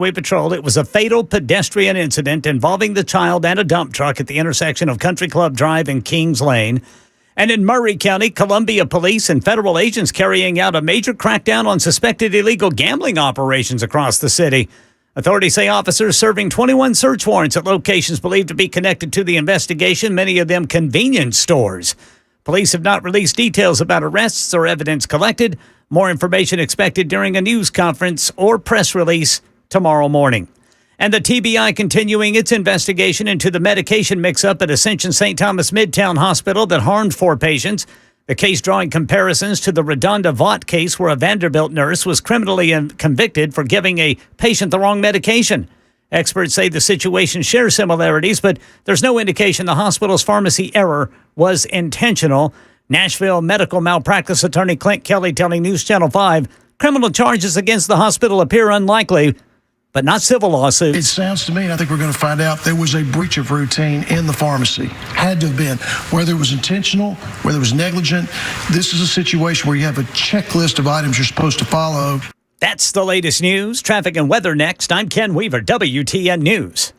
Highway Patrol. It was a fatal pedestrian incident involving the child and a dump truck at the intersection of Country Club Drive and Kings Lane. And in Murray County, Columbia police and federal agents carrying out a major crackdown on suspected illegal gambling operations across the city. Authorities say officers serving 21 search warrants at locations believed to be connected to the investigation, many of them convenience stores. Police have not released details about arrests or evidence collected. More information expected during a news conference or press release tomorrow morning. And the TBI continuing its investigation into the medication mix-up at Ascension St. Thomas Midtown Hospital that harmed 4 patients. The case drawing comparisons to the Redonda Vaught case where a Vanderbilt nurse was criminally convicted for giving a patient the wrong medication. Experts say the situation shares similarities, but there's no indication the hospital's pharmacy error was intentional. Nashville medical malpractice attorney Clint Kelly telling News Channel 5 criminal charges against the hospital appear unlikely, but not civil lawsuits. It sounds to me, and I think we're going to find out, there was a breach of routine in the pharmacy. Had to have been. Whether it was intentional, whether it was negligent, this is a situation where you have a checklist of items you're supposed to follow. That's the latest news. Traffic and weather next. I'm Ken Weaver, WTN News.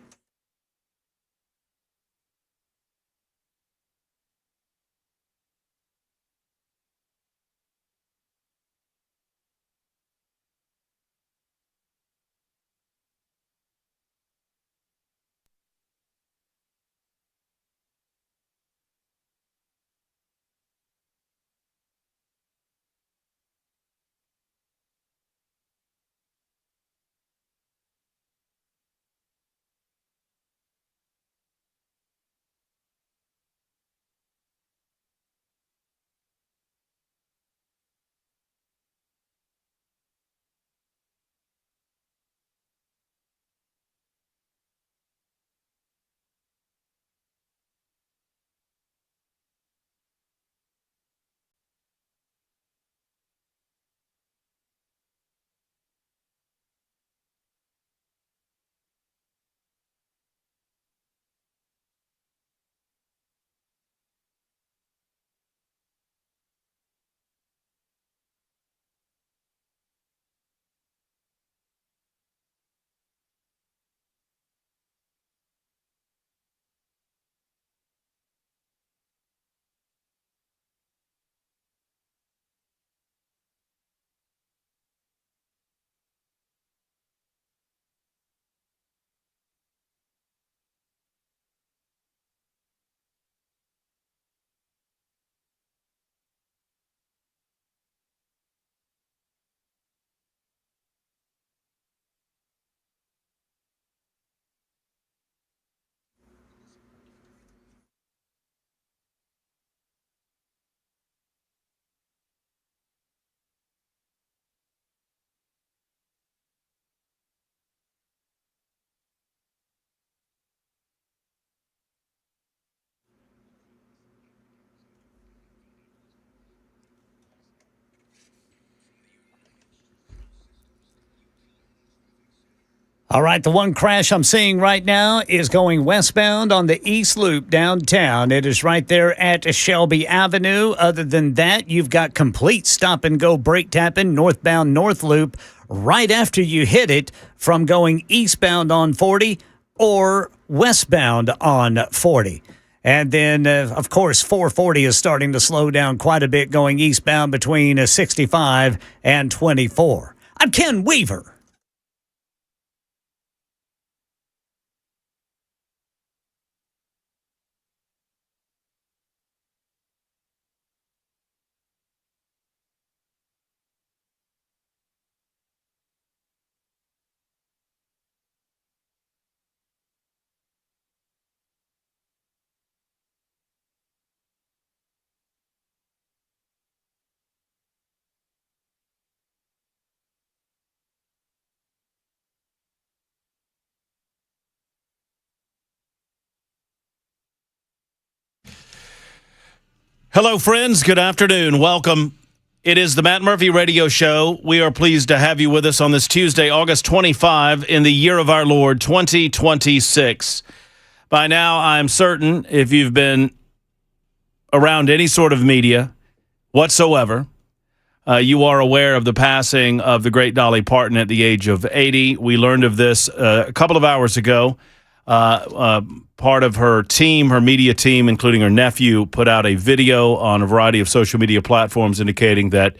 All right, the one crash I'm seeing right now is going westbound on the East Loop downtown. It is right there at Shelby Avenue. Other than that, you've got complete stop-and-go brake tapping northbound North Loop right after you hit it from going eastbound on 40 or westbound on 40. And then, of course, 440 is starting to slow down quite a bit going eastbound between 65 and 24. I'm Ken Weaver. Hello, friends. Good afternoon. Welcome. It is the Matt Murphy Radio Show. We are pleased to have you with us on this Tuesday, August 25, in the year of our Lord, 2026. By now, I'm certain, if you've been around any sort of media whatsoever, you are aware of the passing of the great Dolly Parton at the age of 80. We learned of this a couple of hours ago. Part of her team, her media team, including her nephew, put out a video on a variety of social media platforms indicating that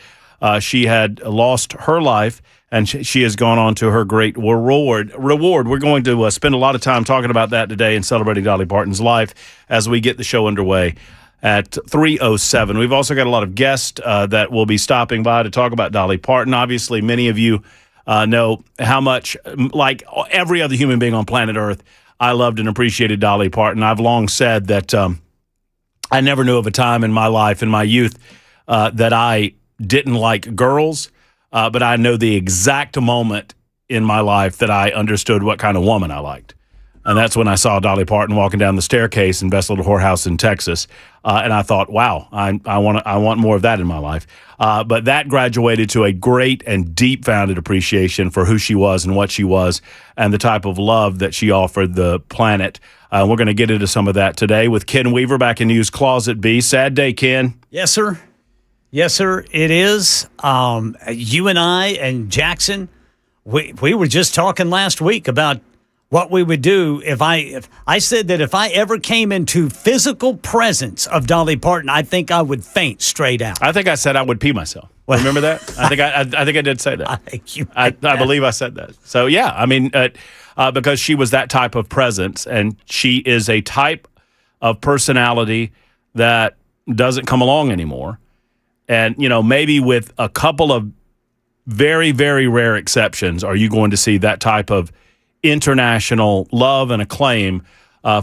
she had lost her life and she has gone on to her great reward. We're going to spend a lot of time talking about that today and celebrating Dolly Parton's life as we get the show underway at 3:07. We've also got a lot of guests that will be stopping by to talk about Dolly Parton. Obviously, many of you know how much, like every other human being on planet Earth, I loved and appreciated Dolly Parton. I've long said that I never knew of a time in my life, in my youth, that I didn't like girls, but I know the exact moment in my life that I understood what kind of woman I liked. And that's when I saw Dolly Parton walking down the staircase in Best Little Whorehouse in Texas. And I thought, wow, I want more of that in my life. But that graduated to a great and deep-founded appreciation for who she was and what she was and the type of love that she offered the planet. We're going to get into some of that today with Ken Weaver back in News Closet B. Sad day, Ken. Yes, sir. Yes, sir. It is. You and I and Jackson, we were just talking last week about what we would do if I said that if I ever came into physical presence of Dolly Parton, I think I would faint straight out. I think I said I would pee myself. Remember that? I think I did say that. I believe I said that. So yeah, I mean, because she was that type of presence, and she is a type of personality that doesn't come along anymore. And you know, maybe with a couple of very, very rare exceptions, are you going to see that type of international love and acclaim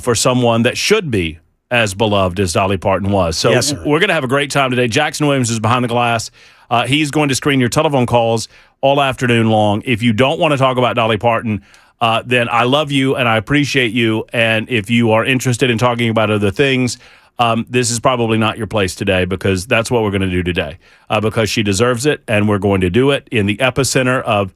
for someone that should be as beloved as Dolly Parton was. So yes, we're going to have a great time today. Jackson Williams is behind the glass. He's going to screen your telephone calls all afternoon long. If you don't want to talk about Dolly Parton, then I love you and I appreciate you. And if you are interested in talking about other things, this is probably not your place today, because that's what we're going to do today, because she deserves it, and we're going to do it in the epicenter of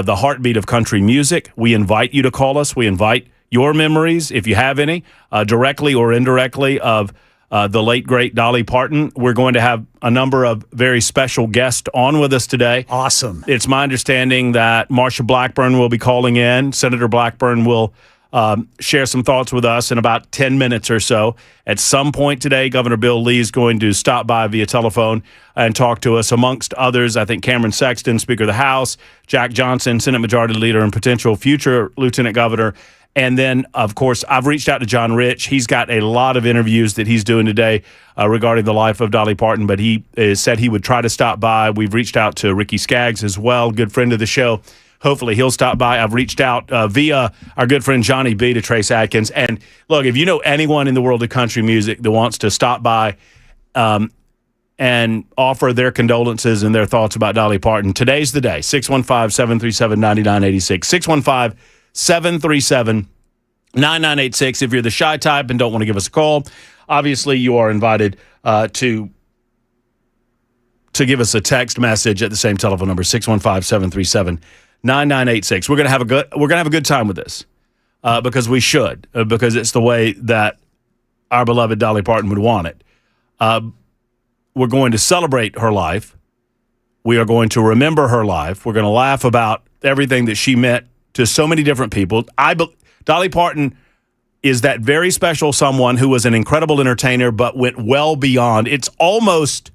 the heartbeat of country music. We invite you to call us. We invite your memories, if you have any, directly or indirectly, of the late, great Dolly Parton. We're going to have a number of very special guests on with us today. Awesome. It's my understanding that Marsha Blackburn will be calling in. Senator Blackburn will share some thoughts with us in about 10 minutes or so. At some point today, Governor Bill Lee is going to stop by via telephone and talk to us. Amongst others, I think Cameron Sexton, Speaker of the House, Jack Johnson, Senate Majority Leader and potential future Lieutenant Governor. And then, of course, I've reached out to John Rich. He's got a lot of interviews that he's doing today regarding the life of Dolly Parton, but he said he would try to stop by. We've reached out to Ricky Skaggs as well, good friend of the show. Hopefully he'll stop by. I've reached out via our good friend Johnny B to Trace Adkins. And look, if you know anyone in the world of country music that wants to stop by and offer their condolences and their thoughts about Dolly Parton, today's the day. 615-737-9986. 615-737-9986. If you're the shy type and don't want to give us a call, obviously you are invited to give us a text message at the same telephone number, 615-737-9986. We're gonna have a good time with this because we should, because it's the way that our beloved Dolly Parton would want it. We're going to celebrate her life. We are going to remember her life. We're going to laugh about everything that she meant to so many different people. Dolly Parton is that very special someone who was an incredible entertainer, but went well beyond. It's almost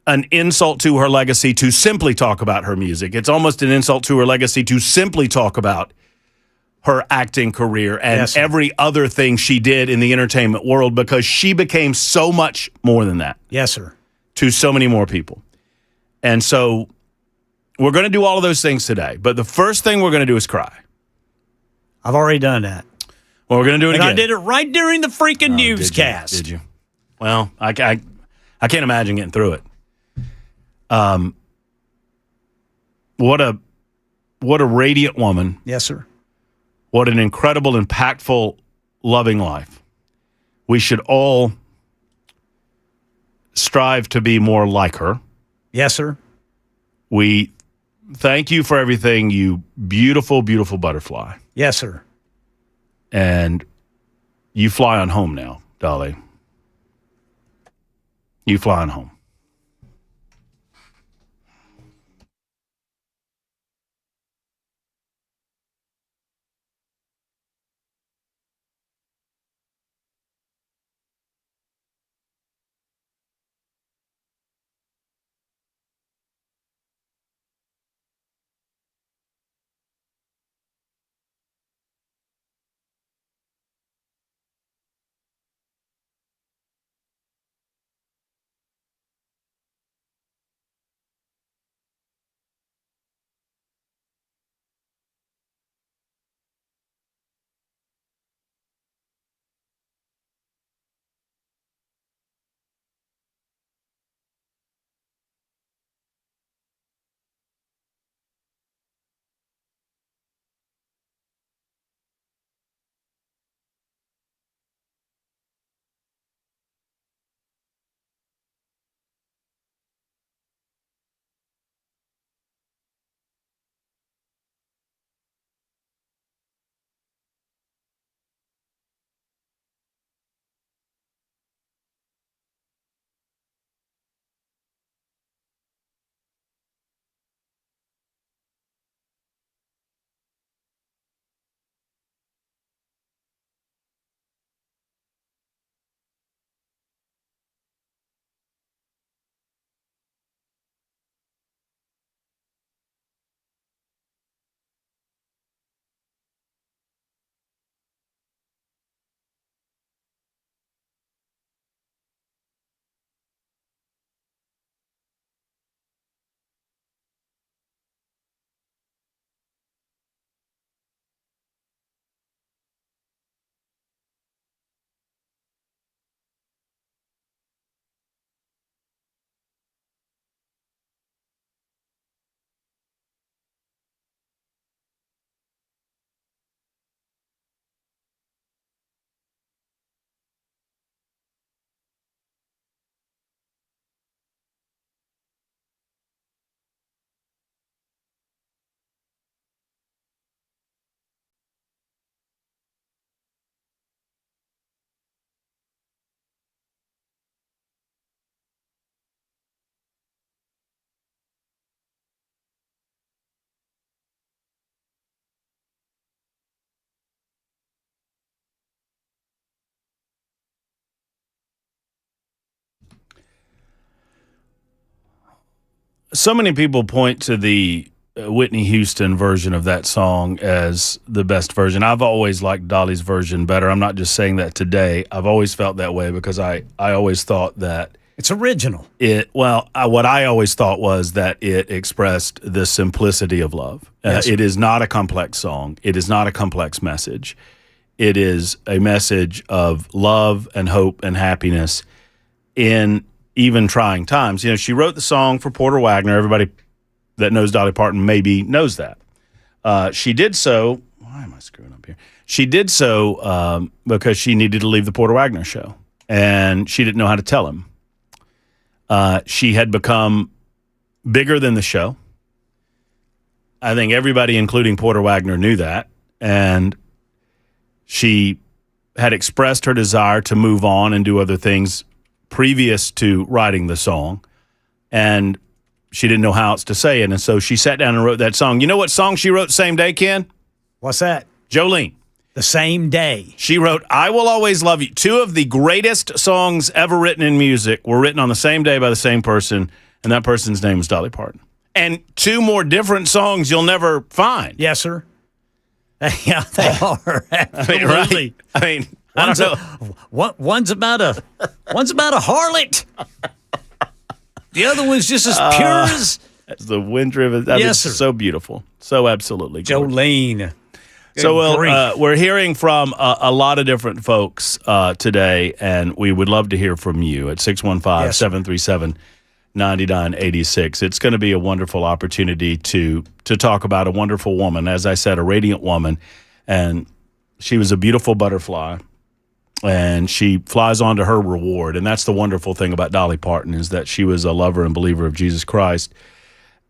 an insult to her legacy to simply talk about her music. It's almost an insult to her legacy to simply talk about her acting career and every other thing she did in the entertainment world, because she became so much more than that. Yes, sir. To so many more people. And so we're going to do all of those things today. But the first thing we're going to do is cry. I've already done that. Well, we're going to do it again. I did it right during the freaking newscast. Did you? Well, I can't imagine getting through it. What a radiant woman. Yes, sir. What an incredible, impactful, loving life. We should all strive to be more like her. Yes, sir. We thank you for everything, you beautiful, beautiful butterfly. Yes, sir. And you fly on home now, Dolly. You fly on home. So many people point to the Whitney Houston version of that song as the best version. I've always liked Dolly's version better. I'm not just saying that today. I've always felt that way because I always thought that It's original. what I always thought was that it expressed the simplicity of love. Yes. It is not a complex song. It is not a complex message. It is a message of love and hope and happiness in even trying times. You know, she wrote the song for Porter Wagner. Everybody that knows Dolly Parton maybe knows that. She did so. Why am I screwing up here? She did so because she needed to leave the Porter Wagner show, and she didn't know how to tell him. She had become bigger than the show. I think everybody, including Porter Wagner, knew that, and she had expressed her desire to move on and do other things previous to writing the song, and she didn't know how else to say it, and so she sat down and wrote that song. You know what song she wrote the same day, Ken? What's that? Jolene. The same day. She wrote I Will Always Love You. Two of the greatest songs ever written in music were written on the same day by the same person, and that person's name was Dolly Parton. And two more different songs you'll never find. Yes, sir. Yeah, they are. Absolutely. I mean, I don't know. One's about a harlot. The other one's just as pure as That's the wind driven. That Yes, is sir. so beautiful. So absolutely gorgeous. Jolene. So Good we're hearing from a lot of different folks today, and we would love to hear from you at 615-737-9986. It's going to be a wonderful opportunity to talk about a wonderful woman. As I said, a radiant woman, and she was a beautiful butterfly, and she flies on to her reward. And that's the wonderful thing about Dolly Parton, is that she was a lover and believer of Jesus Christ,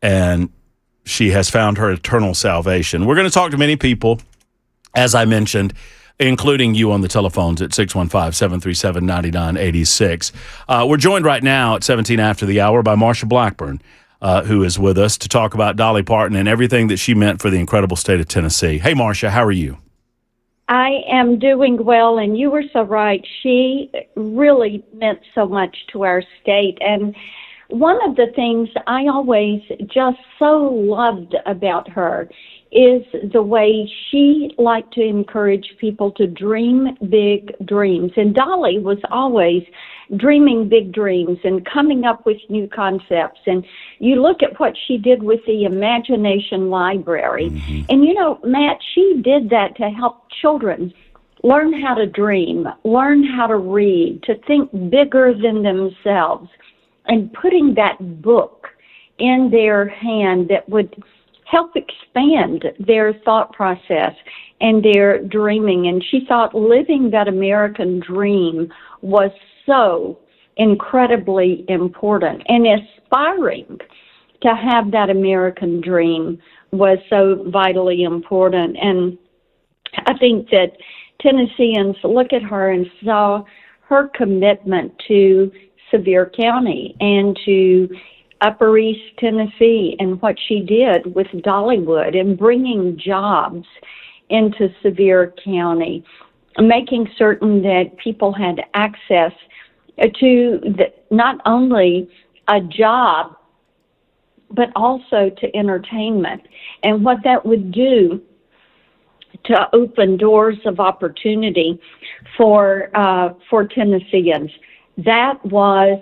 and she has found her eternal salvation. We're going to talk to many people, as I mentioned, including you on the telephones at 615-737-9986. We're joined right now at 17 after the hour by Marsha Blackburn, who is with us to talk about Dolly Parton and everything that she meant for the incredible state of Tennessee. Hey, Marsha, how are you? I am doing well, and you were so right. She really meant so much to our state. And one of the things I always just so loved about her is the way she liked to encourage people to dream big dreams. And Dolly was always dreaming big dreams and coming up with new concepts. And you look at what she did with the Imagination Library. Mm-hmm. And, you know, Matt, she did that to help children learn how to dream, learn how to read, to think bigger than themselves, and putting that book in their hand that would help expand their thought process and their dreaming. And she thought living that American dream was so incredibly important, and aspiring to have that American dream was so vitally important. And I think that Tennesseans look at her and saw her commitment to Sevier County and to Upper East Tennessee, and what she did with Dollywood and bringing jobs into Sevier County, making certain that people had access to not only a job, but also to entertainment, and what that would do to open doors of opportunity for Tennesseans. That was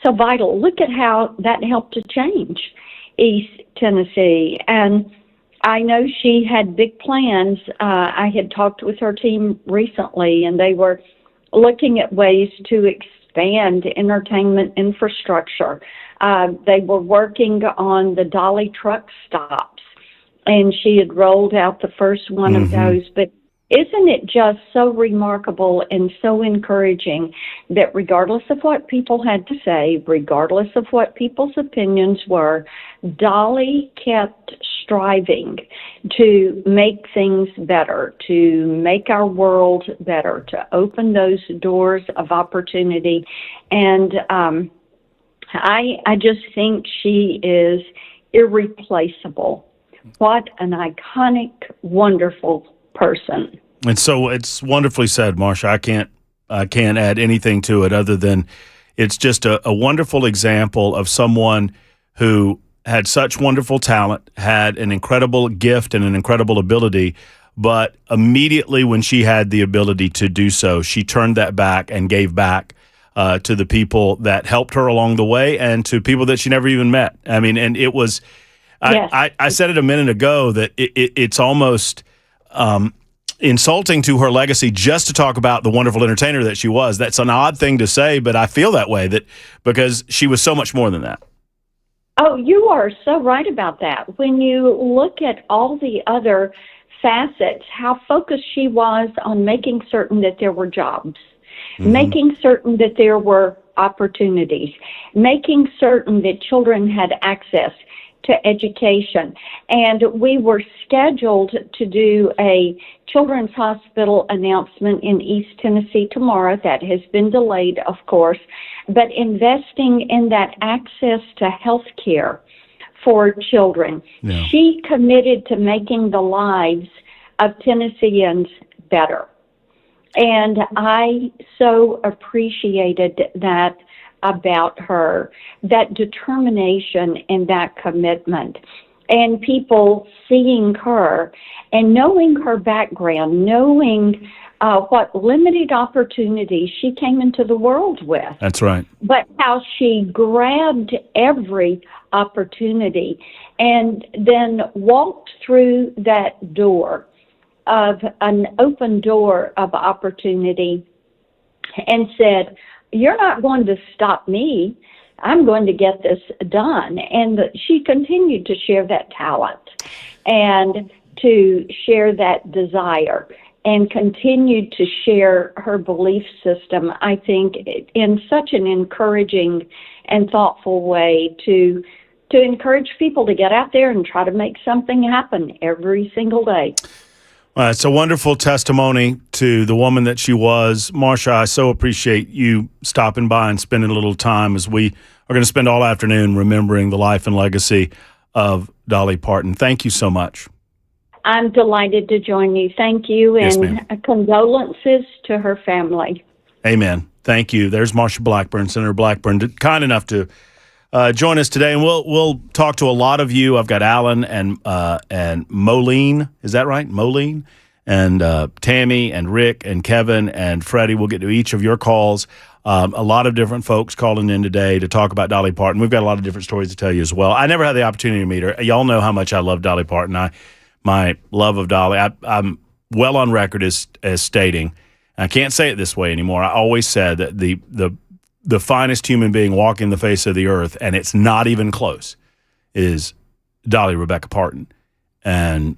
so vital. Look at how that helped to change East Tennessee. And I know she had big plans. I had talked with her team recently, and they were looking at ways to expand entertainment infrastructure. They were working on the Dolly truck stops, and she had rolled out the first one of those. But isn't it just so remarkable and so encouraging that regardless of what people had to say, regardless of what people's opinions were, Dolly kept striving to make things better, to make our world better, to open those doors of opportunity. And I just think she is irreplaceable. What an iconic, wonderful person. And so it's wonderfully said, Marsha. I can't add anything to it other than it's just a wonderful example of someone who had such wonderful talent, had an incredible gift and an incredible ability, but immediately when she had the ability to do so, she turned that back and gave back to the people that helped her along the way and to people that she never even met. I mean, and it was, Yes. I said it a minute ago that it's almost insulting to her legacy just to talk about the wonderful entertainer that she was. That's an odd thing to say, but I feel that way because she was so much more than that. Oh, you are so right about that. When you look at all the other facets, how focused she was on making certain that there were jobs, making certain that there were opportunities, making certain that children had access to education. And we were scheduled to do a children's hospital announcement in East Tennessee tomorrow. That has been delayed, of course. But investing in that access to health care for children, Yeah. she committed to making the lives of Tennesseans better. And I so appreciated that about her, that determination and that commitment. And people seeing her and knowing her background, knowing what limited opportunities she came into the world with, That's right. but how she grabbed every opportunity and then walked through that door of an open door of opportunity and said, "You're not going to stop me. I'm going to get this done." And she continued to share that talent and to share that desire and continued to share her belief system, I think, in such an encouraging and thoughtful way to encourage people to get out there and try to make something happen every single day. It's a wonderful testimony to the woman that she was. Marsha, I so appreciate you stopping by and spending a little time as we are going to spend all afternoon remembering the life and legacy of Dolly Parton. Thank you so much. I'm delighted to join you. Thank you, Yes, and ma'am. condolences to her family. Amen. Thank you. There's Marsha Blackburn, Senator Blackburn, kind enough to join us today, and we'll talk to a lot of you. I've got Alan and Moline. Is that right, Moline? And Tammy and Rick and Kevin and Freddie. We'll get to each of your calls. A lot of different folks calling in today to talk about Dolly Parton. We've got a lot of different stories to tell you as well. I never had the opportunity to meet her. Y'all know how much I love Dolly Parton. My love of Dolly, I'm well on record as stating, I can't say it this way anymore. I always said that the finest human being walking the face of the earth, and it's not even close, is Dolly Rebecca Parton. And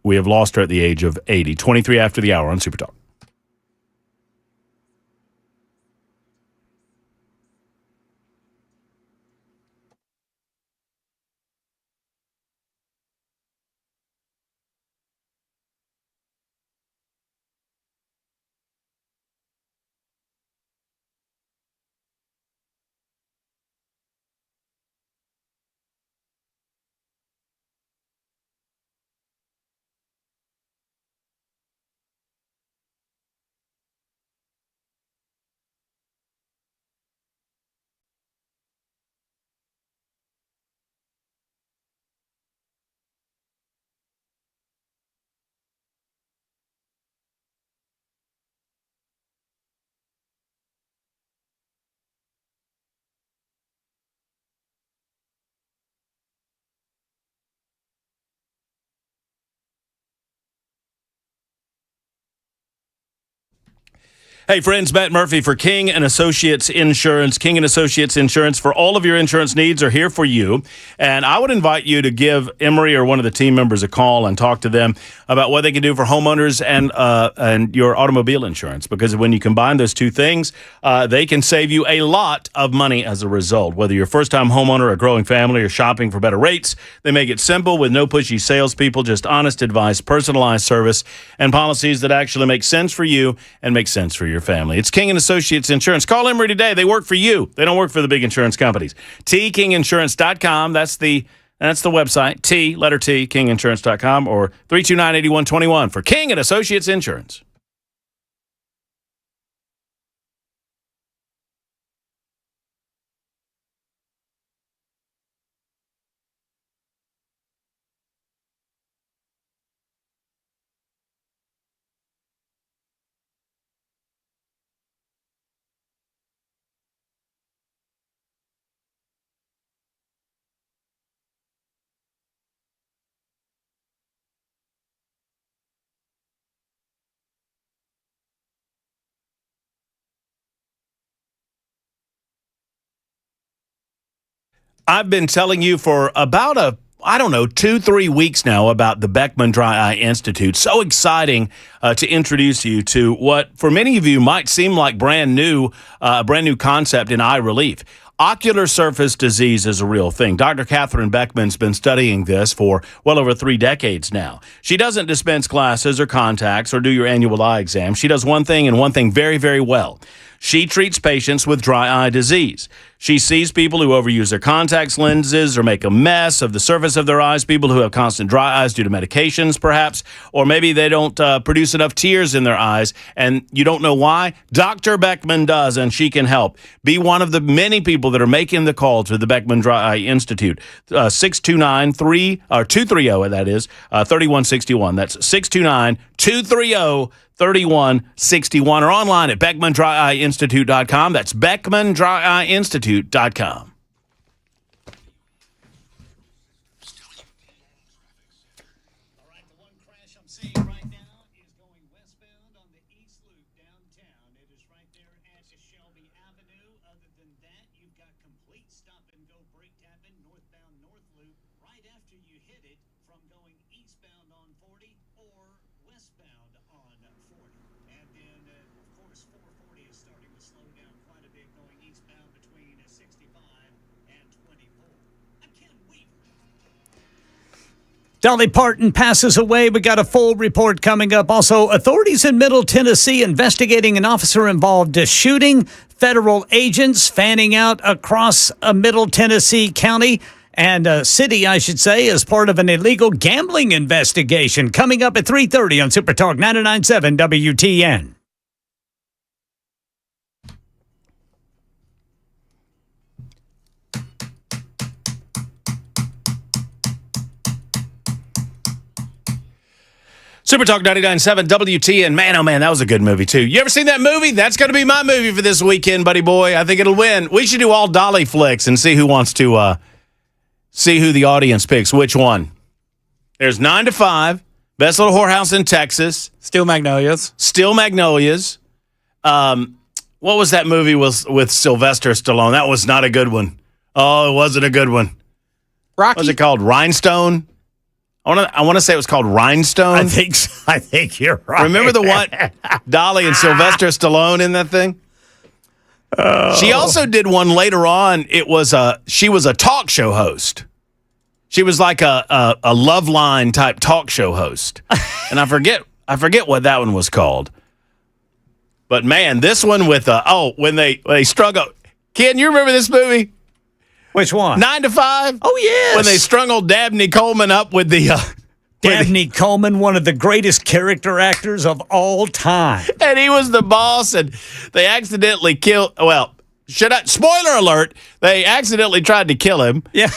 we have lost her at the age of 80. 23 after the hour on Super Talk. Hey, friends, Matt Murphy for King and Associates Insurance. King and Associates Insurance, for all of your insurance needs, are here for you. And I would invite you to give Emery or one of the team members a call and talk to them about what they can do for homeowners and your automobile insurance. Because when you combine those two things, they can save you a lot of money as a result. Whether you're a first-time homeowner, a growing family, or shopping for better rates, they make it simple with no pushy salespeople, just honest advice, personalized service, and policies that actually make sense for you and make sense for your family. It's King and Associates Insurance. Call Emery today. They work for you. They don't work for the big insurance companies. tkinginsurance.com. That's the website. Letter T, kinginsurance.com, or 329-8121 for King and Associates Insurance. I've been telling you for about 2-3 weeks now about the Beckman Dry Eye Institute. So exciting to introduce you to what, for many of you, might seem like brand new concept in eye relief. Ocular surface disease is a real thing. Dr. Catherine Beckman's been studying this for well over 3 decades now. She doesn't dispense glasses or contacts or do your annual eye exam. She does one thing and one thing very, very well. She treats patients with dry eye disease. She sees people who overuse their contacts lenses or make a mess of the surface of their eyes, people who have constant dry eyes due to medications, perhaps, or maybe they don't produce enough tears in their eyes, and you don't know why. Dr. Beckman does, and she can help. Be one of the many people that are making the call to the Beckman Dry Eye Institute. 629-230, that is, 3161. That's 629-230-3161, or online at BeckmanDryEyeInstitute.com. That's BeckmanDryEyeInstitute.com. Dolly Parton passes away. We got a full report coming up. Also, authorities in Middle Tennessee investigating an officer involved in shooting. Federal agents fanning out across Middle Tennessee County and city, I should say, as part of an illegal gambling investigation. Coming up at 3:30 on Super Talk 99.7 WTN. Super Talk 99.7 WTN. Man, oh man, that was a good movie, too. You ever seen that movie? That's going to be my movie for this weekend, buddy boy. I think it'll win. We should do all Dolly flicks and see who wants to, see who the audience picks, which one. There's 9 to 5, Best Little Whorehouse in Texas. Steel Magnolias. What was that movie with Sylvester Stallone? That was not a good one. Oh, it wasn't a good one. Rocky. What was it called? Rhinestone? I want to say it was called Rhinestone. I think you're right. Remember the one? Dolly and Sylvester Stallone in that thing? Oh. She also did one later on. She was a talk show host. She was like a Loveline type talk show host. And I forget what that one was called. But man, this one with when they strung up. Ken, you remember this movie? Which one? 9 to 5? Oh, yes. When they strung old Dabney Coleman up with the... Dabney Coleman, one of the greatest character actors of all time. And he was the boss, and they accidentally killed... Well, spoiler alert, they accidentally tried to kill him. Yeah.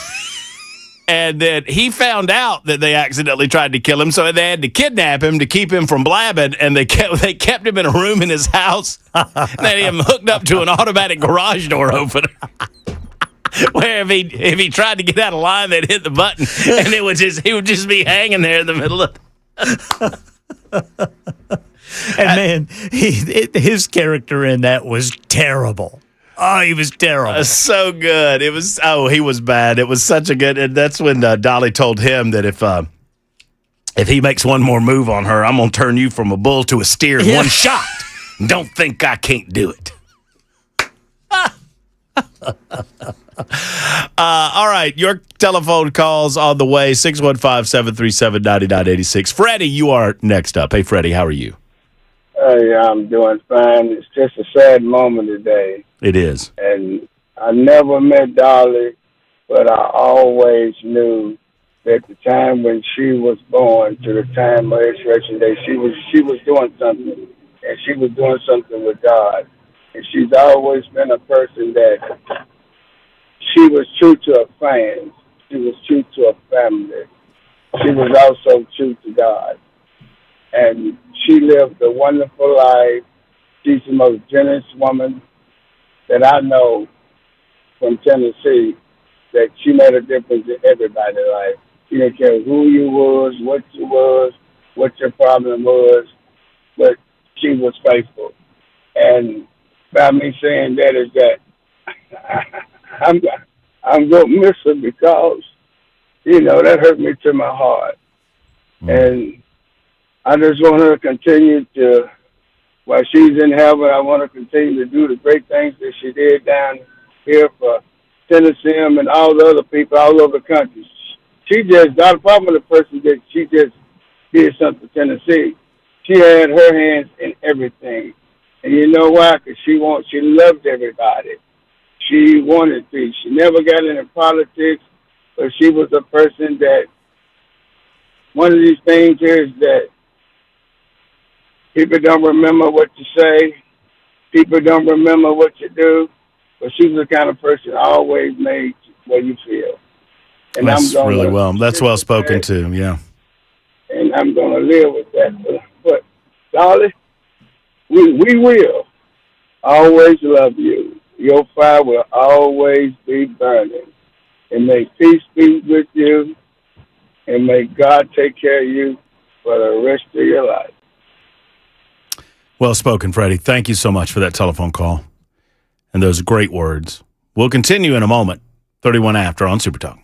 And then he found out that they accidentally tried to kill him, so they had to kidnap him to keep him from blabbing, and they kept him in a room in his house. They had him hooked up to an automatic garage door opener. Where if he tried to get out of line, they'd hit the button, and he would just be hanging there in the middle of. And man, his character in that was terrible. Oh, he was terrible. So good. He was bad. It was such a good. And that's when Dolly told him that if he makes one more move on her, I'm gonna turn you from a bull to a steer in one shot. Don't think I can't do it. All right, your telephone calls on the way, 615-737-9986. Freddie, you are next up. Hey, Freddie, how are you? Hey, I'm doing fine. It's just a sad moment today. It is. And I never met Dolly, but I always knew that the time when she was born to the time of Expiration Day, she was doing something, and she was doing something with God. And she's always been a person that she was true to her fans. She was true to her family. She was also true to God. And she lived a wonderful life. She's the most generous woman that I know from Tennessee, that she made a difference in everybody's life. She didn't care who you was, what you was, what your problem was, but she was faithful. And by me saying that is that I'm going to miss her because, that hurt me to my heart. And I just want her to continue to, while she's in heaven, I want her to continue to do the great things that she did down here for Tennessee and all the other people all over the country. She just got a problem with the person that she just did something for Tennessee. She had her hands in everything. And you know why? Because she loved everybody. She wanted peace. She never got into politics, but she was a person that, one of these things is that people don't remember what you say. People don't remember what you do. But she was the kind of person that always made what you feel. And That's really well. That's well spoken too. Yeah. And I'm going to live with that. But darling, we will always love you. Your fire will always be burning. And may peace be with you. And may God take care of you for the rest of your life. Well spoken, Freddie. Thank you so much for that telephone call and those great words. We'll continue in a moment. 31 after on Super Talk.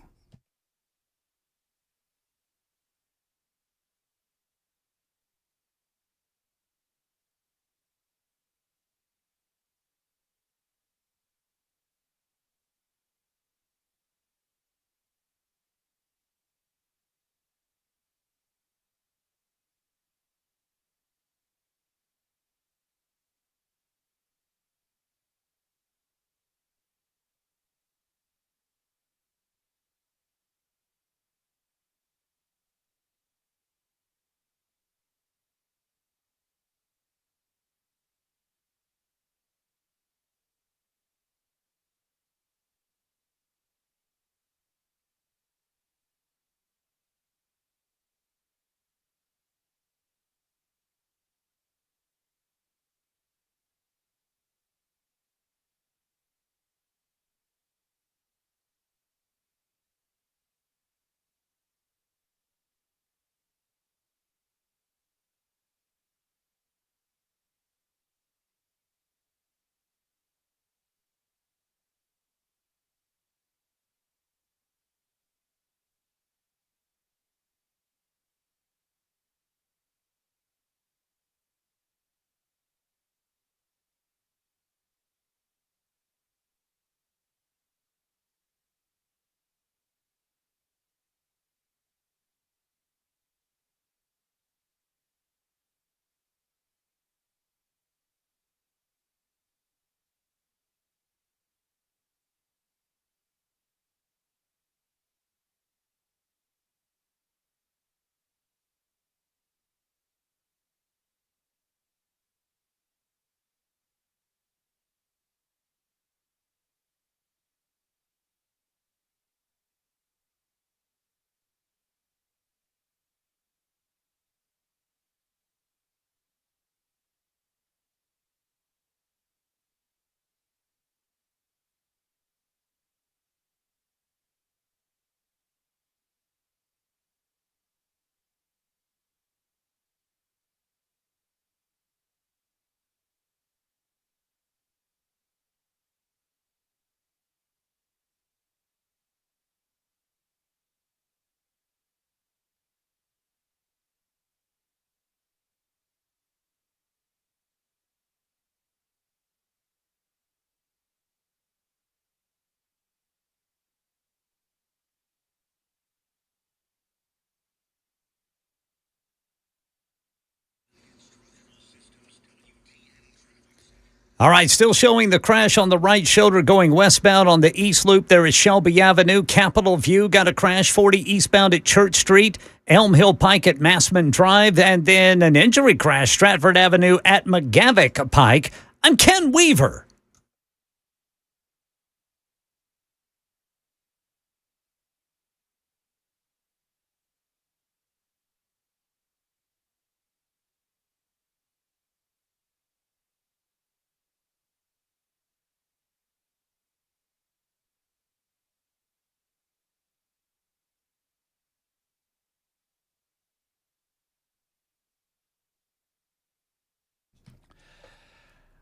All right, still showing the crash on the right shoulder going westbound on the East Loop. There is Shelby Avenue. Capitol View got a crash, 40 eastbound at Church Street. Elm Hill Pike at Massman Drive. And then an injury crash, Stratford Avenue at McGavick Pike. I'm Ken Weaver.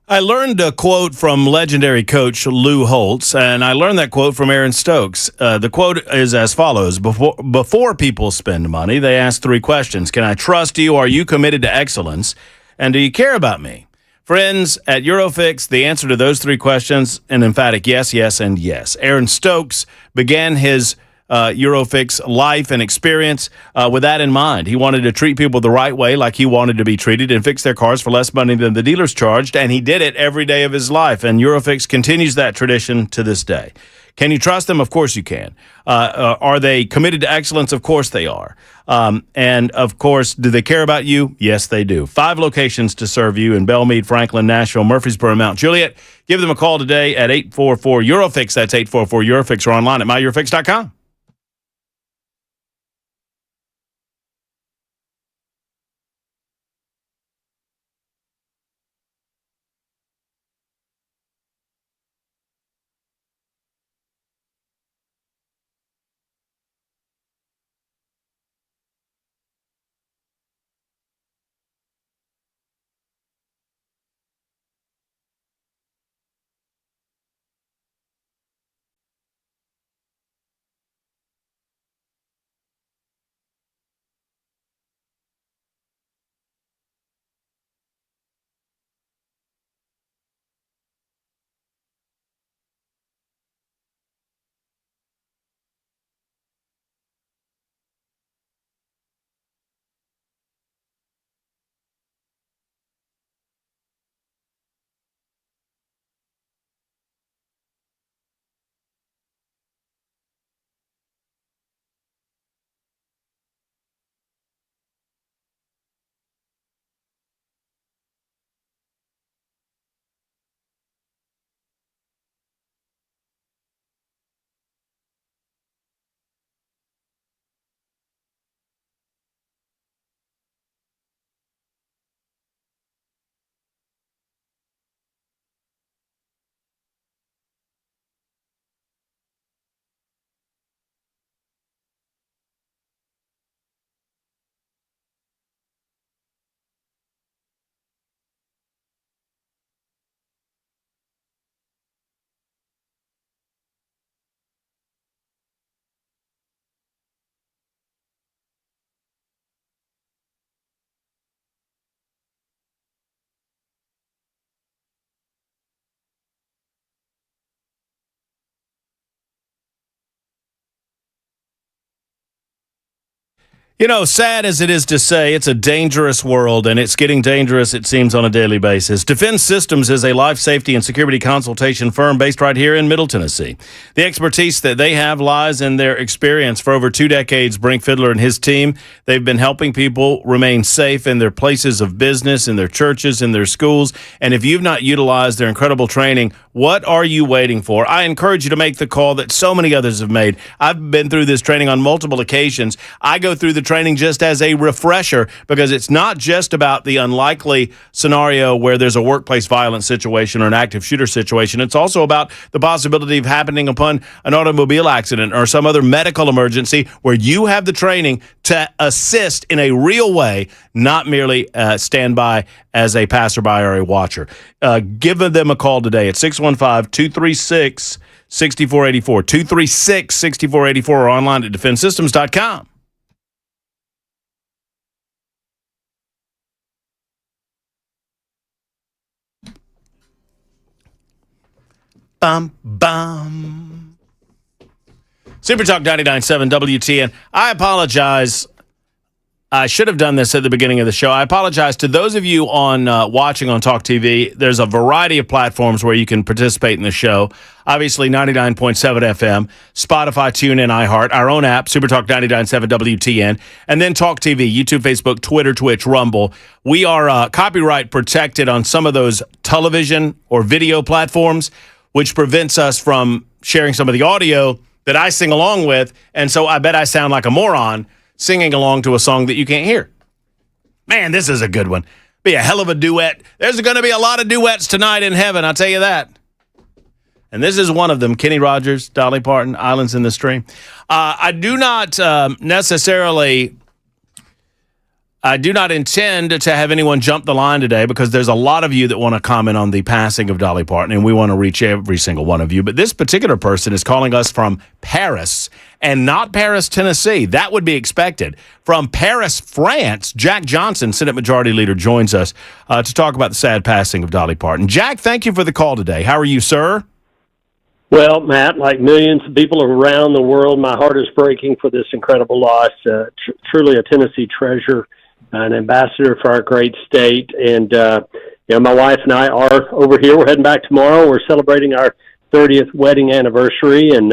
I learned a quote from legendary coach Lou Holtz, and I learned that quote from Aaron Stokes. The quote is as follows. Before people spend money, they ask 3 questions. Can I trust you? Are you committed to excellence? And do you care about me? Friends, at Eurofix, the answer to those 3 questions, an emphatic yes, yes, and yes. Aaron Stokes began his Eurofix life and experience with that in mind. He wanted to treat people the right way, like he wanted to be treated, and fix their cars for less money than the dealers charged, and he did it every day of his life, and Eurofix continues that tradition to this day. Can you trust them? Of course you can. Are they committed to excellence? Of course they are. And, of course, do they care about you? Yes, they do. 5 locations to serve you in Belmead, Franklin, Nashville, Murfreesboro, and Mount Juliet. Give them a call today at 844-EUROFIX. That's 844-EUROFIX, or online at myeurofix.com. You know, sad as it is to say, it's a dangerous world, and it's getting dangerous, it seems, on a daily basis. Defense Systems is a life safety and security consultation firm based right here in Middle Tennessee. The expertise that they have lies in their experience. For over 2 decades, Brink Fiddler and his team, they've been helping people remain safe in their places of business, in their churches, in their schools. And if you've not utilized their incredible training, what are you waiting for? I encourage you to make the call that so many others have made. I've been through this training on multiple occasions. I go through the training just as a refresher, because it's not just about the unlikely scenario where there's a workplace violence situation or an active shooter situation. It's also about the possibility of happening upon an automobile accident or some other medical emergency where you have the training to assist in a real way, not merely stand by as a passerby or a watcher. Give them a call today at 615-236-6484, 236-6484, or online at defensesystems.com. Bum, bum. Super Talk 99.7 WTN. I apologize. I should have done this at the beginning of the show. I apologize to those of you on watching on Talk TV. There's a variety of platforms where you can participate in the show. Obviously, 99.7 FM, Spotify, TuneIn, iHeart, our own app, Super Talk 99.7 WTN, and then Talk TV, YouTube, Facebook, Twitter, Twitch, Rumble. We are copyright protected on some of those television or video platforms, which prevents us from sharing some of the audio that I sing along with. And so I bet I sound like a moron singing along to a song that you can't hear. Man, this is a good one. Be a hell of a duet. There's going to be a lot of duets tonight in heaven, I'll tell you that. And this is one of them. Kenny Rogers, Dolly Parton, Islands in the Stream. I do not necessarily I do not intend to have anyone jump the line today because there's a lot of you that want to comment on the passing of Dolly Parton, and we want to reach every single one of you. But this particular person is calling us from Paris, and not Paris, Tennessee. That would be expected. From Paris, France, Jack Johnson, Senate Majority Leader, joins us to talk about the sad passing of Dolly Parton. Jack, thank you for the call today. How are you, sir? Well, Matt, like millions of people around the world, my heart is breaking for this incredible loss. Truly a Tennessee treasure, an ambassador for our great state. And, my wife and I are over here. We're heading back tomorrow. We're celebrating our 30th wedding anniversary, and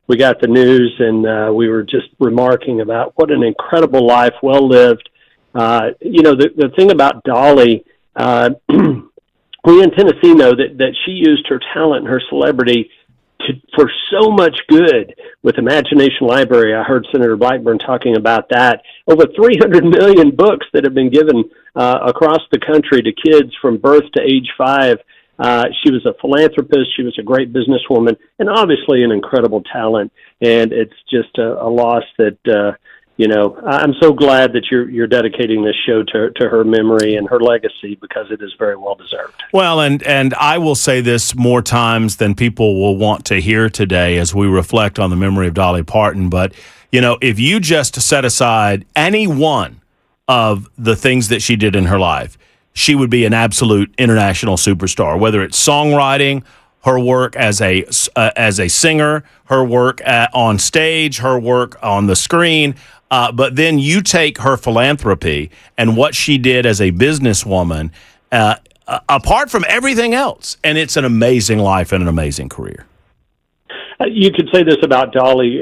we got the news, and we were just remarking about what an incredible life, well-lived. The thing about Dolly, we in Tennessee know that she used her talent and her celebrity for so much good with Imagination Library. I heard Senator Blackburn talking about that. Over 300 million books that have been given across the country to kids from birth to age 5. She was a philanthropist. She was a great businesswoman, and obviously an incredible talent. And it's just a loss that, I'm so glad that you're dedicating this show to her memory and her legacy, because it is very well deserved. Well, and I will say this more times than people will want to hear today as we reflect on the memory of Dolly Parton. But, if you just set aside any one of the things that she did in her life, she would be an absolute international superstar, whether it's songwriting, her work as a singer, her work on stage, her work on the screen. But then you take her philanthropy and what she did as a businesswoman, apart from everything else, and it's an amazing life and an amazing career. You could say this about Dolly.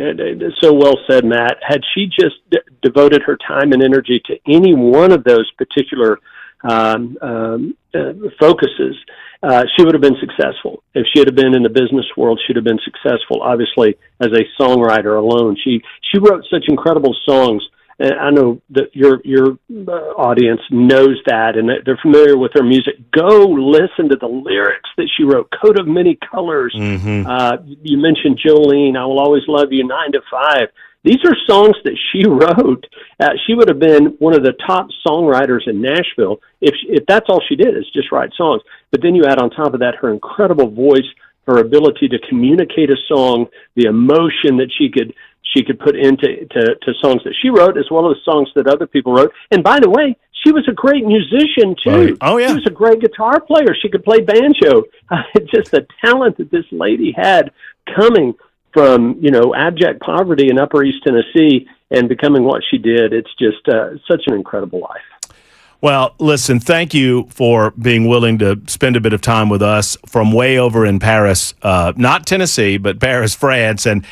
So well said, Matt. Had she just devoted her time and energy to any one of those particular focuses, she would have been successful. If she had been in the business world, she'd have been successful. Obviously, as a songwriter alone, she wrote such incredible songs. And I know that your audience knows that, and they're familiar with her music. Go listen to the lyrics that she wrote. Coat of Many Colors. Mm-hmm. You mentioned Jolene. I Will Always Love You. 9 to 5. These are songs that she wrote. She would have been one of the top songwriters in Nashville if that's all she did, is just write songs. But then you add on top of that her incredible voice, her ability to communicate a song, the emotion that she could put into songs that she wrote, as well as songs that other people wrote. And by the way, she was a great musician too. Right. Oh yeah, she was a great guitar player. She could play banjo. Just the talent that this lady had, coming from abject poverty in Upper East Tennessee and becoming what she did. It's just such an incredible life. Well, listen, thank you for being willing to spend a bit of time with us from way over in Paris, not Tennessee, but Paris, France. And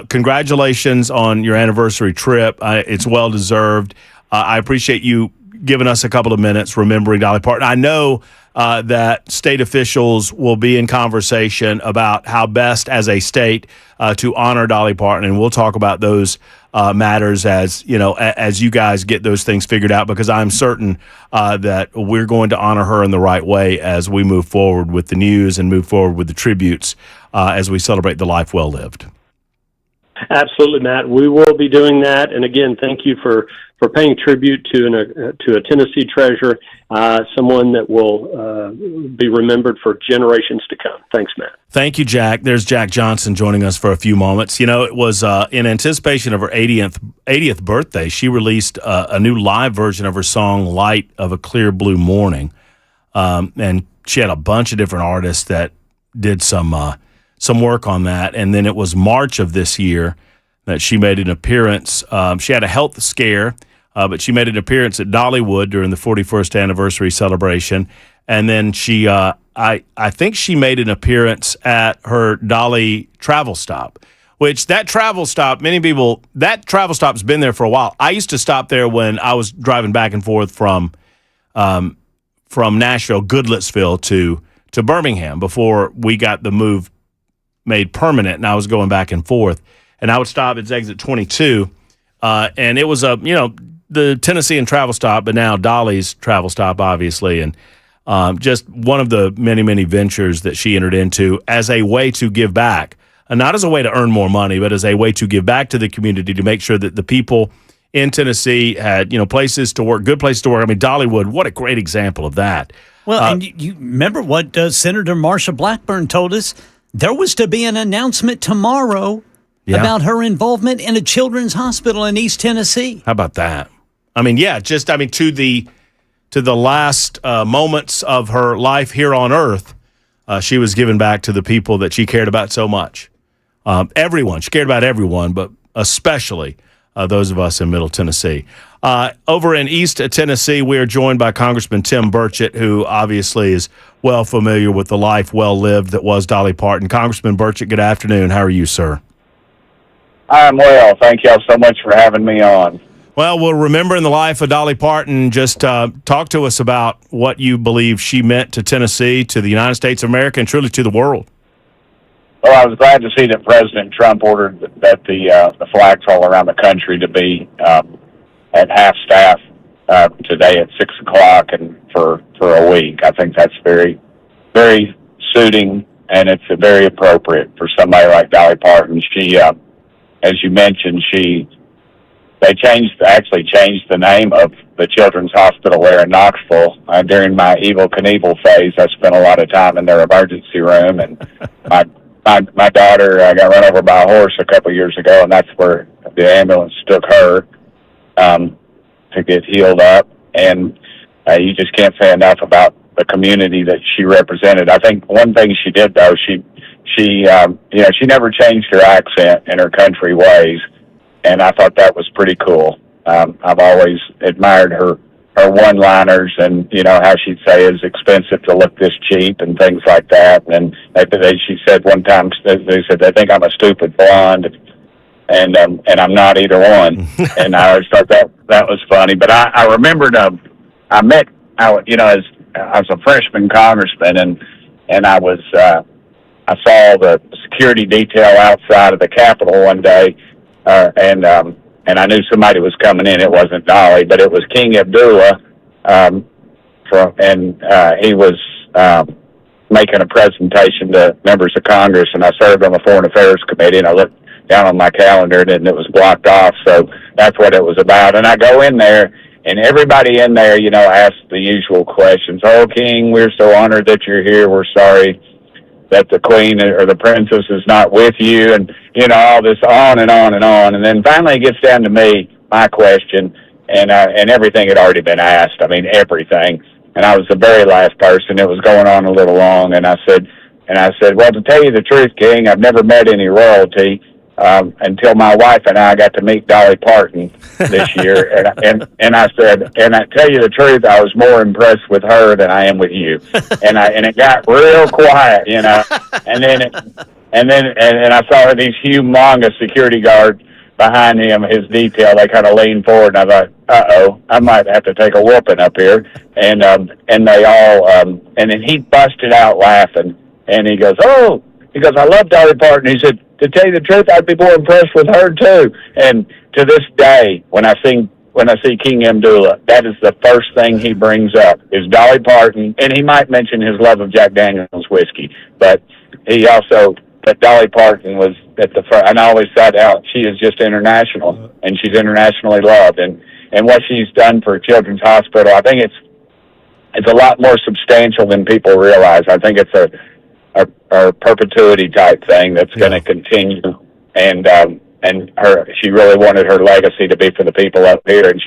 congratulations on your anniversary trip. It's well deserved. I appreciate you giving us a couple of minutes remembering Dolly Parton. I know that state officials will be in conversation about how best as a state to honor Dolly Parton, and we'll talk about those matters as you guys get those things figured out, because I'm certain that we're going to honor her in the right way as we move forward with the news and move forward with the tributes as we celebrate the life well lived. Absolutely, Matt. We will be doing that. And again, thank you for paying tribute to a Tennessee treasure, someone that will be remembered for generations to come. Thanks, Matt. Thank you, Jack. There's Jack Johnson joining us for a few moments. It was in anticipation of her 80th birthday, she released a new live version of her song, Light of a Clear Blue Morning. And she had a bunch of different artists that did some work on that. And then it was March of this year that she made an appearance. She had a health scare, but she made an appearance at Dollywood during the 41st anniversary celebration. And then she, I think she made an appearance at her Dolly travel stop, which that travel stop's been there for a while. I used to stop there when I was driving back and forth from Nashville, Goodlettsville to Birmingham before we got the move made permanent, and I was going back and forth. And I would stop at exit 22, and it was the Tennessean travel stop, but now Dolly's travel stop, obviously, and just one of the many, many ventures that she entered into as a way to give back, and not as a way to earn more money, but as a way to give back to the community, to make sure that the people in Tennessee, had, places to work, good places to work. I mean, Dollywood, what a great example of that. Well, and you remember what Senator Marsha Blackburn told us? There was to be an announcement tomorrow about her involvement in a children's hospital in East Tennessee. How about that? I mean, to the last moments of her life here on earth, she was giving back to the people that she cared about so much. Everyone. She cared about everyone, but especially those of us in Middle Tennessee. Over in East Tennessee, we are joined by Congressman Tim Burchett, who obviously is well familiar with the life well lived that was Dolly Parton. Congressman Burchett, good afternoon. How are you, sir? I'm well. Thank y'all so much for having me on. Well, we're remembering the life of Dolly Parton. Just talk to us about what you believe she meant to Tennessee, to the United States of America, and truly to the world. Well, I was glad to see that President Trump ordered that the flags all around the country to be at half staff today at 6 o'clock and for a week. I think that's very, very suiting, and it's very appropriate for somebody like Dolly Parton. She, as you mentioned, they actually changed the name of the Children's Hospital there in Knoxville. During my Evel Knievel phase, I spent a lot of time in their emergency room, and my daughter got run over by a horse a couple years ago, and that's where the ambulance took her to get healed up. And you just can't say enough about the community that she represented. I think one thing she did, though, she never changed her accent in her country ways, and I thought that was pretty cool. I've always admired her one-liners, and how she'd say it's expensive to look this cheap and things like that. And she said one time, they said they think I'm a stupid blonde, and I'm not either one. And I always thought that was funny. But I remembered as I was a freshman congressman, and I saw the security detail outside of the Capitol one day, and I knew somebody was coming in. It wasn't Dolly, but it was King Abdullah, he was making a presentation to members of Congress, and I served on the Foreign Affairs Committee, and I looked down on my calendar, and it was blocked off, so that's what it was about. And I go in there, and everybody in there, asks the usual questions. Oh, King, we're so honored that you're here. We're sorry that the queen or the princess is not with you, and all this on and on and on. And then finally it gets down to me, my question, and everything had already been asked. I mean, everything. And I was the very last person. It was going on a little long, and I said, well, to tell you the truth, King, I've never met any royalty until my wife and I got to meet Dolly Parton this year. and I said, and I tell you the truth, I was more impressed with her than I am with you. And it got real quiet, and then I saw these humongous security guards behind him, his detail. They kind of leaned forward, and I thought, I might have to take a whooping up here. And they all, and then he busted out laughing, and he goes, I love Dolly Parton. He said, to tell you the truth, I'd be more impressed with her too. And to this day, when I see King Abdullah, that is the first thing he brings up is Dolly Parton, and he might mention his love of Jack Daniel's whiskey, but Dolly Parton was at the front. And I always thought out she is just international, and she's internationally loved, and what she's done for Children's Hospital, I think it's a lot more substantial than people realize. I think it's a perpetuity type thing that's going to continue, and she really wanted her legacy to be for the people up here, and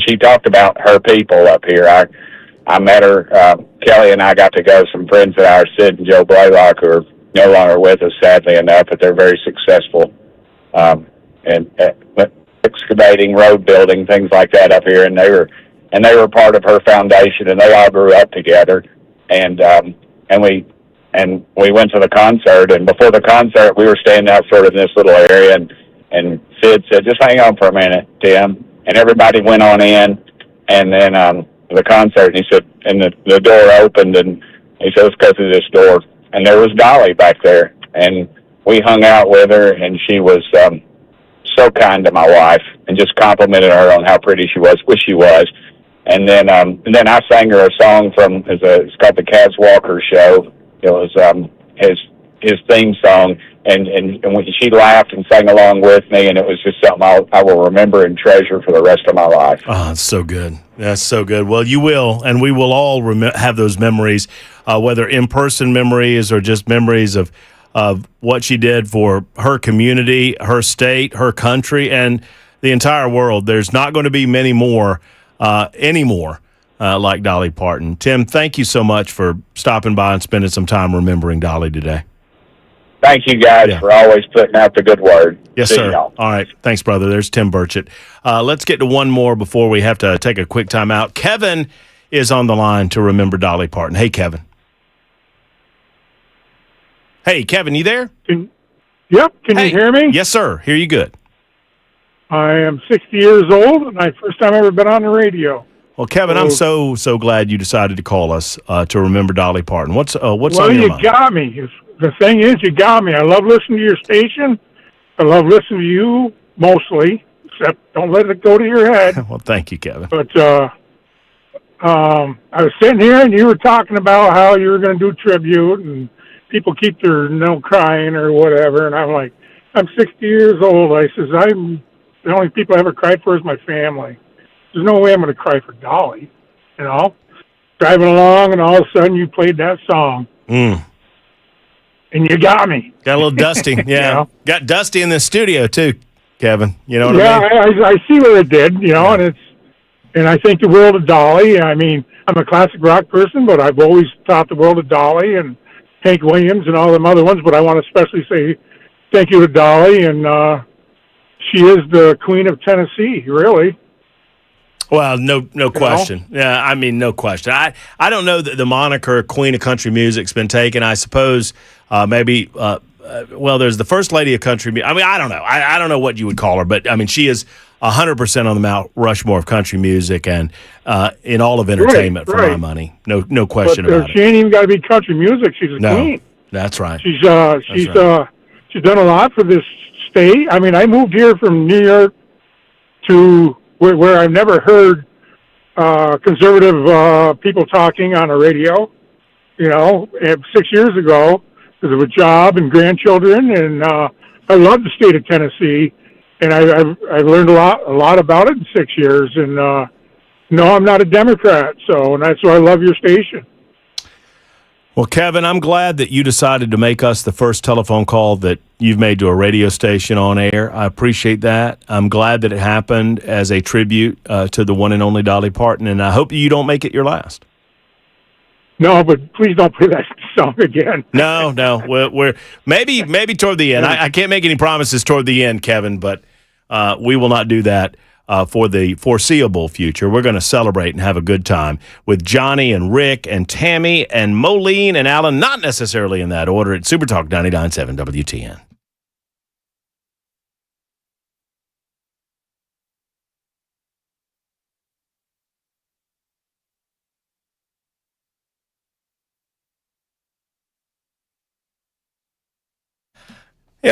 she talked about her people up here. I met her. Kelly and I got to go. Some friends of ours, Sid and Joe Blaylock, who are no longer with us, sadly enough, but they're very successful and excavating, road building, things like that up here, and they were part of her foundation, and they all grew up together, and we went to the concert, and before the concert, we were standing out sort of in this little area, and Sid said, just hang on for a minute, Tim. And everybody went on in, and then the concert, and he said, and the door opened, and he said, let's go through this door. And there was Dolly back there, and we hung out with her, and she was so kind to my wife, and just complimented her on how pretty she was, which she was. And then I sang her a song it's called the Kaz Walker Show. It was his theme song, and when she laughed and sang along with me, and it was just something I will remember and treasure for the rest of my life. Oh, that's so good. That's so good. Well, you will, and we will all have those memories, whether in-person memories or just memories of what she did for her community, her state, her country, and the entire world. There's not going to be many more anymore like Dolly Parton. Tim, thank you so much for stopping by and spending some time remembering Dolly today. Thank you guys for always putting out the good word. Yes, See sir. y'all. All right. Thanks, brother. There's Tim Burchett. Let's get to one more before we have to take a quick time out. Kevin is on the line to remember Dolly Parton. Hey, Kevin. Hey, Kevin, you there? Yep. Can you hear me? Yes, sir. Hear you good. I am 60 years old, and my first time ever been on the radio. Well, Kevin, I'm so glad you decided to call us to remember Dolly Parton. What's on your mind? Well, you got me. The thing is, you got me. I love listening to your station. I love listening to you, mostly, except don't let it go to your head. Well, thank you, Kevin. But I was sitting here, and you were talking about how you were going to do tribute, and people keep their crying or whatever, and I'm like, I'm 60 years old. I says, I'm the only people I ever cried for is my family. There's no way I'm going to cry for Dolly, Driving along, and all of a sudden you played that song. And you got me. Got a little dusty. Yeah. Got dusty in the studio, too, Kevin. You know what I mean? I see what it did, and I think the world of Dolly. I mean, I'm a classic rock person, but I've always thought the world of Dolly and Hank Williams and all them other ones. But I want to especially say thank you to Dolly, and she is the Queen of Tennessee, really. Well, no question. Yeah, I mean, no question. I don't know that the moniker Queen of Country Music's been taken. I suppose maybe, there's the First Lady of Country Music. I mean, I don't know. I don't know what you would call her, but, I mean, she is 100% on the Mount Rushmore of country music and in all of entertainment for my money. No question about it. She ain't even got to be country music. She's a queen. That's right. She's done a lot for this state. I mean, I moved here from New York to where I've never heard conservative people talking on a radio, 6 years ago because of a job and grandchildren, and I love the state of Tennessee, and I've learned a lot about it in 6 years, and no, I'm not a Democrat, and that's why I love your station. Well, Kevin, I'm glad that you decided to make us the first telephone call that you've made to a radio station on air. I appreciate that. I'm glad that it happened as a tribute to the one and only Dolly Parton, and I hope you don't make it your last. No, but please don't play that song again. No. We're maybe toward the end. I can't make any promises toward the end, Kevin, but we will not do that. For the foreseeable future. We're going to celebrate and have a good time with Johnny and Rick and Tammy and Moline and Alan, not necessarily in that order, at Super Talk 99.7 WTN.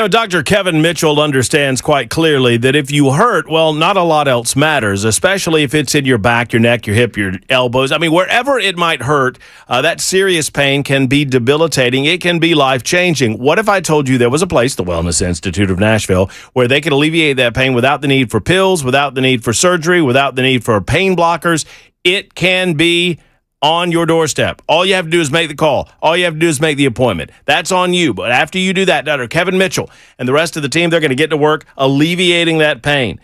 Dr. Kevin Mitchell understands quite clearly that if you hurt, well, not a lot else matters, especially if it's in your back, your neck, your hip, your elbows. I mean, wherever it might hurt, that serious pain can be debilitating. It can be life-changing. What if I told you there was a place, the Wellness Institute of Nashville, where they could alleviate that pain without the need for pills, without the need for surgery, without the need for pain blockers? It can be on your doorstep. All you have to do is make the call. All you have to do is make the appointment. That's on you. But after you do that, Dr. Kevin Mitchell and the rest of the team, they're going to get to work alleviating that pain.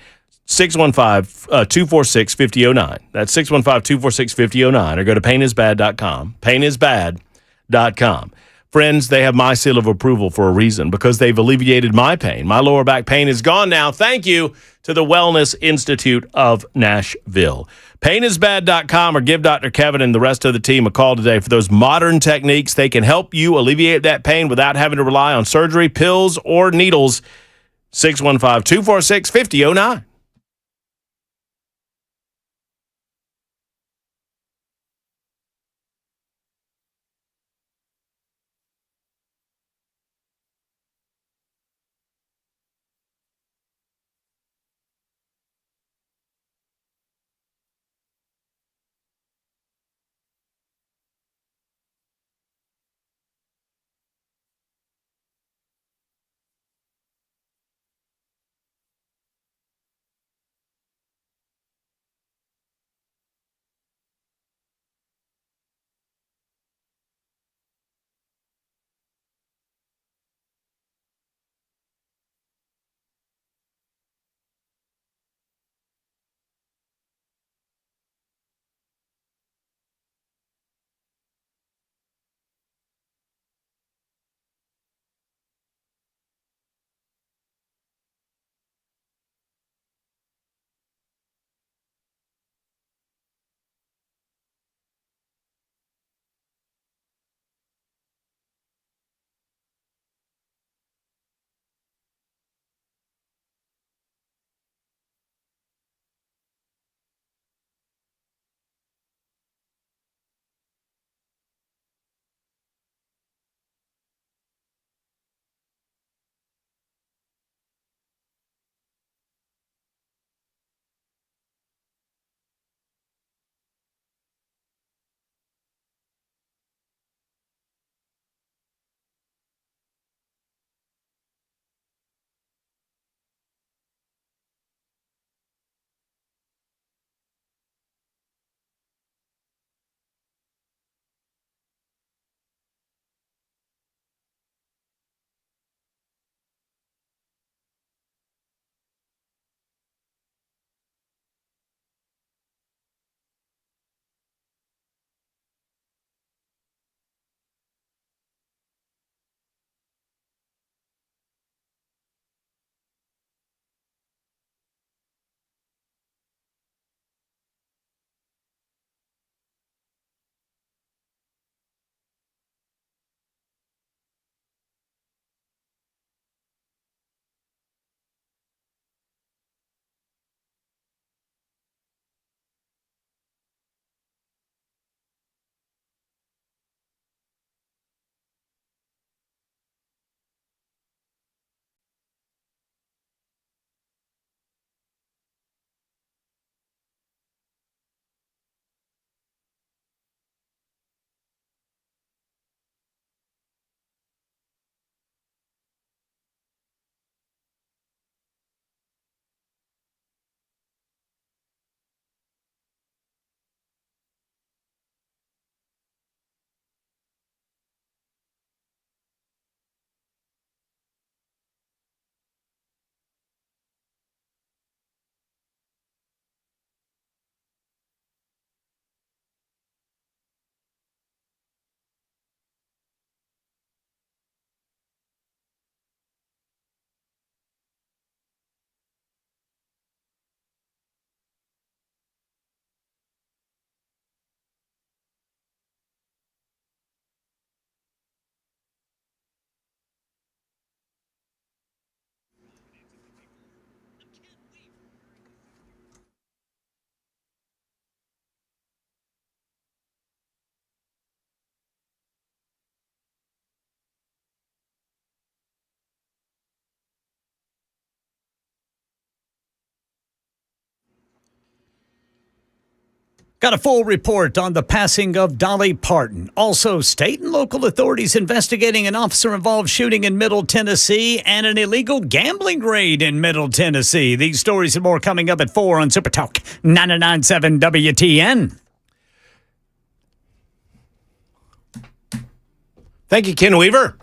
615-246-5009. That's 615-246-5009. Or go to painisbad.com. Painisbad.com. Friends, they have my seal of approval for a reason, because they've alleviated my pain. My lower back pain is gone now. Thank you to the Wellness Institute of Nashville. Painisbad.com, or give Dr. Kevin and the rest of the team a call today for those modern techniques. They can help you alleviate that pain without having to rely on surgery, pills, or needles. 615-246-5009. Got a full report on the passing of Dolly Parton. Also, state and local authorities investigating an officer-involved shooting in Middle Tennessee and an illegal gambling raid in Middle Tennessee. These stories and more coming up at 4 on Super Talk 99.7 WTN. Thank you, Ken Weaver.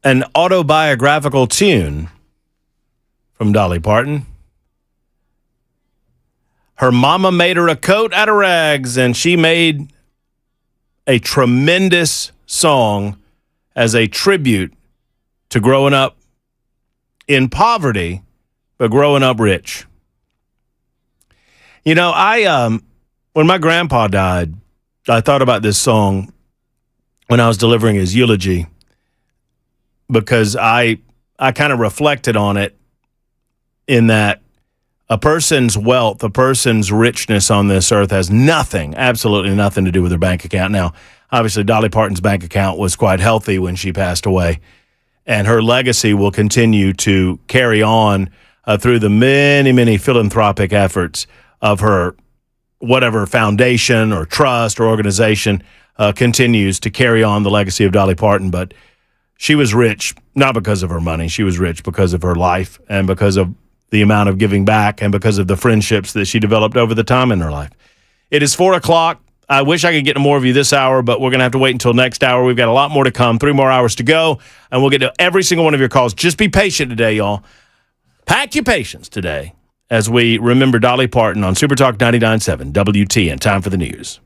An autobiographical tune from Dolly Parton. Her mama made her a coat out of rags, and she made a tremendous song as a tribute to growing up in poverty, but growing up rich. You know, when my grandpa died, I thought about this song when I was delivering his eulogy, because I kind of reflected on it in that a person's wealth, a person's richness on this earth has nothing, absolutely nothing to do with their bank account. Now, obviously, Dolly Parton's bank account was quite healthy when she passed away, and her legacy will continue to carry on through the many, many philanthropic efforts of her whatever foundation or trust or organization continues to carry on the legacy of Dolly Parton. But she was rich, not because of her money. She was rich because of her life and because of the amount of giving back and because of the friendships that she developed over the time in her life. It is 4 o'clock. I wish I could get to more of you this hour, but we're going to have to wait until next hour. We've got a lot more to come, 3 more hours to go, and we'll get to every single one of your calls. Just be patient today, y'all. Pack your patience today as we remember Dolly Parton on Super Talk 99.7 WTN. Time for the news.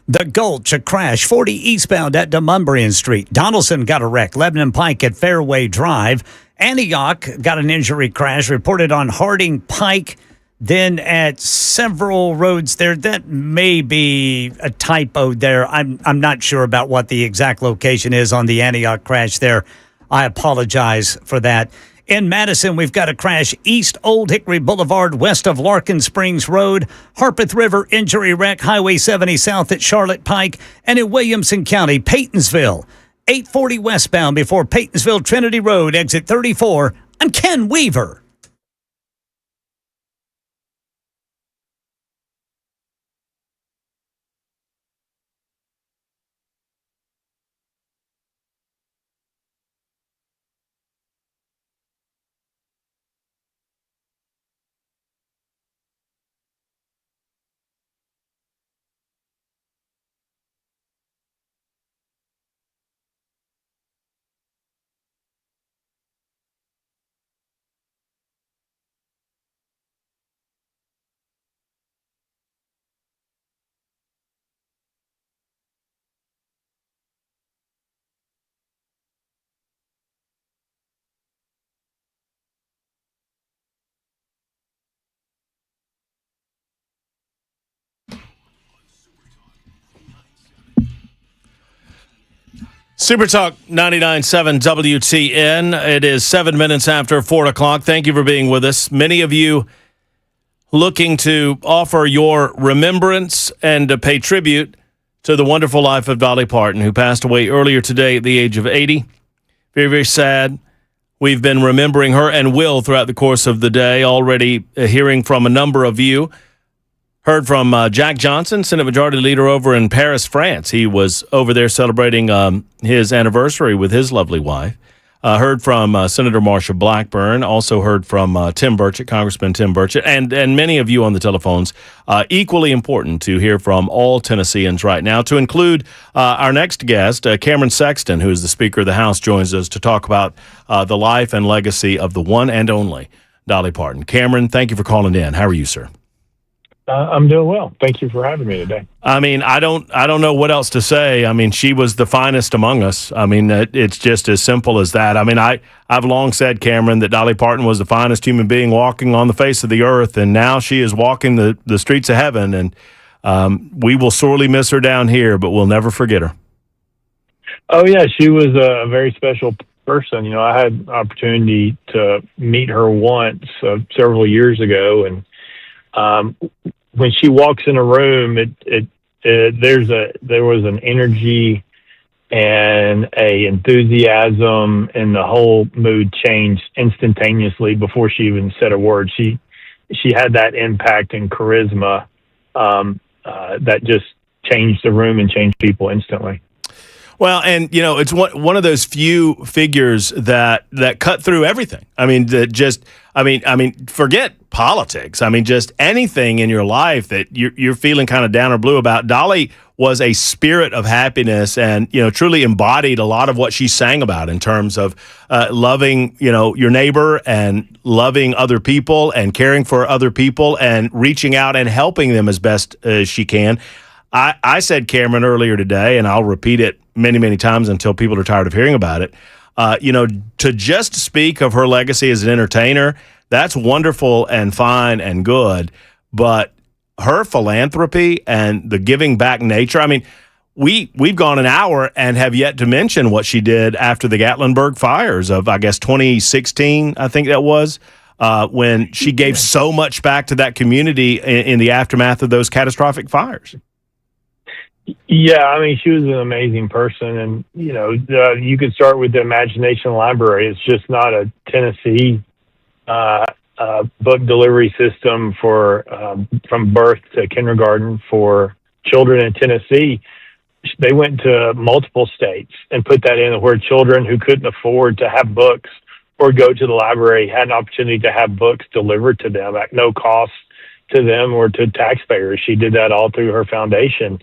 The Gulch, a crash, 40 eastbound at Demumbrian Street. Donaldson got a wreck, Lebanon Pike at Fairway Drive. Antioch got an injury crash reported on Harding Pike. Then at several roads there, that may be a typo there. I'm not sure about what the exact location is on the Antioch crash there. I apologize for that. In Madison, we've got a crash east Old Hickory Boulevard, west of Larkin Springs Road. Harpeth River injury wreck, Highway 70 south at Charlotte Pike. And in Williamson County, Paytonsville, 840 westbound before Paytonsville Trinity Road, exit 34. I'm Ken Weaver. Super Talk 99.7 WTN. It is 7 minutes after 4 o'clock. Thank you for being with us. Many of you looking to offer your remembrance and to pay tribute to the wonderful life of Dolly Parton, who passed away earlier today at the age of 80. Very, very sad. We've been remembering her and will throughout the course of the day, already hearing from a number of you. Heard from Jack Johnson, Senate Majority Leader over in Paris, France. He was over there celebrating his anniversary with his lovely wife. Heard from Senator Marsha Blackburn. Also heard from Tim Burchett, Congressman Tim Burchett, and many of you on the telephones. Equally important to hear from all Tennesseans right now, to include our next guest, Cameron Sexton, who is the Speaker of the House, joins us to talk about the life and legacy of the one and only Dolly Parton. Cameron, thank you for calling in. How are you, sir? I'm doing well. Thank you for having me today. I mean, I don't know what else to say. I mean, she was the finest among us. I mean, it's just as simple as that. I mean, I've long said, Cameron, that Dolly Parton was the finest human being walking on the face of the earth, and now she is walking the streets of heaven, and we will sorely miss her down here, but we'll never forget her. Oh, yeah, she was a very special person. You know, I had the opportunity to meet her once several years ago, and when she walks in a room, there was an energy and a enthusiasm, and the whole mood changed instantaneously before she even said a word. She had that impact and charisma that just changed the room and changed people instantly. Well, and, you know, it's one of those few figures that cut through everything. I mean, forget politics. I mean, just anything in your life that you're feeling kind of down or blue about. Dolly was a spirit of happiness and, you know, truly embodied a lot of what she sang about in terms of loving, you know, your neighbor and loving other people and caring for other people and reaching out and helping them as best as she can. I said, Cameron, earlier today, and I'll repeat it many, many times until people are tired of hearing about it, you know, to just speak of her legacy as an entertainer, that's wonderful and fine and good. But her philanthropy and the giving back nature, I mean, we've gone an hour and have yet to mention what she did after the Gatlinburg fires of, I guess, 2016, I think that was. When she gave so much back to that community in the aftermath of those catastrophic fires. Yeah, I mean, she was an amazing person, and you know, you could start with the Imagination Library. It's just not a Tennessee book delivery system for from birth to kindergarten for children in Tennessee. They went to multiple states and put that in, where children who couldn't afford to have books or go to the library had an opportunity to have books delivered to them at no cost to them or to taxpayers. She did that all through her foundation.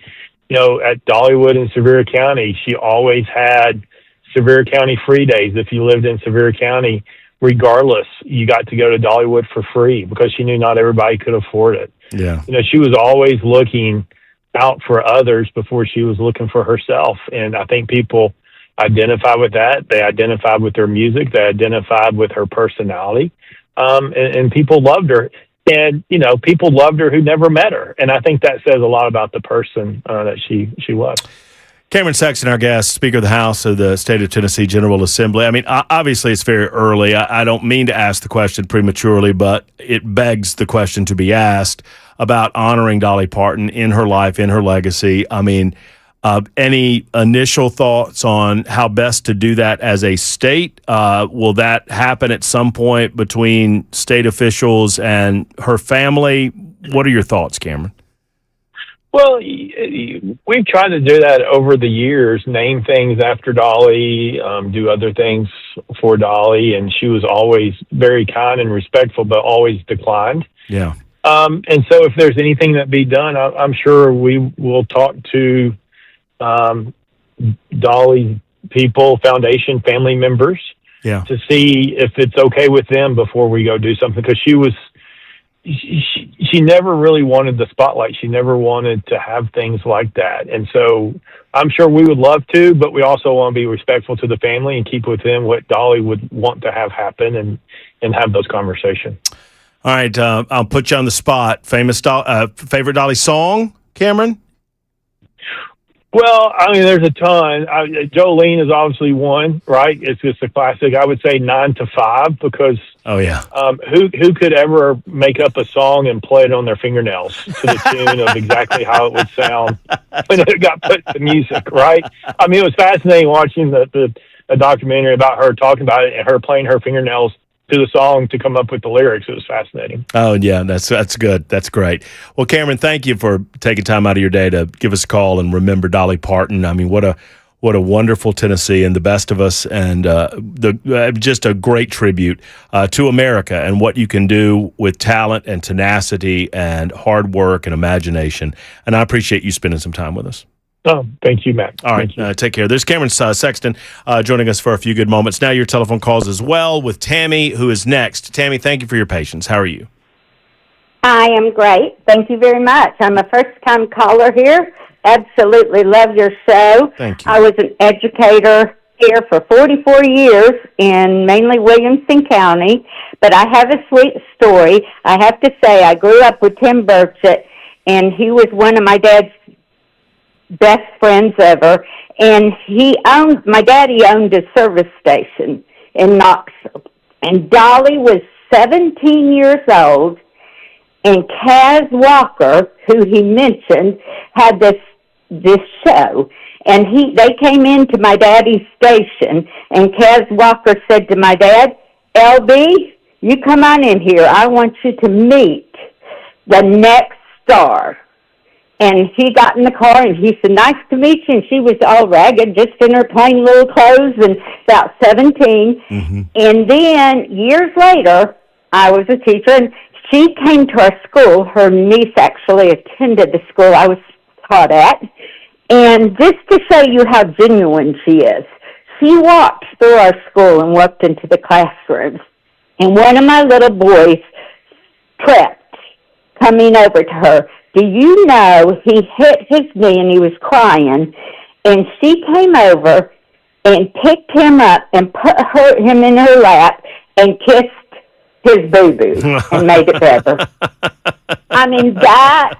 You know, at Dollywood in Sevier County, she always had Sevier County free days. If you lived in Sevier County, regardless, you got to go to Dollywood for free because she knew not everybody could afford it. Yeah. You know, she was always looking out for others before she was looking for herself. And I think people identify with that. They identified with her music. They identified with her personality. And people loved her. And, you know, people loved her who never met her. And I think that says a lot about the person that she was. Cameron Sexton, our guest, Speaker of the House of the State of Tennessee General Assembly. I mean, obviously it's very early. I don't mean to ask the question prematurely, but it begs the question to be asked about honoring Dolly Parton in her life, in her legacy. I mean, any initial thoughts on how best to do that as a state? Will that happen at some point between state officials and her family? What are your thoughts, Cameron? Well, we've tried to do that over the years, name things after Dolly, do other things for Dolly, and she was always very kind and respectful, but always declined. Yeah. And so if there's anything that be done, I'm sure we will talk to Dolly people, foundation, family members, to see if it's okay with them before we go do something, because she never really wanted the spotlight. She never wanted to have things like that. And so I'm sure we would love to, but we also want to be respectful to the family and keep with them what Dolly would want to have happen and have those conversations. All right. I'll put you on the spot. Favorite Dolly song, Cameron? Well, I mean, there's a ton. Jolene is obviously one, right? It's just a classic. I would say 9 to 5 because who could ever make up a song and play it on their fingernails to the tune of exactly how it would sound when it got put to music, right? I mean, it was fascinating watching the documentary about her talking about it and her playing her fingernails to the song to come up with the lyrics. It was fascinating. Oh, yeah, that's good. That's great. Well, Cameron, thank you for taking time out of your day to give us a call and remember Dolly Parton. I mean, what a wonderful Tennessee and the best of us, and just a great tribute to America and what you can do with talent and tenacity and hard work and imagination. And I appreciate you spending some time with us. Oh, thank you, Matt. All right, take care. There's Cameron Sexton joining us for a few good moments. Now your telephone calls as well with Tammy, who is next. Tammy, thank you for your patience. How are you? I am great. Thank you very much. I'm a first-time caller here. Absolutely love your show. Thank you. I was an educator here for 44 years in mainly Williamson County, but I have a sweet story. I have to say I grew up with Tim Burchett, and he was one of my dad's best friends ever, and my daddy owned a service station in Knoxville, and Dolly was 17 years old, and Kaz Walker, who he mentioned, had this show, and they came into my daddy's station, and Kaz Walker said to my dad, LB, you come on in here, I want you to meet the next star. And he got in the car, and he said, nice to meet you. And she was all ragged, just in her plain little clothes, and about 17. Mm-hmm. And then, years later, I was a teacher, and she came to our school. Her niece actually attended the school I was taught at. And just to show you how genuine she is, she walked through our school and walked into the classrooms. And one of my little boys prepped, coming over to her. Do you know he hit his knee and he was crying, and she came over and picked him up and put him in her lap and kissed his boo-boo and made it better. I mean, that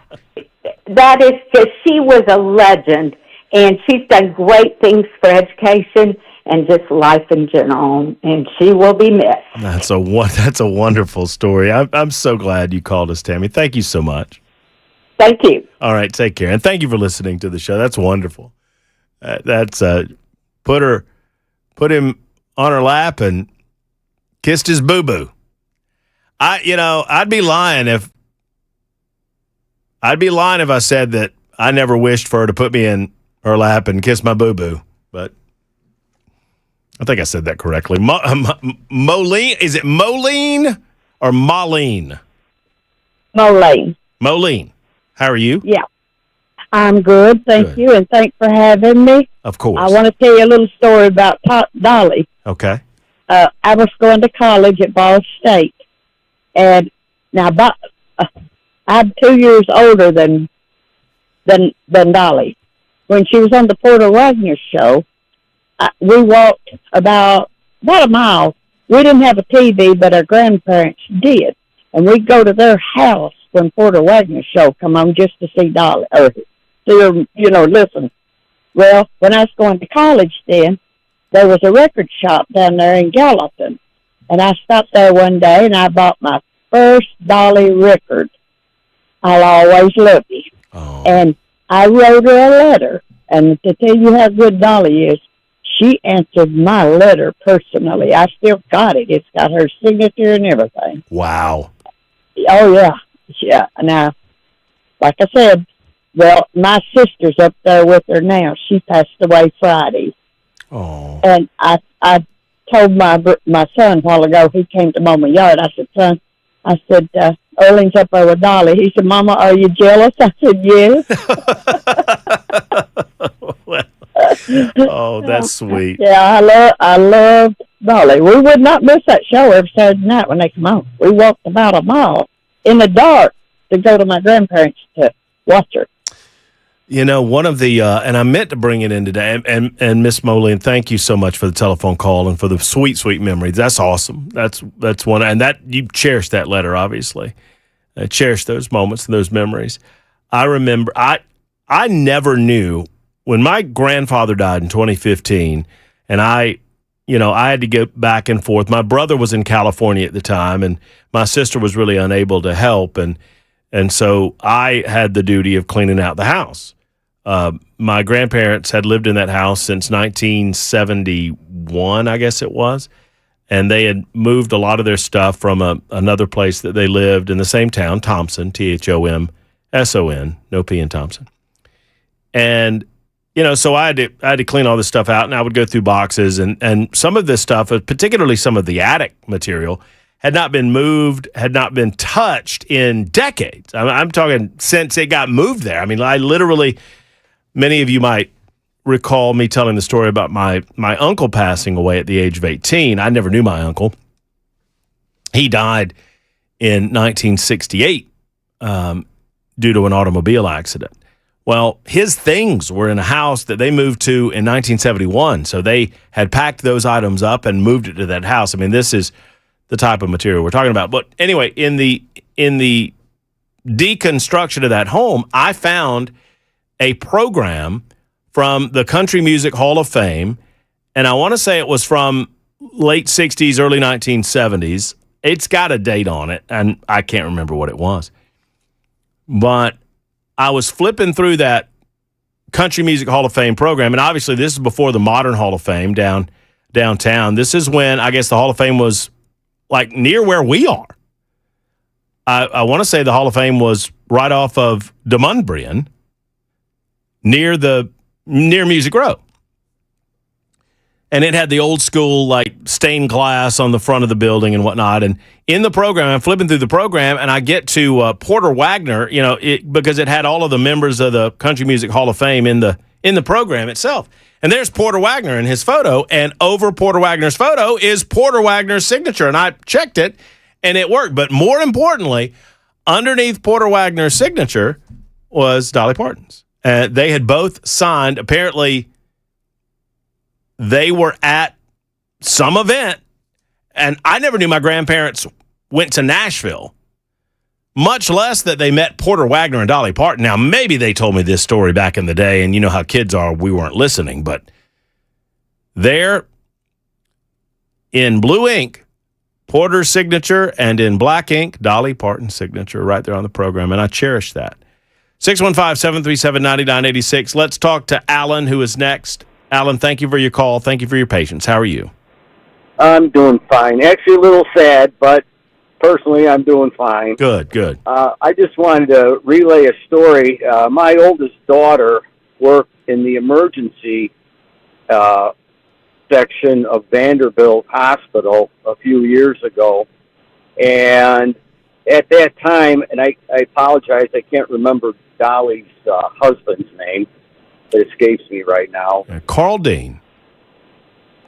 is just, she was a legend, and she's done great things for education and just life in general, and she will be missed. That's a wonderful story. I'm so glad you called us, Tammy. Thank you so much. Thank you. All right, take care, and thank you for listening to the show. That's wonderful. That's put him on her lap and kissed his boo boo. I'd be lying if I said that I never wished for her to put me in her lap and kiss my boo boo. But I think I said that correctly. Moline, is it Moline or Moline? Moline. Moline. How are you? Yeah. I'm good, thank you, and thanks for having me. Of course. I want to tell you a little story about Dolly. Okay. I was going to college at Ball State, and now I'm 2 years older than than Dolly. When she was on the Porter Wagner show, we walked about a mile. We didn't have a TV, but our grandparents did. And we'd go to their house when Porter Wagner show come on just to see Dolly, or see her, listen. Well, when I was going to college then, there was a record shop down there in Gallatin. And I stopped there one day and I bought my first Dolly record, I'll Always Love You. Oh. And I wrote her a letter. And to tell you how good Dolly is, she answered my letter personally. I still got it. It's got her signature and everything. Wow. Oh, yeah. Yeah. Now, like I said, well, my sister's up there with her now. She passed away Friday. Oh. And I told my son a while ago, he came to mow my yard. I said, son, Erling's up there with Dolly. He said, Mama, are you jealous? I said, yes. Oh, that's sweet. Yeah, I love Dolly. We would not miss that show every Saturday night when they come on. We walked about a mile in the dark to go to my grandparents to watch her. One of the, and I meant to bring it in today, and Miss Moline, thank you so much for the telephone call and for the sweet, sweet memories. That's awesome. That's one, and that you cherish that letter, obviously. I cherish those moments and those memories. I remember, I never knew when my grandfather died in 2015, and I had to go back and forth. My brother was in California at the time, and my sister was really unable to help, and so I had the duty of cleaning out the house. My grandparents had lived in that house since 1971, I guess it was, and they had moved a lot of their stuff from another place that they lived in the same town, Thompson, Thomson, no P in Thompson. And, so I had to clean all this stuff out, and I would go through boxes, and some of this stuff, particularly some of the attic material, had not been moved, had not been touched in decades. I'm talking since it got moved there. I mean, I literally, many of you might recall me telling the story about my uncle passing away at the age of 18. I never knew my uncle. He died in 1968 due to an automobile accident. Well, his things were in a house that they moved to in 1971. So they had packed those items up and moved it to that house. I mean, this is the type of material we're talking about. But anyway, in the deconstruction of that home, I found a program from the Country Music Hall of Fame, and I want to say it was from late 60s, early 1970s. It's got a date on it, and I can't remember what it was. But I was flipping through that Country Music Hall of Fame program, and obviously this is before the modern Hall of Fame downtown. This is when I guess the Hall of Fame was like near where we are. I want to say the Hall of Fame was right off of DeMundbrian, near Music Row. And it had the old school, like, stained glass on the front of the building and whatnot. And in the program, I'm flipping through the program, and I get to Porter Wagner, because it had all of the members of the Country Music Hall of Fame in the program itself. And there's Porter Wagner in his photo, and over Porter Wagner's photo is Porter Wagner's signature. And I checked it, and it worked. But more importantly, underneath Porter Wagner's signature was Dolly Parton's. They had both signed. Apparently, they were at some event, and I never knew my grandparents went to Nashville, much less that they met Porter Wagner and Dolly Parton. Now, maybe they told me this story back in the day, and you know how kids are, we weren't listening, but there in blue ink, Porter's signature, and in black ink, Dolly Parton's signature right there on the program, and I cherish that. 615-737-9986. Let's talk to Alan, who is next. Alan, thank you for your call. Thank you for your patience. How are you? I'm doing fine. Actually, a little sad, but personally, I'm doing fine. Good. I just wanted to relay a story. My oldest daughter worked in the emergency section of Vanderbilt Hospital a few years ago. And at that time, and I apologize, I can't remember Dolly's husband's name. It escapes me right now. Carl Dean.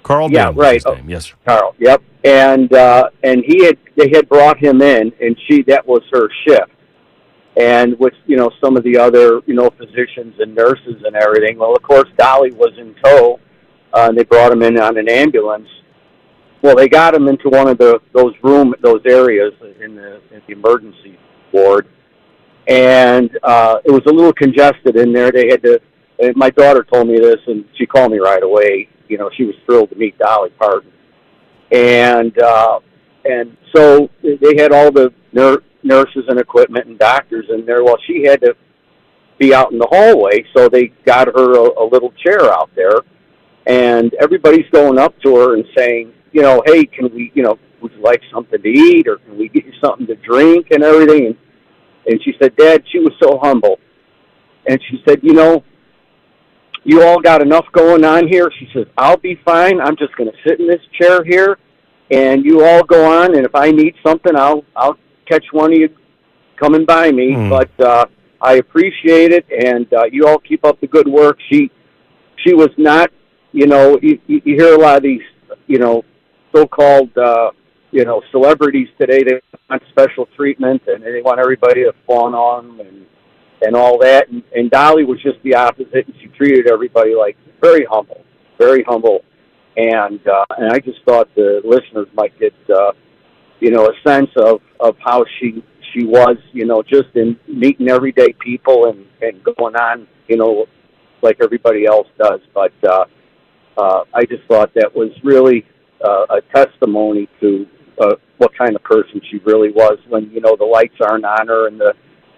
Yeah, right. Name. Yes, sir. Carl. Yep. And they had brought him in, and that was her shift. and with, some of the other, physicians and nurses and everything. Well, of course, Dolly was in tow, and they brought him in on an ambulance. Well, they got him into one of those areas in the emergency ward, and it was a little congested in there. They had to. My daughter told me this, and she called me right away. She was thrilled to meet Dolly Parton, and so they had all the nurses and equipment and doctors in there. Well, she had to be out in the hallway, so they got her a little chair out there, and everybody's going up to her and saying, hey, can we, would you like something to eat, or can we get you something to drink and everything? And she said, Dad, she was so humble. And she said, you all got enough going on here. She says, I'll be fine. I'm just going to sit in this chair here, and you all go on, and if I need something, I'll catch one of you coming by me. But I appreciate it, and you all keep up the good work. She was not, you hear a lot of these, so-called, celebrities today. They want special treatment, and they want everybody to fawn on them and all that. And Dolly was just the opposite, and she treated everybody like very humble. And I just thought the listeners might get, a sense of how she was, just in meeting everyday people and going on, like everybody else does. But I just thought that was really a testimony to what kind of person she really was when, the lights aren't on her and the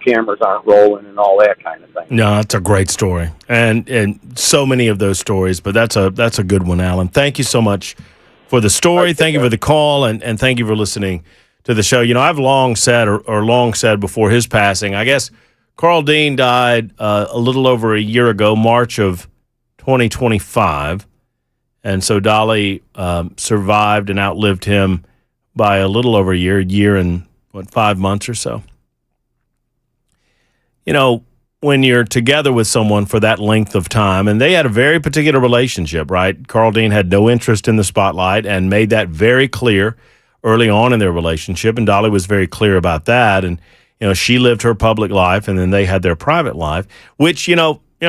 cameras aren't rolling and all that kind of thing. No, that's a great story, and so many of those stories. But that's a good one, Alan. Thank you so much for the story. Thank you for the call, and thank you for listening to the show. I've long said before his passing, I guess Carl Dean died a little over a year ago, March of 2025, and so Dolly survived and outlived him by a little over a year and 5 months or so. When you're together with someone for that length of time, and they had a very particular relationship, right? Carl Dean had no interest in the spotlight and made that very clear early on in their relationship, and Dolly was very clear about that. And, she lived her public life, and then they had their private life, which,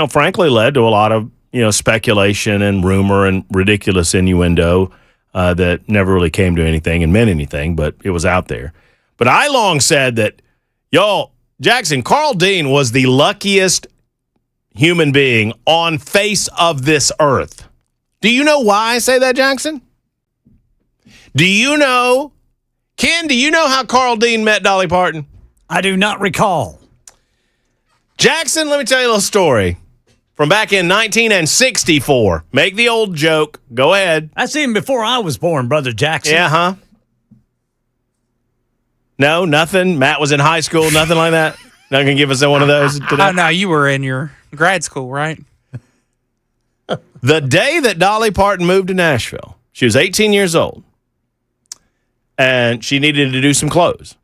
frankly led to a lot of, speculation and rumor and ridiculous innuendo that never really came to anything and meant anything, but it was out there. But I long said that, Jackson, Carl Dean was the luckiest human being on face of this earth. Do you know why I say that, Jackson? Do you know, Ken, do you know how Carl Dean met Dolly Parton? I do not recall. Jackson, let me tell you a little story from back in 1964. Make the old joke. Go ahead. That's even before I was born, Brother Jackson. Yeah, huh? No, nothing. Matt was in high school, nothing like that. Not gonna give us one of those today. Oh no, you were in your grad school, right? The day that Dolly Parton moved to Nashville, she was 18 years old, and she needed to do some clothes.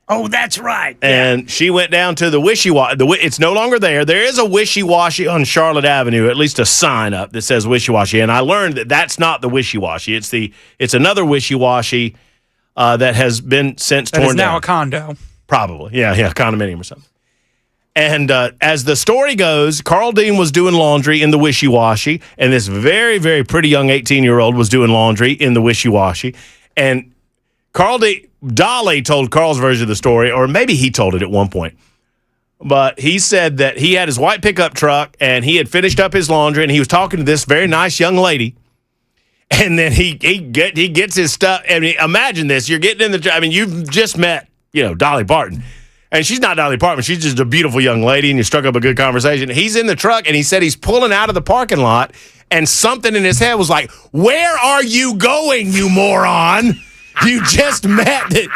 Oh, that's right. And she went down to the Wishy-Washy. It's no longer there. There is a Wishy-Washy on Charlotte Avenue, at least a sign up that says Wishy-Washy. And I learned that that's not the Wishy-Washy. It's another Wishy-Washy that has been since torn down. That is now a condo. Probably. Yeah, condominium or something. And as the story goes, Carl Dean was doing laundry in the Wishy-Washy, and this very, very pretty young 18-year-old was doing laundry in the Wishy-Washy. And Dolly told Carl's version of the story, or maybe he told it at one point. But he said that he had his white pickup truck, and he had finished up his laundry, and he was talking to this very nice young lady. And then he gets his stuff. I mean, imagine this. You're getting in you've just met, Dolly Parton. And she's not Dolly Parton. She's just a beautiful young lady, and you struck up a good conversation. He's in the truck, and he said he's pulling out of the parking lot, and something in his head was like, "Where are you going, you moron? You just met it."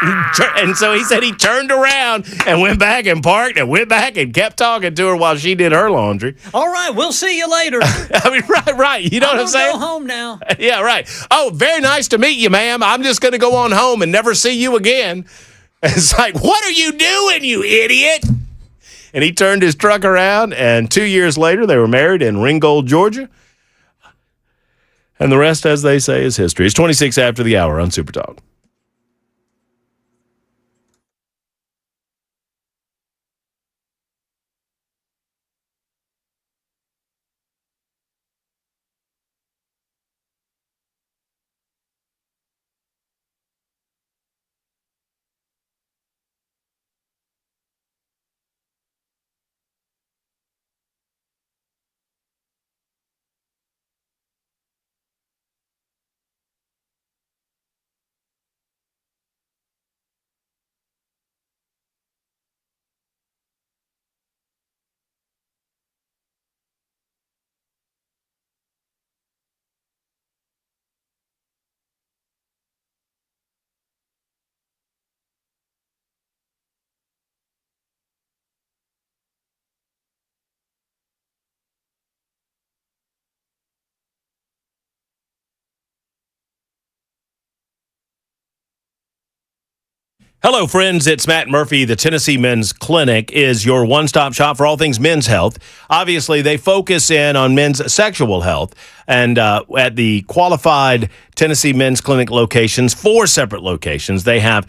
And so he said he turned around and went back and parked and went back and kept talking to her while she did her laundry. All right, we'll see you later. Right. You know what I'm saying? Go home now. Yeah, right. Oh, very nice to meet you, ma'am. I'm just going to go on home and never see you again. It's like, what are you doing, you idiot? And he turned his truck around, and 2 years later, they were married in Ringgold, Georgia. And the rest, as they say, is history. It's 26 after the hour on Super Talk. Hello, friends. It's Matt Murphy. The Tennessee Men's Clinic is your one-stop shop for all things men's health. Obviously, they focus in on men's sexual health. And at the qualified Tennessee Men's Clinic locations, 4 separate locations, they have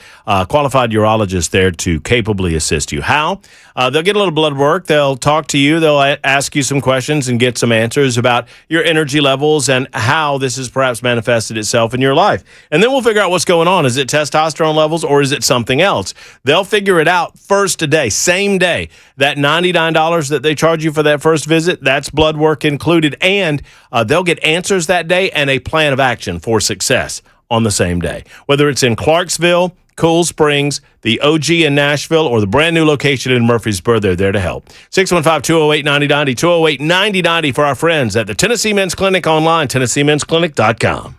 qualified urologists there to capably assist you. How? They'll get a little blood work. They'll talk to you. They'll ask you some questions and get some answers about your energy levels and how this has perhaps manifested itself in your life. And then we'll figure out what's going on. Is it testosterone levels or is it something else? They'll figure it out first today, same day. That $99 that they charge you for that first visit, that's blood work included. And they'll get answers that day and a plan of action for success on the same day. Whether it's in Clarksville, Cool Springs, the OG in Nashville, or the brand new location in Murfreesboro, they're there to help. 615-208-9090, 208-9090 for our friends at the Tennessee Men's Clinic online, TennesseeMen'sClinic.com.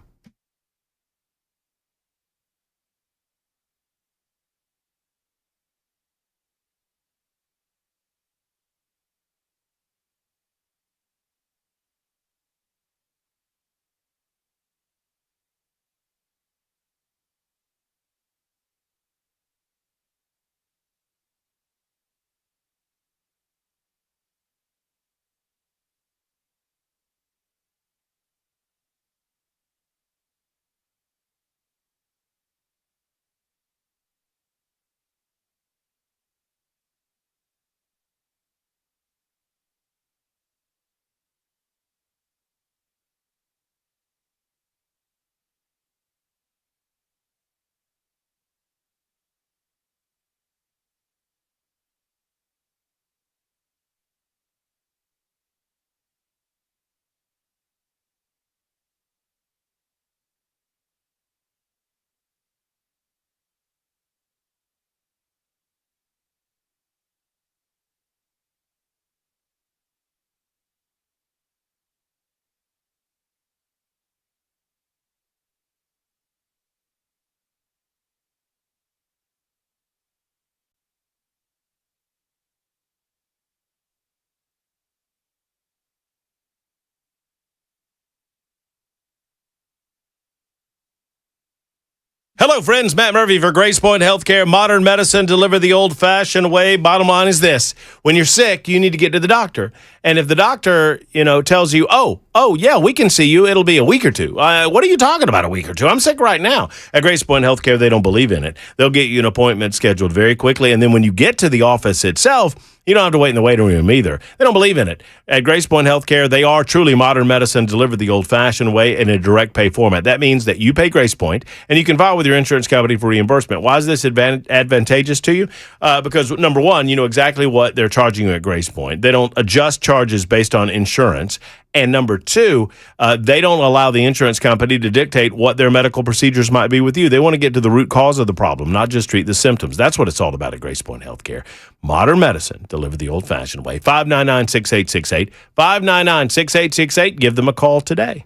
Hello, friends. Matt Murphy for Grace Point Healthcare. Modern medicine delivered the old-fashioned way. Bottom line is this. When you're sick, you need to get to the doctor. And if the doctor, tells you, oh, yeah, we can see you. It'll be a week or two. What are you talking about, a week or two? I'm sick right now. At Grace Point Healthcare, they don't believe in it. They'll get you an appointment scheduled very quickly. And then when you get to the office itself, you don't have to wait in the waiting room either. They don't believe in it. At Grace Point Healthcare, they are truly modern medicine delivered the old-fashioned way in a direct pay format. That means that you pay Grace Point, and you can file with your insurance company for reimbursement. Why is this advantageous to you? Because, number one, you know exactly what they're charging you at Grace Point. They don't adjust charges based on insurance. And number two, they don't allow the insurance company to dictate what their medical procedures might be with you. They want to get to the root cause of the problem, not just treat the symptoms. That's what it's all about at Grace Point Healthcare. Modern medicine delivered the old-fashioned way. 599-6868. 599-6868. Give them a call today.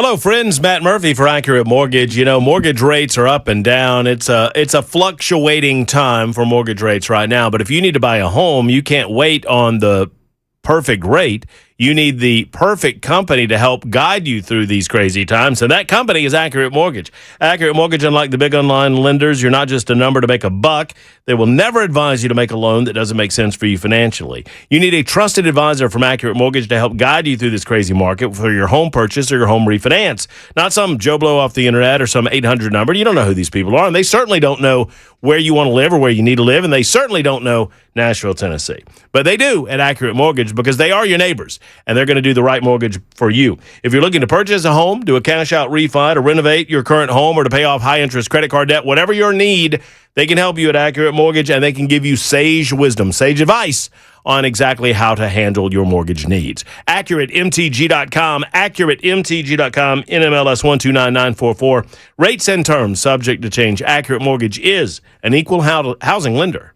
Hello, friends. Matt Murphy for Accurate Mortgage. You know, mortgage rates are up and down. It's a fluctuating time for mortgage rates right now. But if you need to buy a home, you can't wait on the perfect rate. You need the perfect company to help guide you through these crazy times, and that company is Accurate Mortgage. Accurate Mortgage, unlike the big online lenders, you're not just a number to make a buck. They will never advise you to make a loan that doesn't make sense for you financially. You need a trusted advisor from Accurate Mortgage to help guide you through this crazy market for your home purchase or your home refinance. Not some Joe Blow off the internet or some 800 number. You don't know who these people are, and they certainly don't know where you want to live or where you need to live, and they certainly don't know Nashville, Tennessee. But they do at Accurate Mortgage because they are your neighbors, and they're going to do the right mortgage for you. If you're looking to purchase a home, do a cash-out refi, to renovate your current home, or to pay off high-interest credit card debt, whatever your need, they can help you at Accurate Mortgage, and they can give you sage wisdom, sage advice on exactly how to handle your mortgage needs. AccurateMTG.com, AccurateMTG.com, NMLS 129944. Rates and terms subject to change. Accurate Mortgage is an equal housing lender.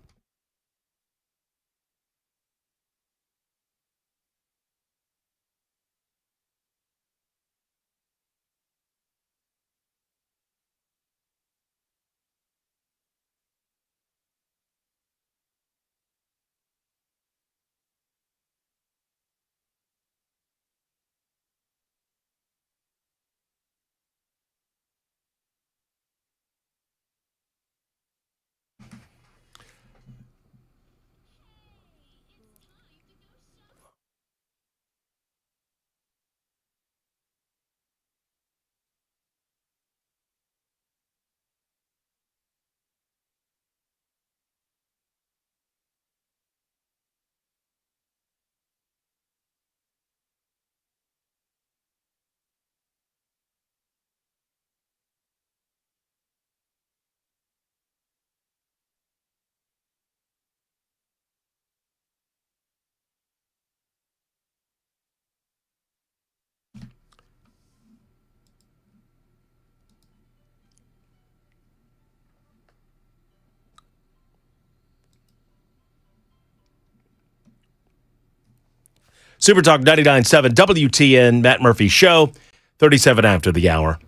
Super Talk 99.7 WTN, Matt Murphy Show, 37 after the hour.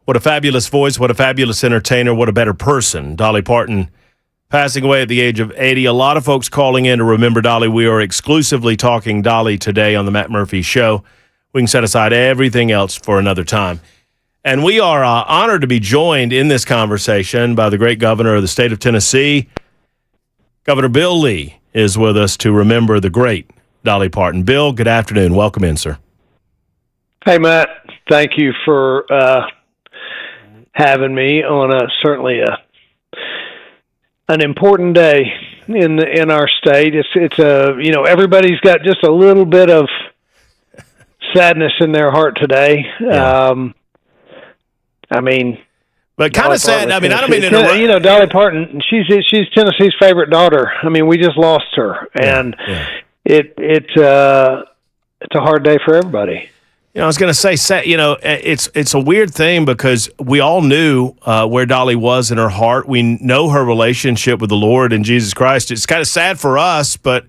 What a fabulous voice, what a fabulous entertainer, what a better person. Dolly Parton passing away at the age of 80. A lot of folks calling in to remember Dolly. We are exclusively talking Dolly today on the Matt Murphy Show. We can set aside everything else for another time. And we are honored to be joined in this conversation by the great governor of the state of Tennessee. Governor Bill Lee is with us to remember the great Dolly Parton. Bill, good afternoon. Welcome in, sir. Hey, Matt. Thank you for having me on certainly an important day in our state. It's everybody's got just a little bit of sadness in their heart today. Yeah. But kind of sad. I don't mean to interrupt. Dolly Parton. She's Tennessee's favorite daughter. We just lost her, and it's a hard day for everybody. I was going to say, it's a weird thing because we all knew where Dolly was in her heart. We know her relationship with the Lord and Jesus Christ. It's kind of sad for us, but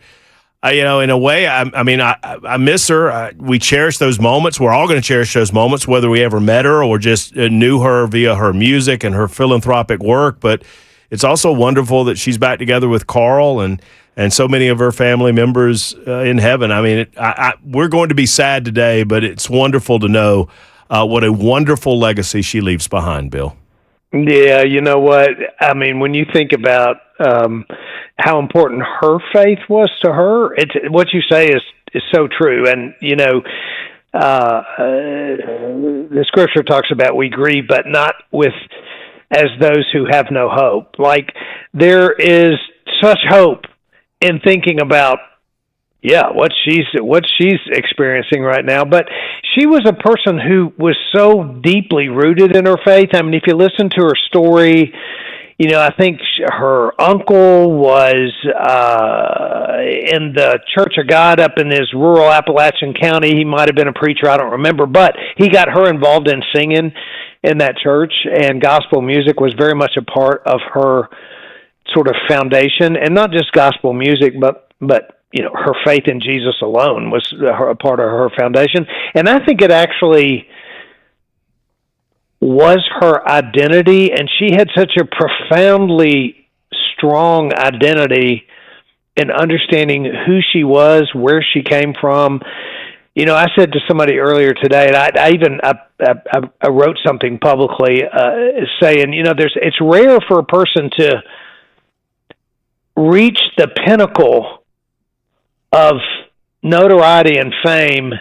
in a way, I miss her. We cherish those moments. We're all going to cherish those moments, whether we ever met her or just knew her via her music and her philanthropic work. But it's also wonderful that she's back together with Carl and so many of her family members in heaven. We're going to be sad today, but it's wonderful to know what a wonderful legacy she leaves behind, Bill. Yeah, you know what? When you think about how important her faith was to her, what you say is so true. And, the scripture talks about we grieve, but not as those who have no hope. Like, there is such hope in thinking about, what she's experiencing right now. But she was a person who was so deeply rooted in her faith. If you listen to her story, I think her uncle was in the Church of God up in his rural Appalachian County. He might have been a preacher, I don't remember, but he got her involved in singing in that church, and gospel music was very much a part of her sort of foundation, and not just gospel music, but her faith in Jesus alone was a part of her foundation. And I think it actually was her identity, and she had such a profoundly strong identity in understanding who she was, where she came from. I said to somebody earlier today, and I wrote something publicly saying, it's rare for a person to reach the pinnacle of notoriety and fame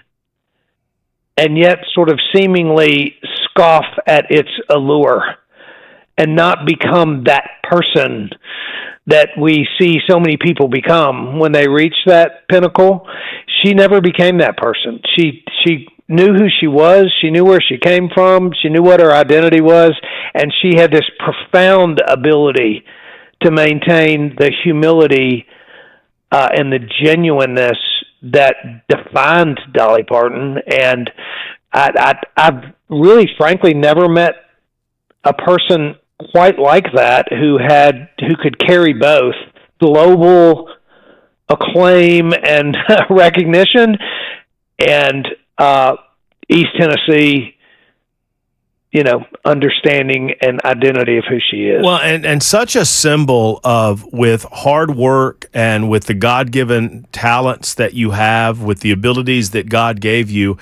and yet sort of seemingly scoff at its allure and not become that person that we see so many people become when they reach that pinnacle. She never became that person. She knew who she was. She knew where she came from. She knew what her identity was. And she had this profound ability to maintain the humility and the genuineness that defined Dolly Parton. And I've really, frankly, never met a person quite like that who could carry both global acclaim and recognition and East Tennessee, understanding and identity of who she is. Well, and such a symbol of, with hard work and with the God-given talents that you have, with the abilities that God gave you,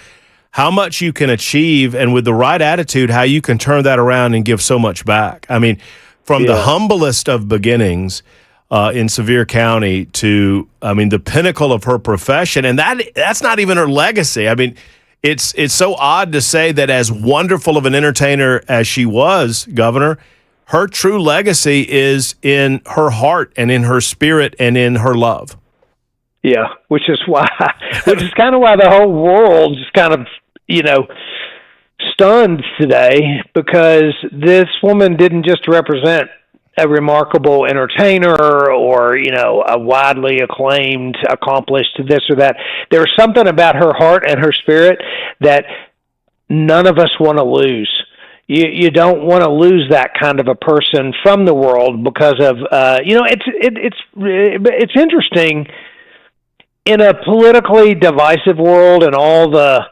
how much you can achieve, and with the right attitude, how you can turn that around and give so much back. I mean, from the humblest of beginnings in Sevier County to, the pinnacle of her profession, and that's not even her legacy. I mean, it's so odd to say that as wonderful of an entertainer as she was, Governor, her true legacy is in her heart and in her spirit and in her love. Yeah, which is kind of why the whole world just kind of, stunned today, because this woman didn't just represent a remarkable entertainer or, a widely acclaimed, accomplished this or that. There was something about her heart and her spirit that none of us want to lose. You don't want to lose that kind of a person from the world because of, it's interesting in a politically divisive world and all the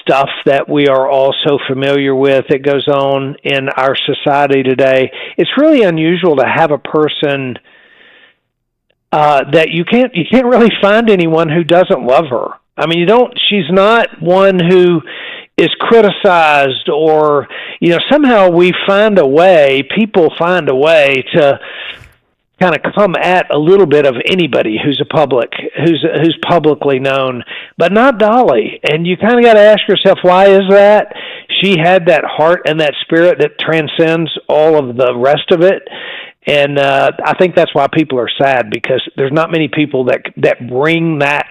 stuff that we are all so familiar with that goes on in our society today. It's really unusual to have a person that you can't really find anyone who doesn't love her. I mean, she's not one who is criticized or, somehow people find a way to kind of come at a little bit of anybody who's publicly known, but not Dolly. And you kind of got to ask yourself, why is that? She had that heart and that spirit that transcends all of the rest of it. And I think that's why people are sad, because there's not many people that bring that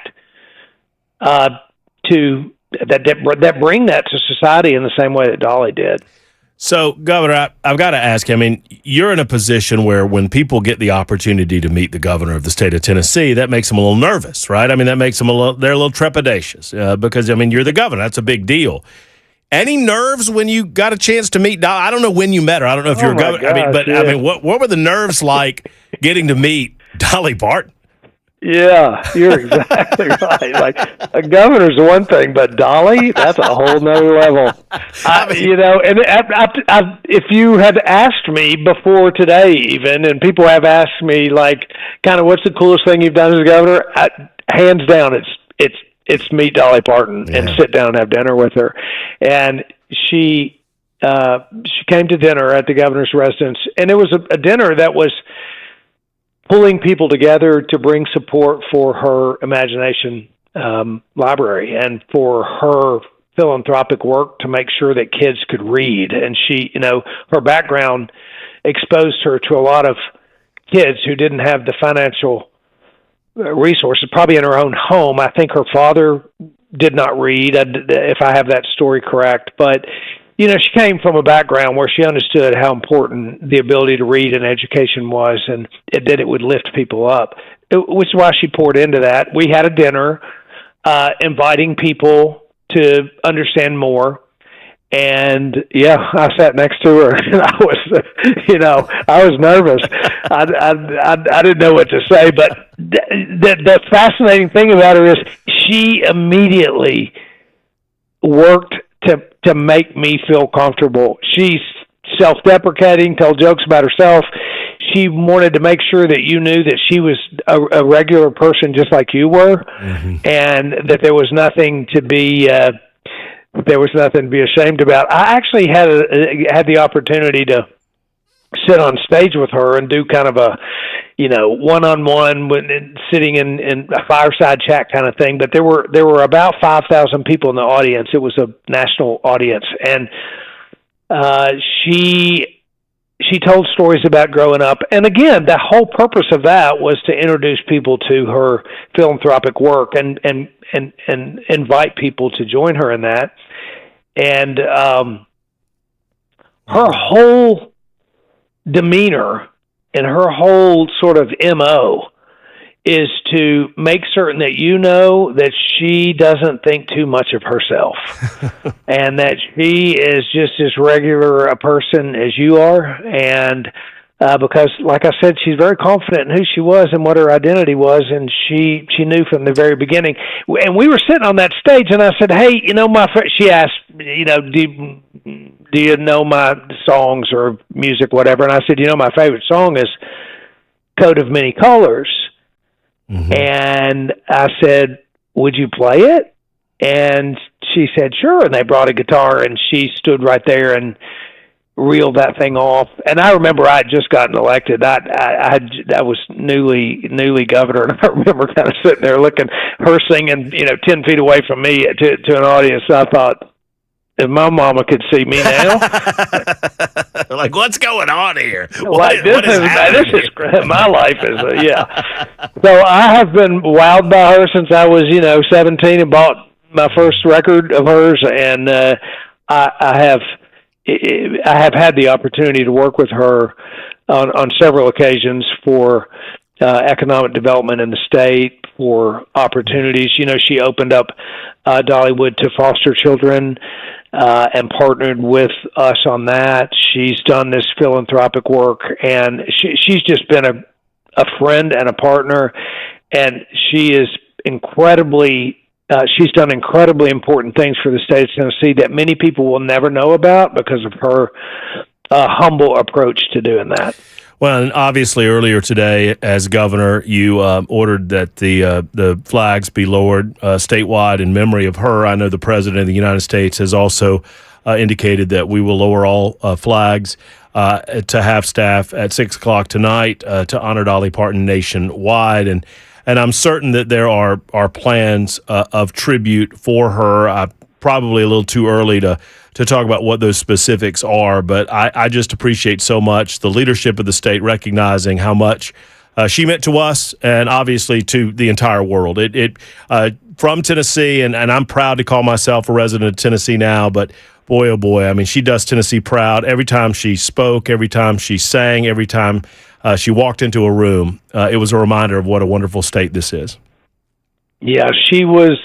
bring that to society in the same way that Dolly did. So, Governor, I've got to ask you, you're in a position where when people get the opportunity to meet the governor of the state of Tennessee, that makes them a little nervous, right? That makes them they're a little trepidatious because, you're the governor. That's a big deal. Any nerves when you got a chance to meet Dolly? I don't know when you met her. I don't know if you're a governor. What were the nerves like getting to meet Dolly Parton? Yeah, you're exactly right. Like, a governor's one thing, but Dolly, that's a whole nother level. If you had asked me before today even, and people have asked me, like, kind of what's the coolest thing you've done as a governor, hands down, it's meet Dolly Parton and sit down and have dinner with her. And she came to dinner at the governor's residence, and it was a dinner that was pulling people together to bring support for her Imagination library and for her philanthropic work to make sure that kids could read. And she, her background exposed her to a lot of kids who didn't have the financial resources, probably in her own home. I think her father did not read, if I have that story correct. But she came from a background where she understood how important the ability to read and education was, and that it would lift people up, which is why she poured into that. We had a dinner inviting people to understand more, And yeah, I sat next to her, and I was, I was nervous. I didn't know what to say, but the fascinating thing about her is she immediately worked to make me feel comfortable. She's self-deprecating, told jokes about herself. She wanted to make sure that you knew that she was a regular person just like you were, and that there was nothing to be ashamed about. I actually had the opportunity to sit on stage with her and do kind of a, one-on-one, sitting in a fireside chat kind of thing. But there were about 5,000 people in the audience. It was a national audience, and she told stories about growing up. And again, the whole purpose of that was to introduce people to her philanthropic work and invite people to join her in that. And her whole demeanor and her whole sort of MO is to make certain that that she doesn't think too much of herself and that she is just as regular a person as you are. And because, like I said, she's very confident in who she was and what her identity was, and she knew from the very beginning. And we were sitting on that stage, and I said, "Hey, she asked, do you know my songs or music, whatever?" And I said, "My favorite song is Coat of Many Colors." And I said, "Would you play it?" And she said, "Sure." And they brought a guitar, and she stood right there and reeled that thing off. And I remember I had just gotten elected. I was newly governor, and I remember kind of sitting there looking, her singing, 10 feet away from me to an audience. I thought, if my mama could see me now, like, what's going on here? This is my life is yeah. So I have been wowed by her since I was 17 and bought my first record of hers, and I have had the opportunity to work with her on several occasions for economic development in the state, for opportunities. She opened up Dollywood to foster children and partnered with us on that. She's done this philanthropic work, and she's just been a friend and a partner, and she is she's done incredibly important things for the state of Tennessee that many people will never know about because of her humble approach to doing that. Well, and obviously earlier today, as governor, you ordered that the flags be lowered statewide in memory of her. I know the president of the United States has also indicated that we will lower all flags to half staff at 6 o'clock tonight to honor Dolly Parton nationwide. And I'm certain that there are plans of tribute for her. Probably a little too early to talk about what those specifics are, but I just appreciate so much the leadership of the state recognizing how much she meant to us and obviously to the entire world. It from Tennessee, and I'm proud to call myself a resident of Tennessee now, but boy, oh boy, I mean, she does Tennessee proud. Every time she spoke, every time she sang, every time she walked into a room, it was a reminder of what a wonderful state this is. Yeah, she was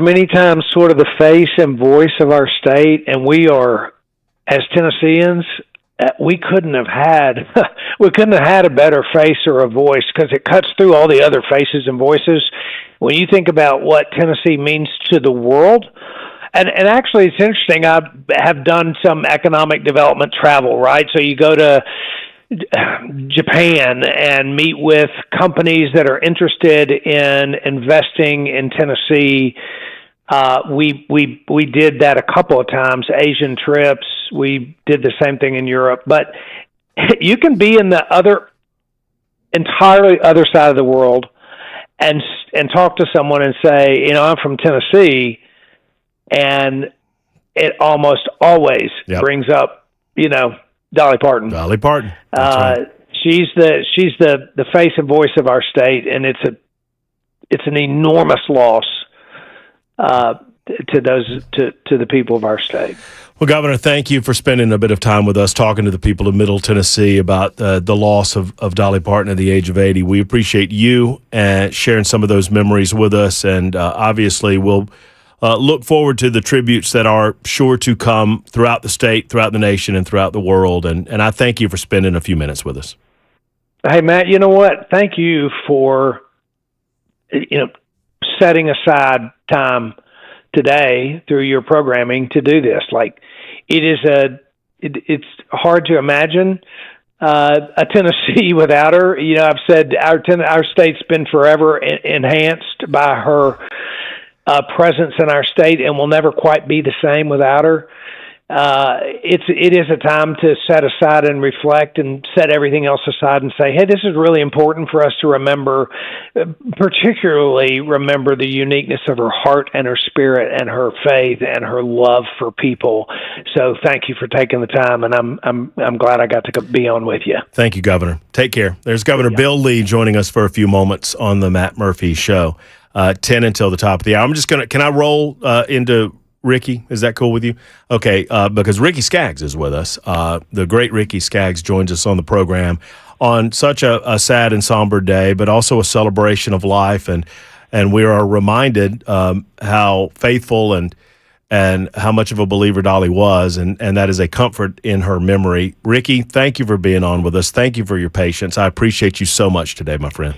many times sort of the face and voice of our state, and we are, as Tennesseans, we couldn't have had a better face or a voice, because it cuts through all the other faces and voices. When you think about what Tennessee means to the world, and actually it's interesting, I have done some economic development travel, right? So you go to Japan and meet with companies that are interested in investing in Tennessee. We did that a couple of times, Asian trips. We did the same thing in Europe. But you can be in the entirely other side of the world and talk to someone and say, I'm from Tennessee, and it almost always brings up, Dolly Parton. Dolly Parton. Right. She's the face and voice of our state, and it's an enormous loss to the people of our state. Well, Governor, thank you for spending a bit of time with us, talking to the people of Middle Tennessee about the loss of Dolly Parton at the age of 80. We appreciate you and sharing some of those memories with us, and obviously we'll look forward to the tributes that are sure to come throughout the state, throughout the nation, and throughout the world. And I thank you for spending a few minutes with us. Hey, Matt, you know what? Thank you for, setting aside time today through your programming to do this. Like, it's hard to imagine a Tennessee without her. I've said our state's been forever enhanced by her presence in our state, and will never quite be the same without her. It is a time to set aside and reflect and set everything else aside and say, hey, this is really important for us to remember, particularly remember the uniqueness of her heart and her spirit and her faith and her love for people. So thank you for taking the time, and I'm glad I got to be on with you. Thank you, Governor. Take care. There's Governor Bill Lee joining us for a few moments on the Matt Murphy Show, 10 until the top of the hour. Can I roll into Ricky? Is that cool with you? Okay, because Ricky Skaggs is with us. The great Ricky Skaggs joins us on the program on such a sad and somber day, but also a celebration of life. And we are reminded how faithful and how much of a believer Dolly was, and that is a comfort in her memory. Ricky, thank you for being on with us. Thank you for your patience. I appreciate you so much today, my friend.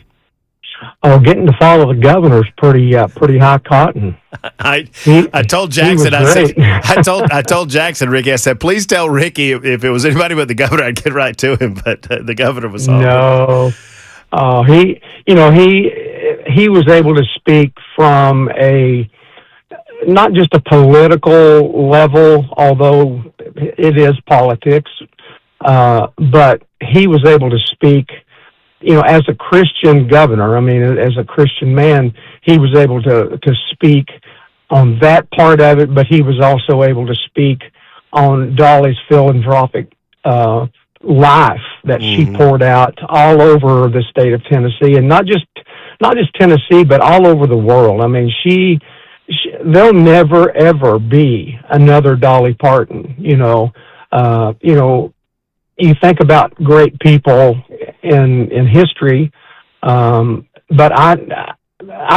Oh, getting to follow the governor's pretty high cotton. I told Jackson. I told Jackson, Ricky. I said, please tell Ricky if it was anybody but the governor, I'd get right to him. But the governor was on. No, he was able to speak from not just a political level, although it is politics, but he was able to speak. As a Christian governor, as a Christian man, he was able to speak on that part of it, but he was also able to speak on Dolly's philanthropic life that she poured out all over the state of Tennessee, and not just Tennessee, but all over the world. There'll never ever be another Dolly Parton. You think about great people in history, but I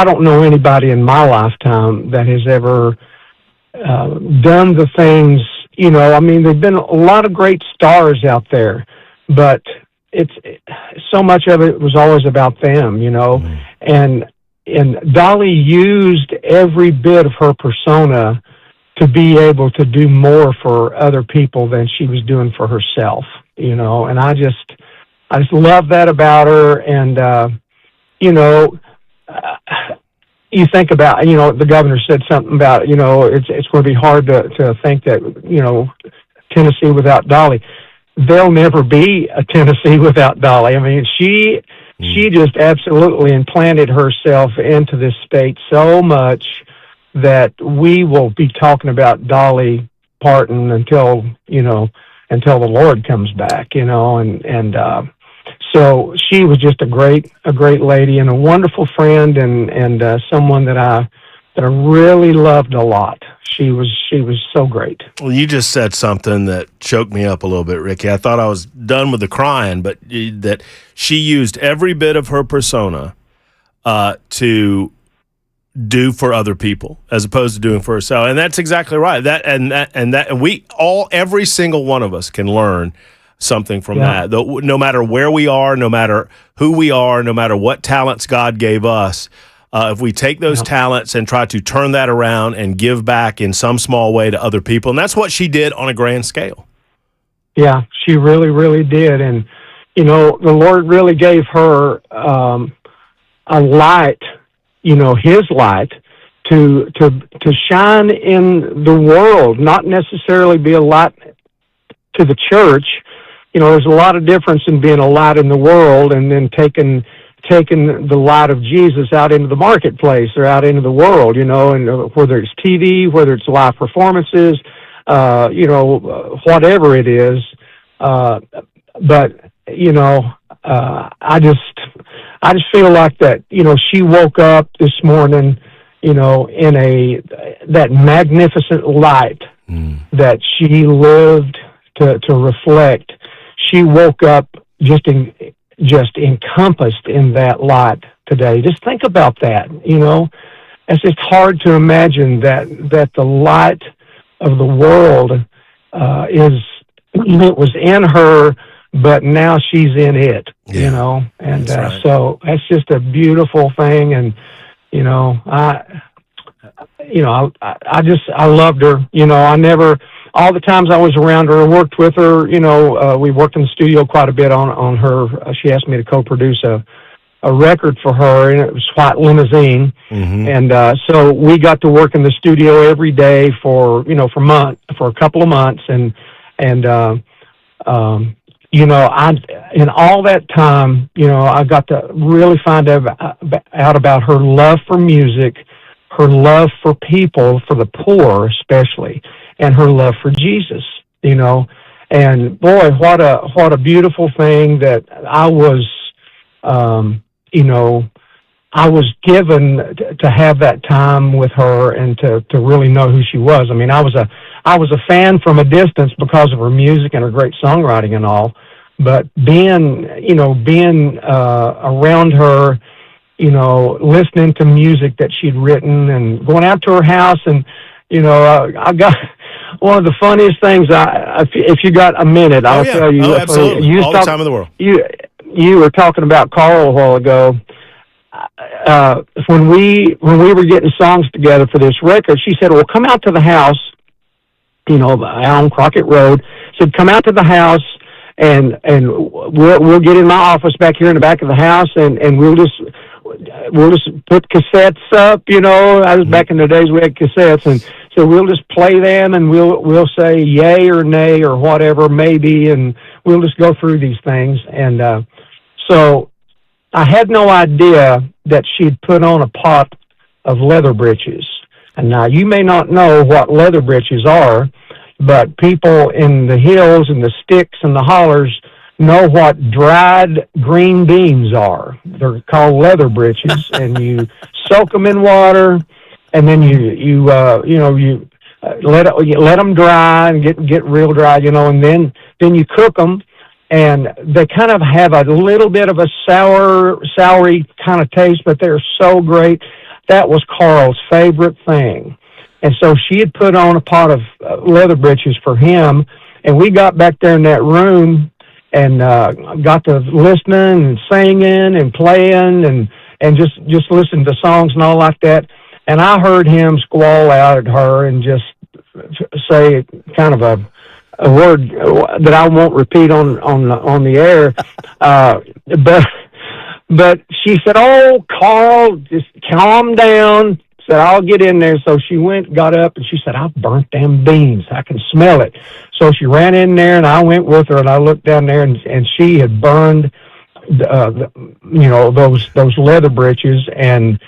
don't know anybody in my lifetime that has ever done the things. There've been a lot of great stars out there, but so much of it was always about them. And Dolly used every bit of her persona to be able to do more for other people than she was doing for herself. And I just love that about her. And, you think about, the governor said something about, it's going to be hard to think that, Tennessee without Dolly. There'll never be a Tennessee without Dolly. She just absolutely implanted herself into this state so much that we will be talking about Dolly Parton until the Lord comes back, so she was just a great lady and a wonderful friend and someone that I really loved a lot. She was so great. Well, you just said something that choked me up a little bit, Ricky. I thought I was done with the crying, but that she used every bit of her persona to do for other people as opposed to doing for herself. And that's exactly right. Every single one of us can learn something from that. No matter where we are, no matter who we are, no matter what talents God gave us, if we take those talents and try to turn that around and give back in some small way to other people. And that's what she did on a grand scale. Yeah, she really, really did. And, the Lord really gave her a light, his light to shine in the world, not necessarily be a light to the church. There's a lot of difference in being a light in the world and then taking the light of Jesus out into the marketplace or out into the world, and whether it's TV, whether it's live performances, whatever it is. But I just feel like that, she woke up this morning, in that magnificent light that she lived to reflect. She woke up just encompassed in that light today. Just think about that, it's hard to imagine that the light of the world it was in her, but now she's in it, you know, and so that's just a beautiful thing. And I loved her. All the times I was around her, I worked with her. We worked in the studio quite a bit on her. She asked me to co-produce a record for her, and it was White Limousine. And so we got to work in the studio every day for a couple of months, and in all that time, I got to really find out about her love for music, her love for people, for the poor especially, and her love for Jesus. And boy, what a beautiful thing that I was. I was given to have that time with her and to really know who she was. I mean, I was a fan from a distance because of her music and her great songwriting and all. But being around her, listening to music that she'd written and going out to her house, and I got one of the funniest things. If you got a minute, I'll tell you. Oh, absolutely. All the time in the world. You were talking about Carl a while ago. When we were getting songs together for this record, she said, "Well, come out to the house, on Crockett Road." Said, "Come out to the house, and we'll get in my office back here in the back of the house, and we'll just put cassettes up. I was back in the days we had cassettes, and so we'll just play them, and we'll say yay or nay or whatever, maybe, and we'll just go through these things." And so I had no idea that she'd put on a pot of leather breeches. And now you may not know what leather breeches are, but people in the hills and the sticks and the hollers know what dried green beans are. They're called leather breeches, and you soak them in water, and then you let them dry and get real dry, and then you cook them. And they kind of have a little bit of a soury kind of taste, but they're so great. That was Carl's favorite thing. And so she had put on a pot of leather breeches for him, and we got back there in that room and got to listening and singing and playing and just listening to songs and all like that. And I heard him squall out at her and just say kind of a word that I won't repeat on the air, but she said, "Oh, Carl, just calm down." Said, "I'll get in there." So she got up, and she said, "I've burnt them beans. I can smell it." So she ran in there, and I went with her, and I looked down there, and she had burned, those leather breeches. And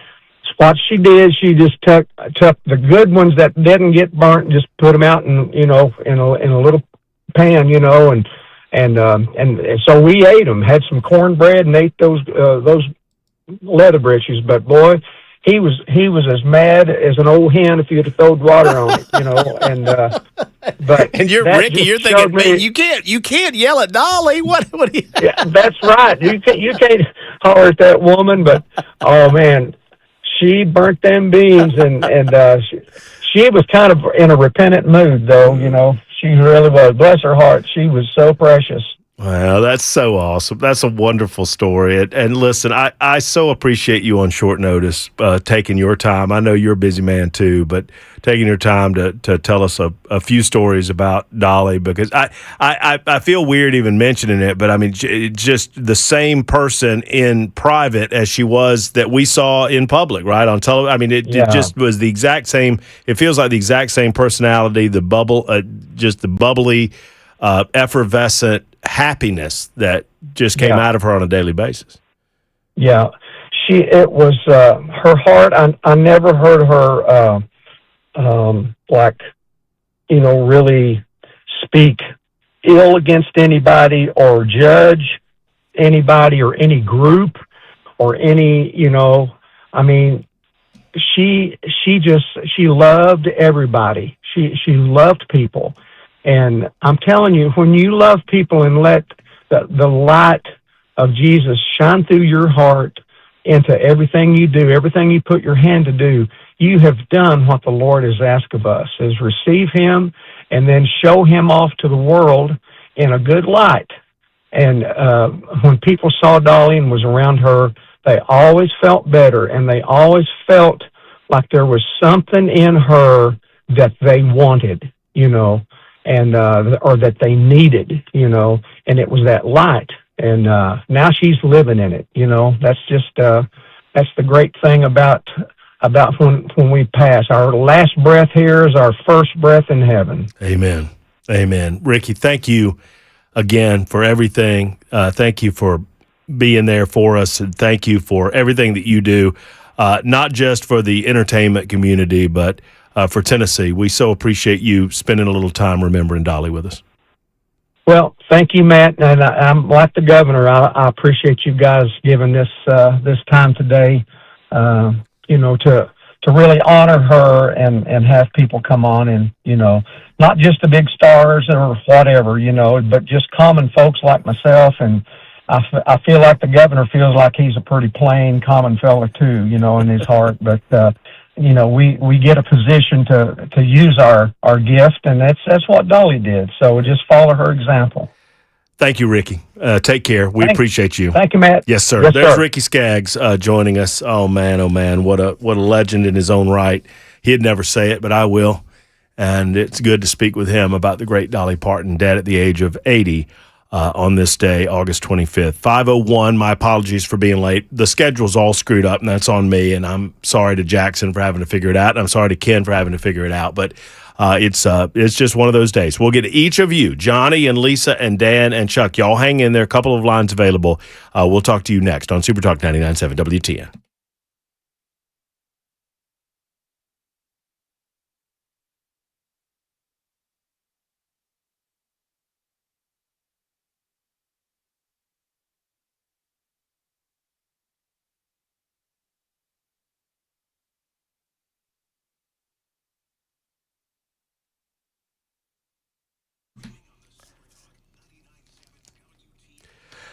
what she did, she just took the good ones that didn't get burnt, just put them out in a little pan, and so we ate them. Had some cornbread and ate those leather breeches. But boy, he was as mad as an old hen if you'd have thrown water on it, And and you're Ricky, you're thinking, man, you can't yell at Dolly. What? Yeah, that's right. You can't holler at that woman. But oh man, she burnt them beans, and she was kind of in a repentant mood, though. She really was. Bless her heart. She was so precious. Wow, that's so awesome. That's a wonderful story. And listen, I so appreciate you on short notice taking your time. I know you're a busy man too, but taking your time to tell us a few stories about Dolly, because I feel weird even mentioning it, but I mean, just the same person in private as she was that we saw in public, right, on television. I mean, it just was the exact same. It feels like the exact same personality, the bubbly, effervescent happiness that just came out of her on a daily basis. Yeah, it was her heart. I never heard her really speak ill against anybody or judge anybody or any group or any, I mean, she loved everybody. She loved people. And I'm telling you, when you love people and let the light of Jesus shine through your heart into everything you do, everything you put your hand to do, you have done what the Lord has asked of us, is receive him and then show him off to the world in a good light. And when people saw Dolly and was around her, they always felt better, and they always felt like there was something in her that they wanted, and or that they needed, and it was that light. And now she's living in it. That's just that's the great thing about when we pass. Our last breath here is our first breath in heaven. Amen. Amen. Ricky, thank you again for everything. Thank you for being there for us, and thank you for everything that you do, not just for the entertainment community, but for Tennessee. We so appreciate you spending a little time remembering Dolly with us. Well, thank you, Matt, and I'm like the governor. I appreciate you guys giving this time today, to really honor her and have people come on and, not just the big stars or whatever, but just common folks like myself. And I feel like the governor feels like he's a pretty plain, common fella too, in his heart. But, we get a position to use our gift, and that's what Dolly did. So just follow her example. Thank you, Ricky. Take care. We appreciate you. Thank you, Matt. Yes, sir. Yes, There's sir. Ricky Skaggs joining us. Oh man, what a legend in his own right. He'd never say it, but I will. And it's good to speak with him about the great Dolly Parton, dead at the age of 80 on this day, August 25th. 5:01, my apologies for being late. The schedule's all screwed up, and that's on me, and I'm sorry to Jackson for having to figure it out, and I'm sorry to Ken for having to figure it out, but it's just one of those days. We'll get to each of you, Johnny and Lisa and Dan and Chuck. Y'all hang in there. A couple of lines available. We'll talk to you next on Super Talk 99.7 WTN.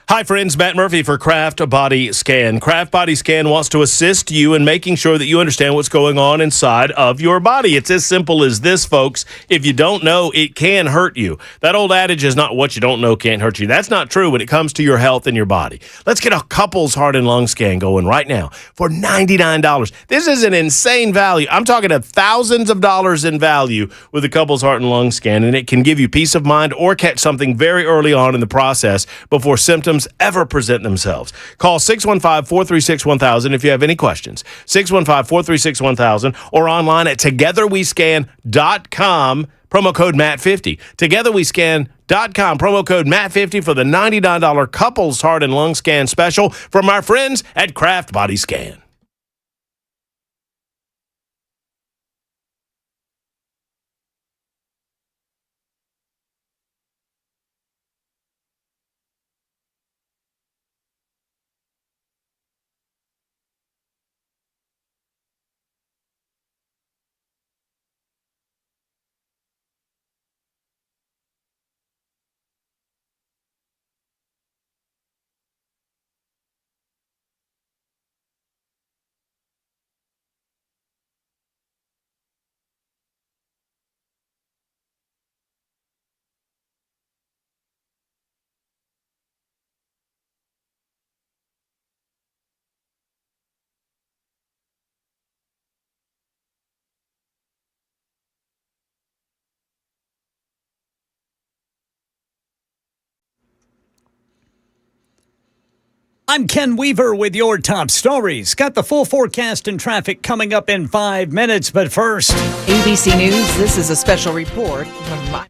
Hi, friends. Matt Murphy for Kraft Body Scan. Kraft Body Scan wants to assist you in making sure that you understand what's going on inside of your body. It's as simple as this, folks. If you don't know, it can hurt you. That old adage is not what you don't know can't hurt you. That's not true when it comes to your health and your body. Let's get a couple's heart and lung scan going right now for $99. This is an insane value. I'm talking to thousands of dollars in value with a couple's heart and lung scan, and it can give you peace of mind or catch something very early on in the process before symptoms ever present themselves. Call 615-436-1000 if you have any questions. 615-436-1000 or online at togetherwescan.com, promo code MATT50. Togetherwescan.com, promo code MATT50 for the $99 couples heart and lung scan special from our friends at Kraft Body Scan. I'm Ken Weaver with your top stories. Got the full forecast and traffic coming up in 5 minutes, but first, ABC News, this is a special report from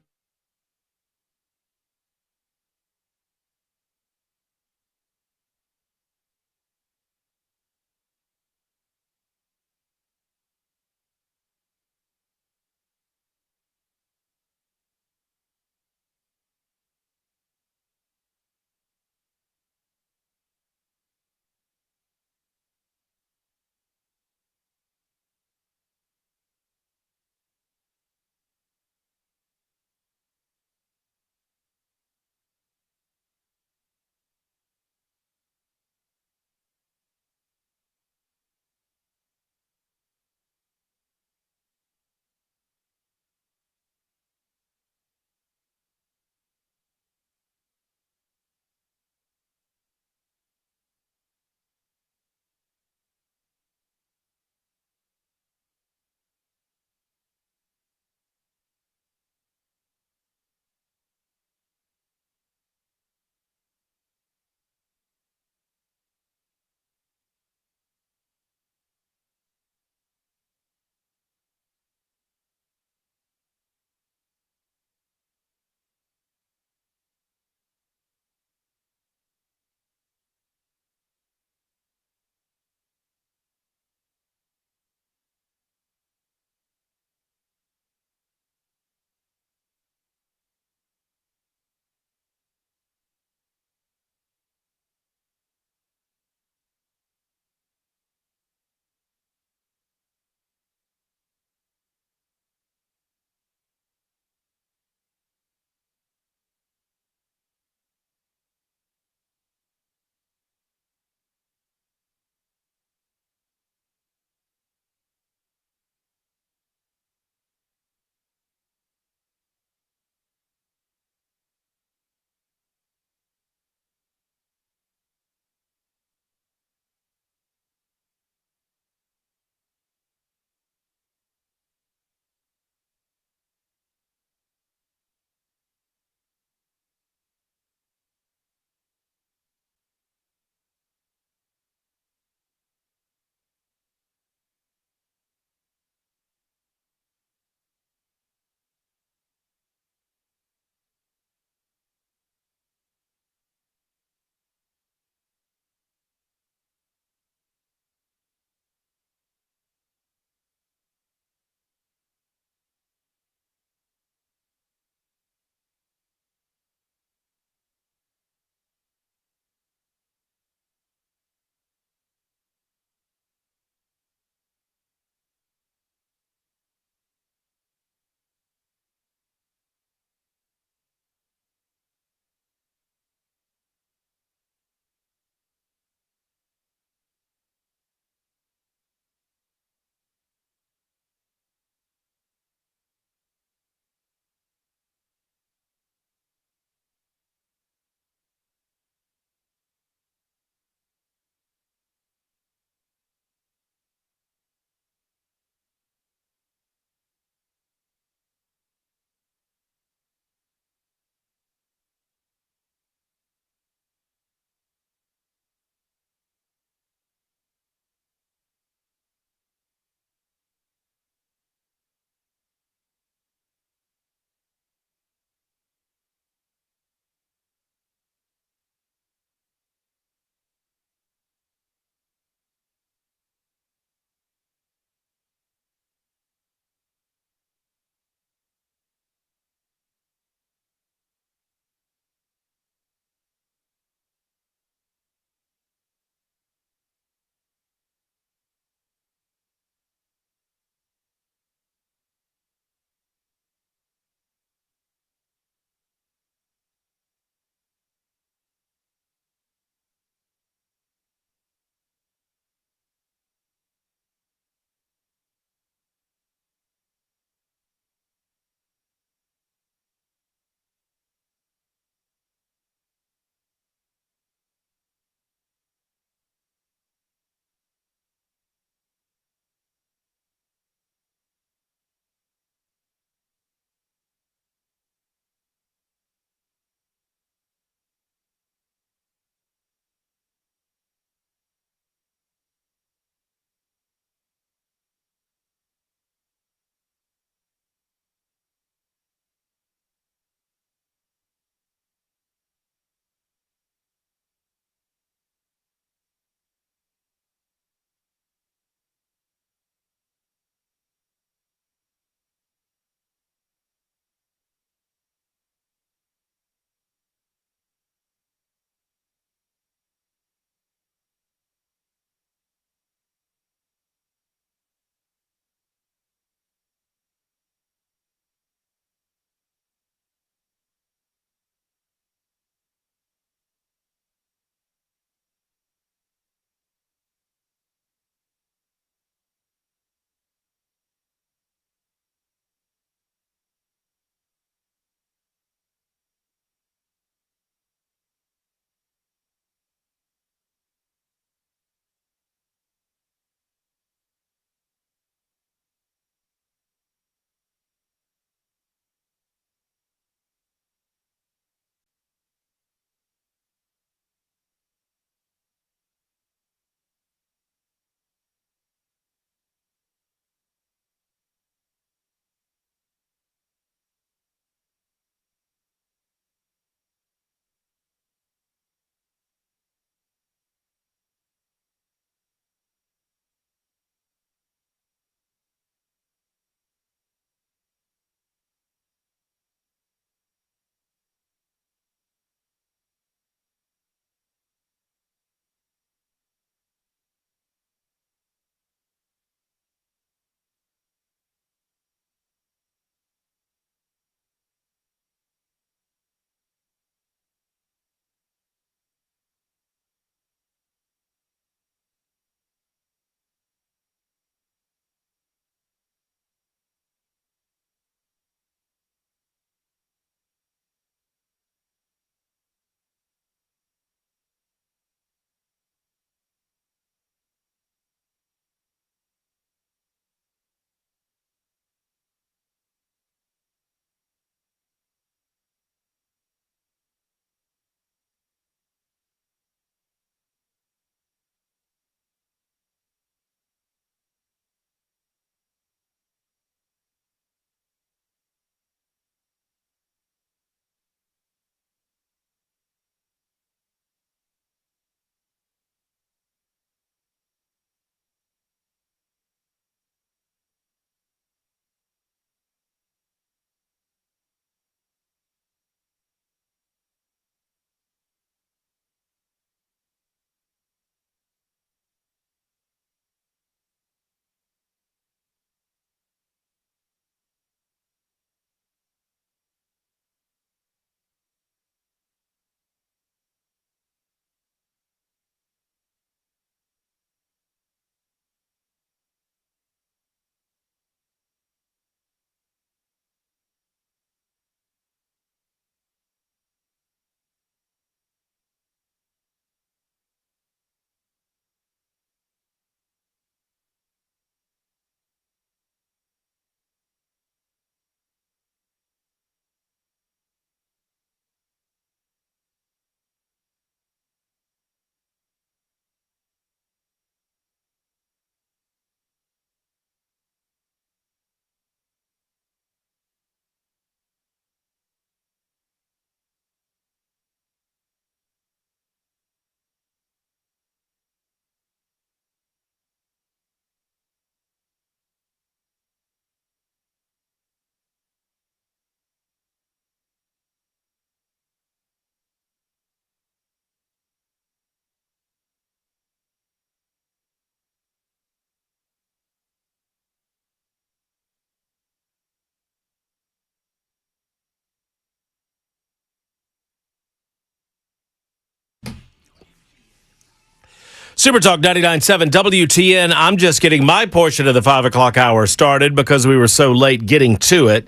Super Talk 99.7 WTN. I'm just getting my portion of the 5 o'clock hour started because we were so late getting to it.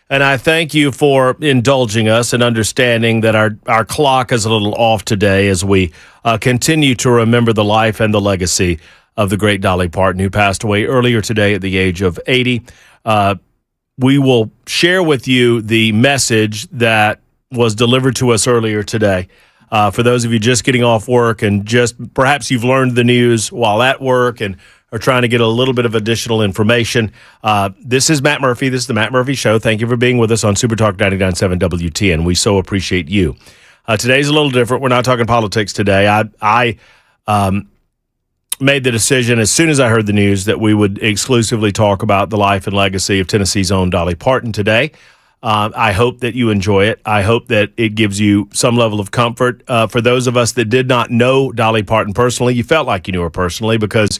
And I thank you for indulging us and understanding that our clock is a little off today as we continue to remember the life and the legacy of the great Dolly Parton, who passed away earlier today at the age of 80. We will share with you the message that was delivered to us earlier today. For those of you just getting off work and just perhaps you've learned the news while at work and are trying to get a little bit of additional information, this is Matt Murphy. This is the Matt Murphy Show. Thank you for being with us on Super Talk 99.7 WTN. We so appreciate you. Today's a little different. We're not talking politics today. I made the decision as soon as I heard the news that we would exclusively talk about the life and legacy of Tennessee's own Dolly Parton today. I hope that you enjoy it. I hope that it gives you some level of comfort. For those of us that did not know Dolly Parton personally, you felt like you knew her personally because,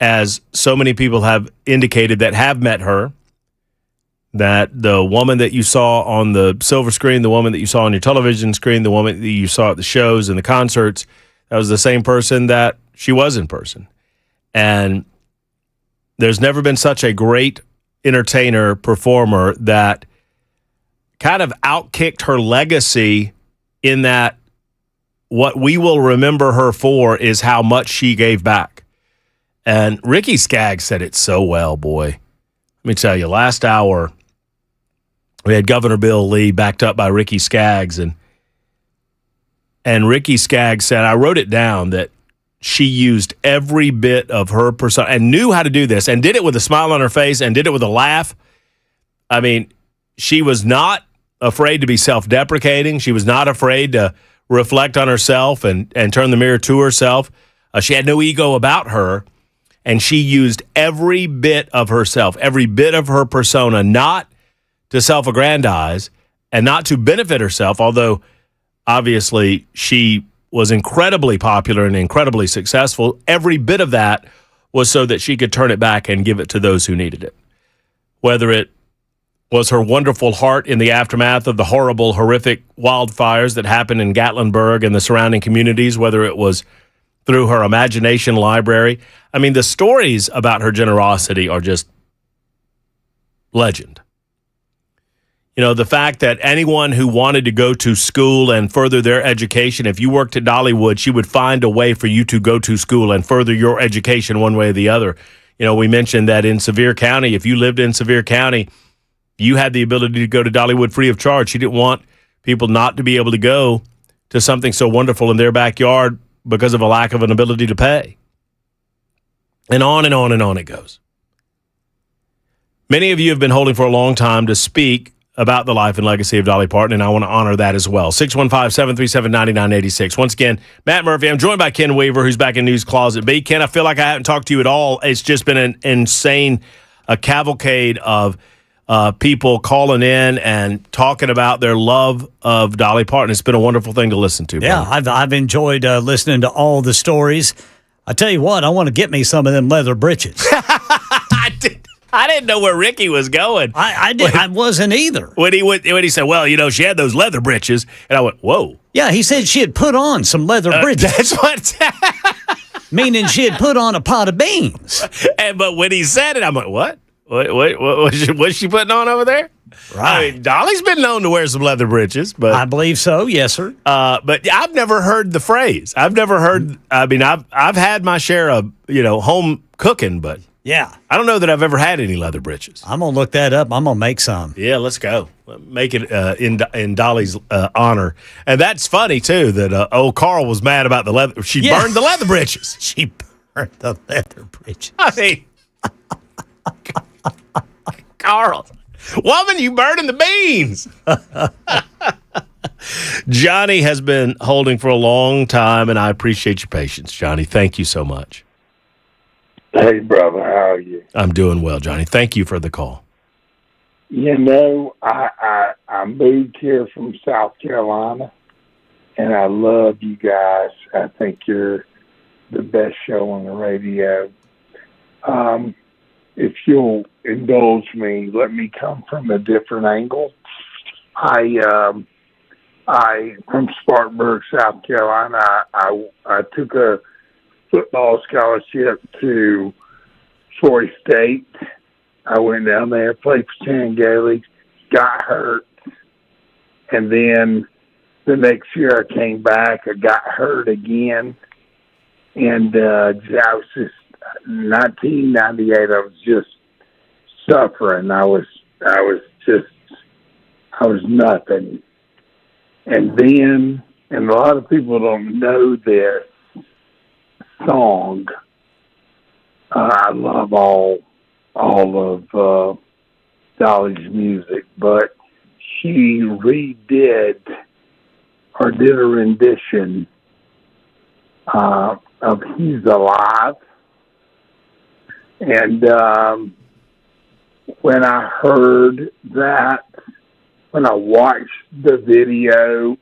as so many people have indicated that have met her, that the woman that you saw on the silver screen, the woman that you saw on your television screen, the woman that you saw at the shows and the concerts, that was the same person that she was in person. And there's never been such a great entertainer, performer that kind of outkicked her legacy in that what we will remember her for is how much she gave back. And Ricky Skaggs said it so well, boy. Let me tell you, last hour, we had Governor Bill Lee backed up by Ricky Skaggs. And Ricky Skaggs said, I wrote it down, that she used every bit of her persona and knew how to do this and did it with a smile on her face and did it with a laugh. I mean, she was not afraid to be self-deprecating. She was not afraid to reflect on herself and turn the mirror to herself. She had no ego about her, and she used every bit of herself, every bit of her persona, not to self-aggrandize and not to benefit herself, although obviously she was incredibly popular and incredibly successful. Every bit of that was so that she could turn it back and give it to those who needed it. Whether it was her wonderful heart in the aftermath of the horrible, horrific wildfires that happened in Gatlinburg and the surrounding communities, whether it was through her imagination library. I mean, the stories about her generosity are just legend. You know, the fact that anyone who wanted to go to school and further their education, if you worked at Dollywood, she would find a way for you to go to school and further your education one way or the other. You know, we mentioned that in Sevier County, if you lived in Sevier County, you had the ability to go to Dollywood free of charge. She didn't want people not to be able to go to something so wonderful in their backyard because of a lack of an ability to pay. And on and on and on it goes. Many of you have been holding for a long time to speak about the life and legacy of Dolly Parton, and I want to honor that as well. 615-737-9986. Once again, Matt Murphy. I'm joined by Ken Weaver, who's back in News Closet B. Ken, I feel like I haven't talked to you at all. It's just been an insane cavalcade of people calling in and talking about their love of Dolly Parton. It's been a wonderful thing to listen to. Yeah, I've enjoyed listening to all the stories. I tell you what, I want to get me some of them leather breeches. I didn't know where Ricky was going. I wasn't either. When he said, well, you know, she had those leather breeches, and I went, whoa. Yeah, he said she had put on some leather breeches. That's what. Meaning she had put on a pot of beans. But when he said it, I'm like, what? What's she putting on over there? Right. I mean, Dolly's been known to wear some leather breeches, but I believe so. Yes, sir. But I've never heard the phrase. I've never heard. I mean, I've had my share of home cooking, but yeah, I don't know that I've ever had any leather breeches. I'm gonna look that up. I'm gonna make some. Yeah, let's go. Make it in Dolly's honor. And that's funny too that old Carl was mad about the leather. She burned the leather breeches. She burned the leather breeches. I mean, Carl, woman, you burning the beans. Johnny has been holding for a long time, and I appreciate your patience, Johnny. Thank you so much. Hey, brother, how are you? I'm doing well, Johnny. Thank you for the call. You know, I moved here from South Carolina, and I love you guys. I think you're the best show on the radio. If you'll indulge me, let me come from a different angle. I from Spartanburg, South Carolina. I took a football scholarship to Troy State. I went down there, played for Shan Gailey, got hurt, and then the next year I came back, I got hurt again, and I was just 1998. I was just suffering. I was nothing. And then, and a lot of people don't know this song. I love all of Dolly's music, but she redid or did a rendition of "He's Alive," and when I heard that, when I watched the video,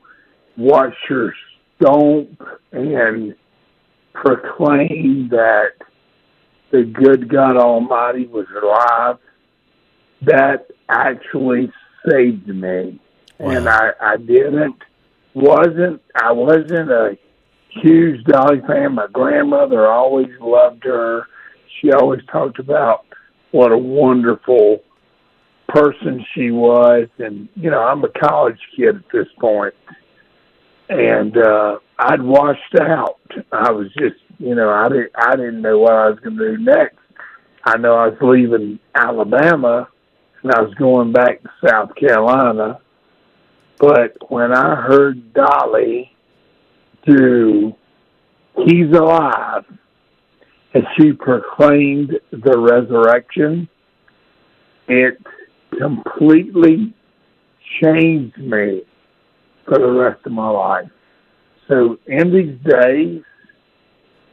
watched her stomp and proclaim that the good God Almighty was alive, that actually saved me. Wow. And I wasn't a huge Dolly fan. My grandmother always loved her. She always talked about what a wonderful person she was. And, I'm a college kid at this point. And I'd washed out. I was just, I didn't know what I was going to do next. I know I was leaving Alabama and I was going back to South Carolina. But when I heard Dolly do "He's Alive," and she proclaimed the resurrection, it completely changed me for the rest of my life. So in these days,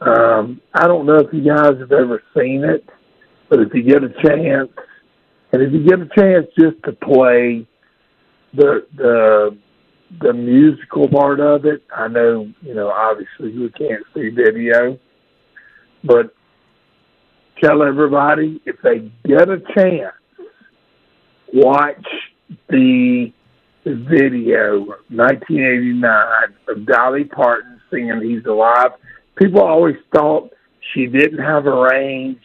I don't know if you guys have ever seen it, but if you get a chance, and if you get a chance just to play the musical part of it, I know, obviously we can't see video, but tell everybody, if they get a chance, watch the video, 1989, of Dolly Parton singing "He's Alive." People always thought she didn't have a range.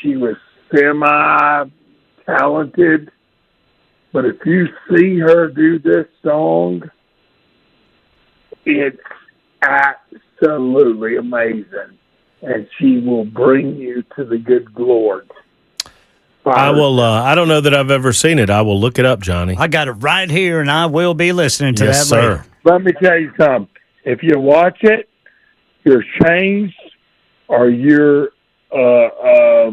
She was semi-talented. But if you see her do this song, it's absolutely amazing. And she will bring you to the good Lord. I will. I don't know that I've ever seen it. I will look it up, Johnny. I got it right here, and I will be listening to that sir. later. Let me tell you something. If you watch it, you're changed or you're a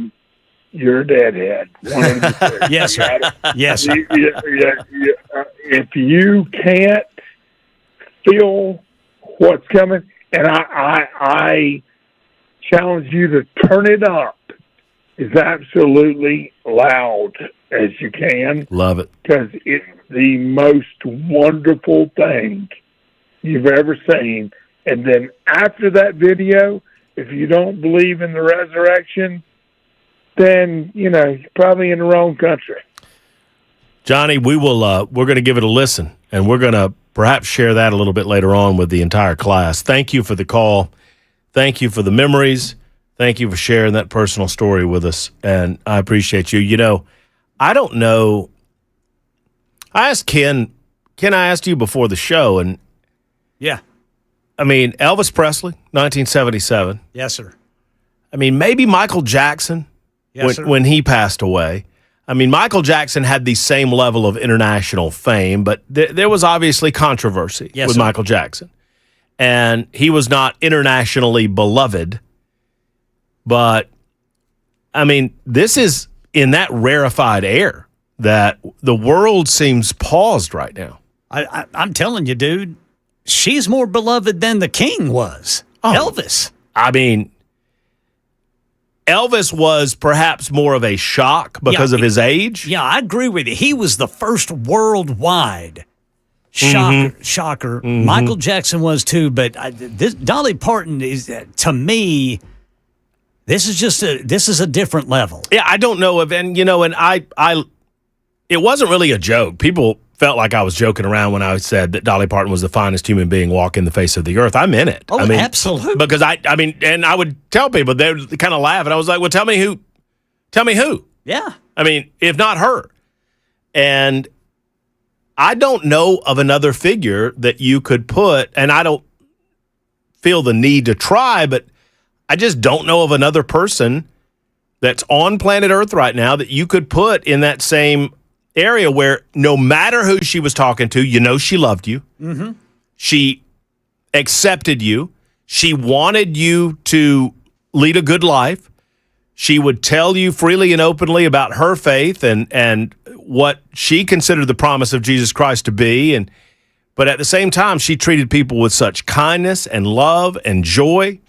deadhead. Yes, sir. Yes, sir. If you can't feel what's coming, and I challenge you to turn it up as absolutely loud as you can. Love it. Because it's the most wonderful thing you've ever seen. And then after that video, if you don't believe in the resurrection, then, you're probably in the wrong country. Johnny, we're going to give it a listen, and we're going to perhaps share that a little bit later on with the entire class. Thank you for the call. Thank you for the memories. Thank you for sharing that personal story with us, and I appreciate you. I don't know. I asked Ken, I asked you before the show, and yeah. I mean, Elvis Presley, 1977. Yes, sir. I mean, maybe Michael Jackson when he passed away. I mean, Michael Jackson had the same level of international fame, but there was obviously controversy with Michael Jackson. And he was not internationally beloved. But, I mean, this is in that rarefied air that the world seems paused right now. I'm telling you, dude, she's more beloved than the king was. Elvis. I mean, Elvis was perhaps more of a shock because of his age. Yeah, I agree with you. He was the first worldwide shocker. Mm-hmm. Michael Jackson was too, but Dolly Parton is, to me, this is a different level. Yeah, I don't know if, and it wasn't really a joke. People felt like I was joking around when I said that Dolly Parton was the finest human being walking the face of the earth. I meant it. Oh, absolutely. Because I mean, and I would tell people, they would kind of laugh, and I was like, well, tell me who. Yeah. I mean, if not her. And I don't know of another figure that you could put, and I don't feel the need to try, but I just don't know of another person that's on planet Earth right now that you could put in that same area where no matter who she was talking to, you know she loved you. Mm-hmm. She accepted you. She wanted you to lead a good life. She would tell you freely and openly about her faith and what she considered the promise of Jesus Christ to be. But at the same time, she treated people with such kindness and love and joy.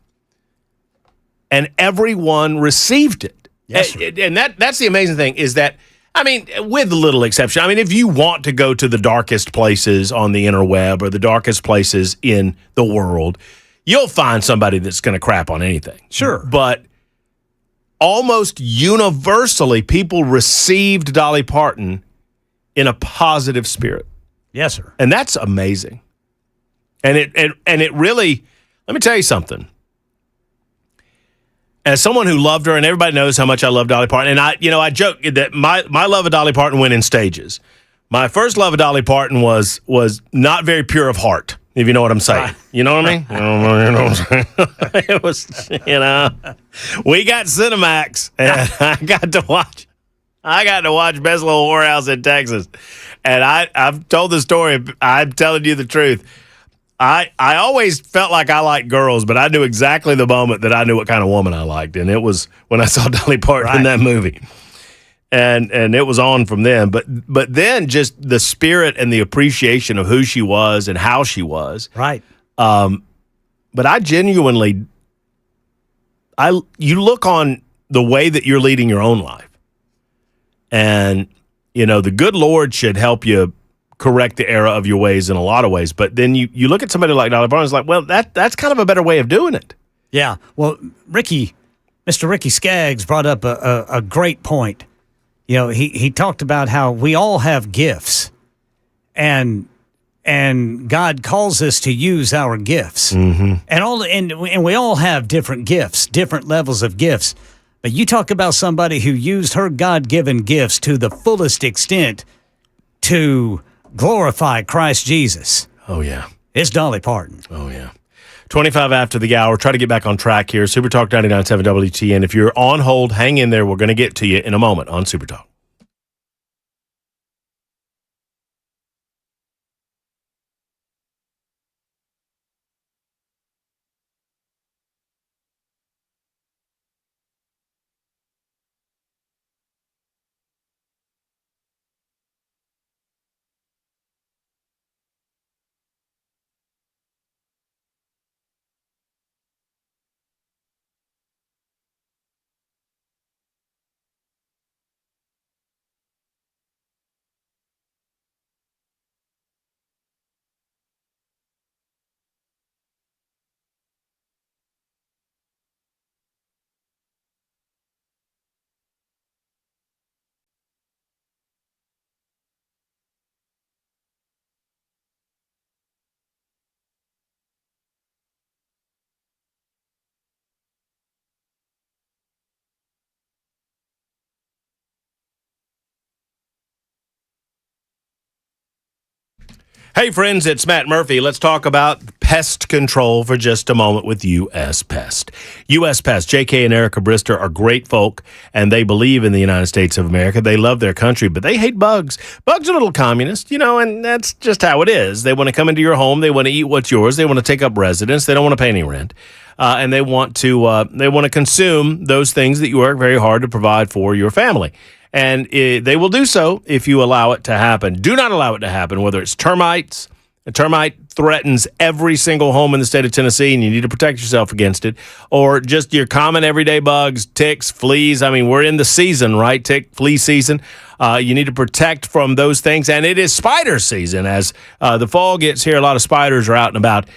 And everyone received it. Yes, and that's the amazing thing is that, I mean, with little exception, I mean, if you want to go to the darkest places on the interweb or the darkest places in the world, you'll find somebody that's going to crap on anything. Sure. But almost universally, people received Dolly Parton in a positive spirit. Yes, sir. And that's amazing. And it really, let me tell you something. As someone who loved her, and everybody knows how much I love Dolly Parton, and I joke that my love of Dolly Parton went in stages. My first love of Dolly Parton was not very pure of heart, if you know what I'm saying. You know what I mean? You know what I'm saying? It was, we got Cinemax, and I got to watch Best Little Whorehouse in Texas. And I've told the story. I'm telling you the truth. I always felt like I liked girls, but I knew exactly the moment that I knew what kind of woman I liked. And it was when I saw Dolly Parton in that movie. And it was on from then. But then just the spirit and the appreciation of who she was and how she was. Right. But I genuinely, you look on the way that you're leading your own life. And, the good Lord should help you correct the error of your ways in a lot of ways. But then you look at somebody like Dolly Parton, it's like, well, that's kind of a better way of doing it. Yeah. Well, Mr. Ricky Skaggs brought up a great point. He talked about how we all have gifts, and God calls us to use our gifts. Mm-hmm. And we all have different gifts, different levels of gifts. But you talk about somebody who used her God-given gifts to the fullest extent to glorify Christ Jesus. Oh, yeah. It's Dolly Parton. Oh, yeah. 25 after the hour. Try to get back on track here. Super Talk 99.7 WTN. If you're on hold, hang in there. We're going to get to you in a moment on Super Talk. Hey, friends, it's Matt Murphy. Let's talk about pest control for just a moment with U.S. Pest. U.S. Pest, J.K. and Erica Brister are great folk, and they believe in the United States of America. They love their country, but they hate bugs. Bugs are little communists, and that's just how it is. They want to come into your home. They want to eat what's yours. They want to take up residence. They don't want to pay any rent. And they want to consume those things that you work very hard to provide for your family. And they will do so if you allow it to happen. Do not allow it to happen, whether it's termites. A termite threatens every single home in the state of Tennessee, and you need to protect yourself against it. Or just your common everyday bugs, ticks, fleas. I mean, we're in the season, right? Tick, flea season. You need to protect from those things. And it is spider season. As the fall gets here, a lot of spiders are out and about.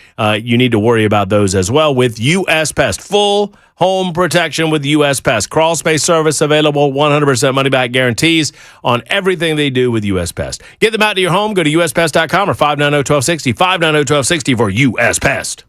You need to worry about those as well with U.S. Pest. Full home protection with U.S. Pest. Crawl space service available, 100% money back guarantees on everything they do with U.S. Pest. Get them out to your home. Go to uspest.com or 590-1260, 590-1260 for U.S. Pest.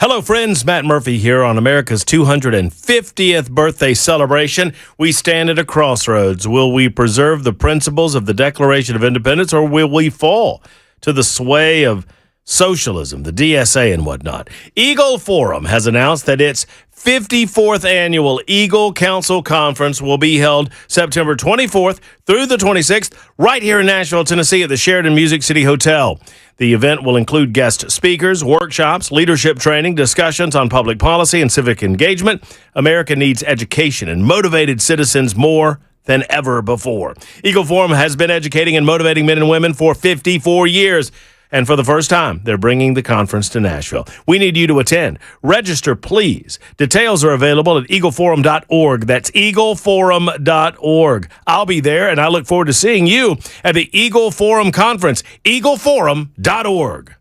Hello, friends. Matt Murphy here on America's 250th birthday celebration. We stand at a crossroads. Will we preserve the principles of the Declaration of Independence, or will we fall to the sway of socialism, the DSA, and whatnot? Eagle Forum has announced that its 54th annual Eagle Council Conference will be held September 24th through the 26th right here in Nashville, Tennessee at the Sheraton Music City Hotel. The event will include guest speakers, workshops, leadership training, discussions on public policy and civic engagement. America needs education and motivated citizens more than ever before. Eagle Forum has been educating and motivating men and women for 54 years. And for the first time, they're bringing the conference to Nashville. We need you to attend. Register, please. Details are available at eagleforum.org. That's eagleforum.org. I'll be there, and I look forward to seeing you at the Eagle Forum Conference, eagleforum.org.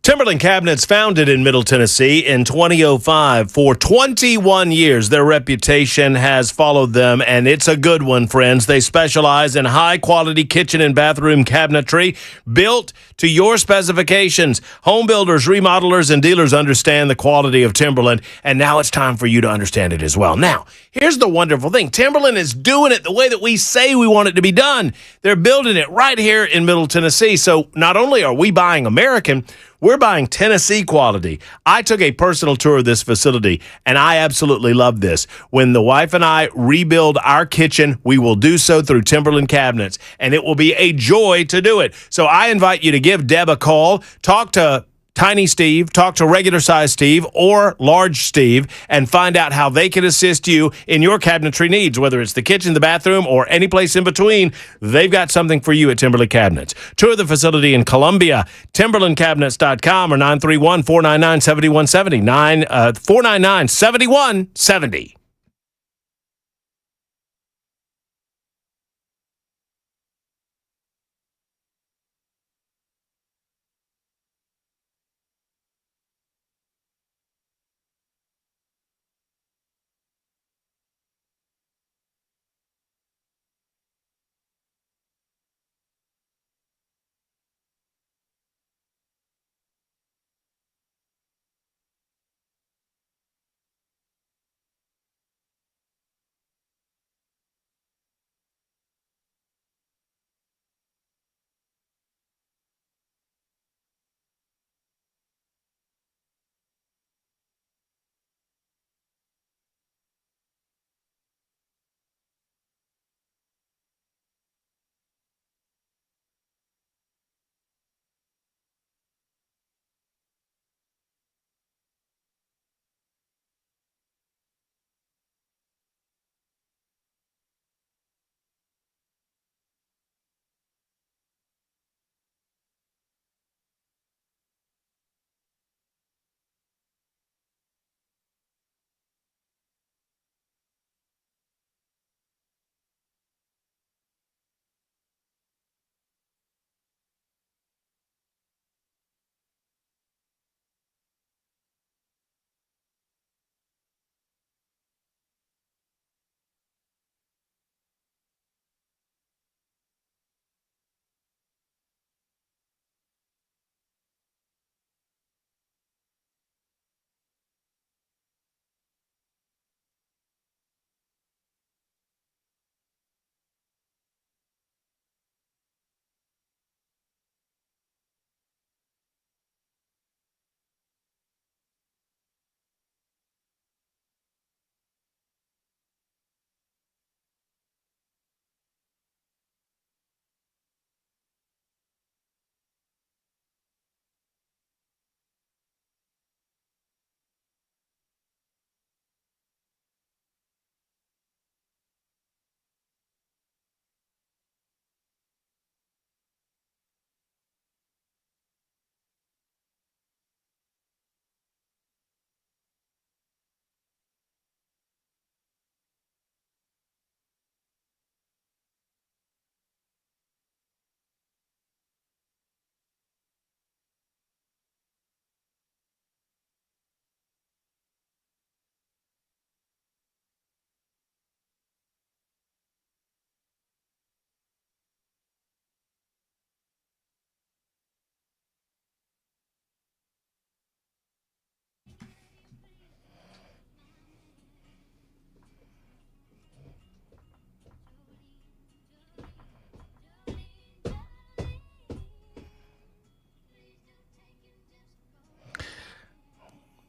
Timberland Cabinets, founded in Middle Tennessee in 2005. For 21 years, their reputation has followed them, and it's a good one, friends. They specialize in high-quality kitchen and bathroom cabinetry built to your specifications. Home builders, remodelers, and dealers understand the quality of Timberland, and now it's time for you to understand it as well. Now, here's the wonderful thing. Timberland is doing it the way that we say we want it to be done. They're building it right here in Middle Tennessee. So not only are we buying American, we're buying Tennessee quality. I took a personal tour of this facility, and I absolutely love this. When the wife and I rebuild our kitchen, we will do so through Timberland Cabinets, and it will be a joy to do it. So I invite you to give Deb a call, talk to Tiny Steve, talk to regular size Steve or large Steve, and find out how they can assist you in your cabinetry needs, whether it's the kitchen, the bathroom, or any place in between. They've got something for you at Timberland Cabinets. Tour the facility in Columbia, timberlandcabinets.com or 931-499-7170, 499-7170.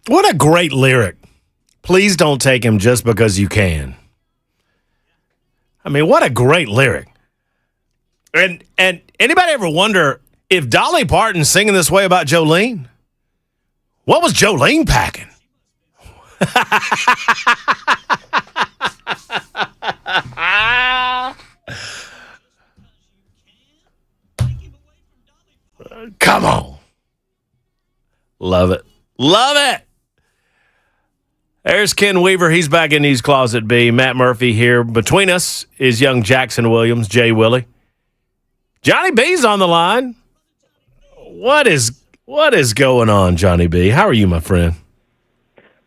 What a great lyric. Please don't take him just because you can. I mean, what a great lyric. And anybody ever wonder if Dolly Parton's singing this way about Jolene? What was Jolene packing? Come on. Love it. Love it. There's Ken Weaver. He's back in East Closet B. Matt Murphy here. Between us is young Jackson Williams, Jay Willie. Johnny B's on the line. What is What is going on, Johnny B? How are you, my friend?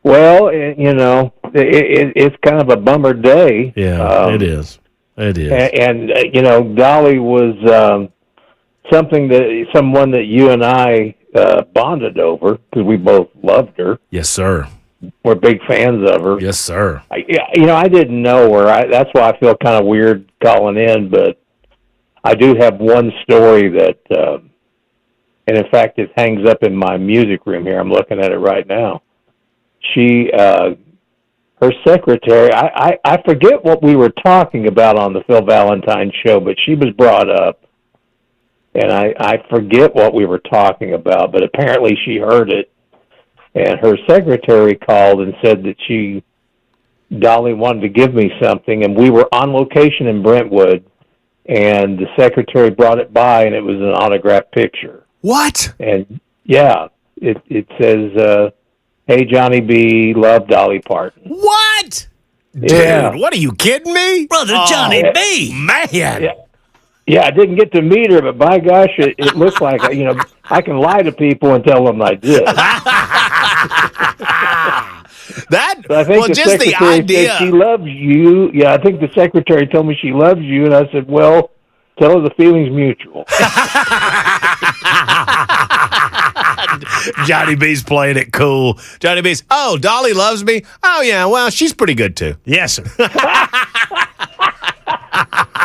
Well, it's kind of a bummer day. Yeah, it is. It is. And Dolly was someone that you and I bonded over because we both loved her. Yes, sir. We're big fans of her. Yes, sir. I didn't know her. That's why I feel kind of weird calling in, but I do have one story that, and in fact, it hangs up in my music room here. I'm looking at it right now. Her secretary, I forget what we were talking about on the Phil Valentine show, but she was brought up, and I forget what we were talking about, but apparently she heard it, and her secretary called and said that Dolly wanted to give me something, and we were on location in Brentwood, and the secretary brought it by, and it was an autographed picture. What? And, yeah, it says, hey, Johnny B, love Dolly Parton. What? Dude, Yeah. what are you kidding me? Brother Johnny B. Man. Yeah, I didn't get to meet her, but by gosh, it looks like, I can lie to people and tell them I did. So I think just the secretary idea. said she loves you. Yeah, I think the secretary told me she loves you, and I said, well, tell her the feeling's mutual. Johnny B's playing it cool. Johnny B's, oh, Dolly loves me? Oh, yeah, well, she's pretty good, too. Yes, sir.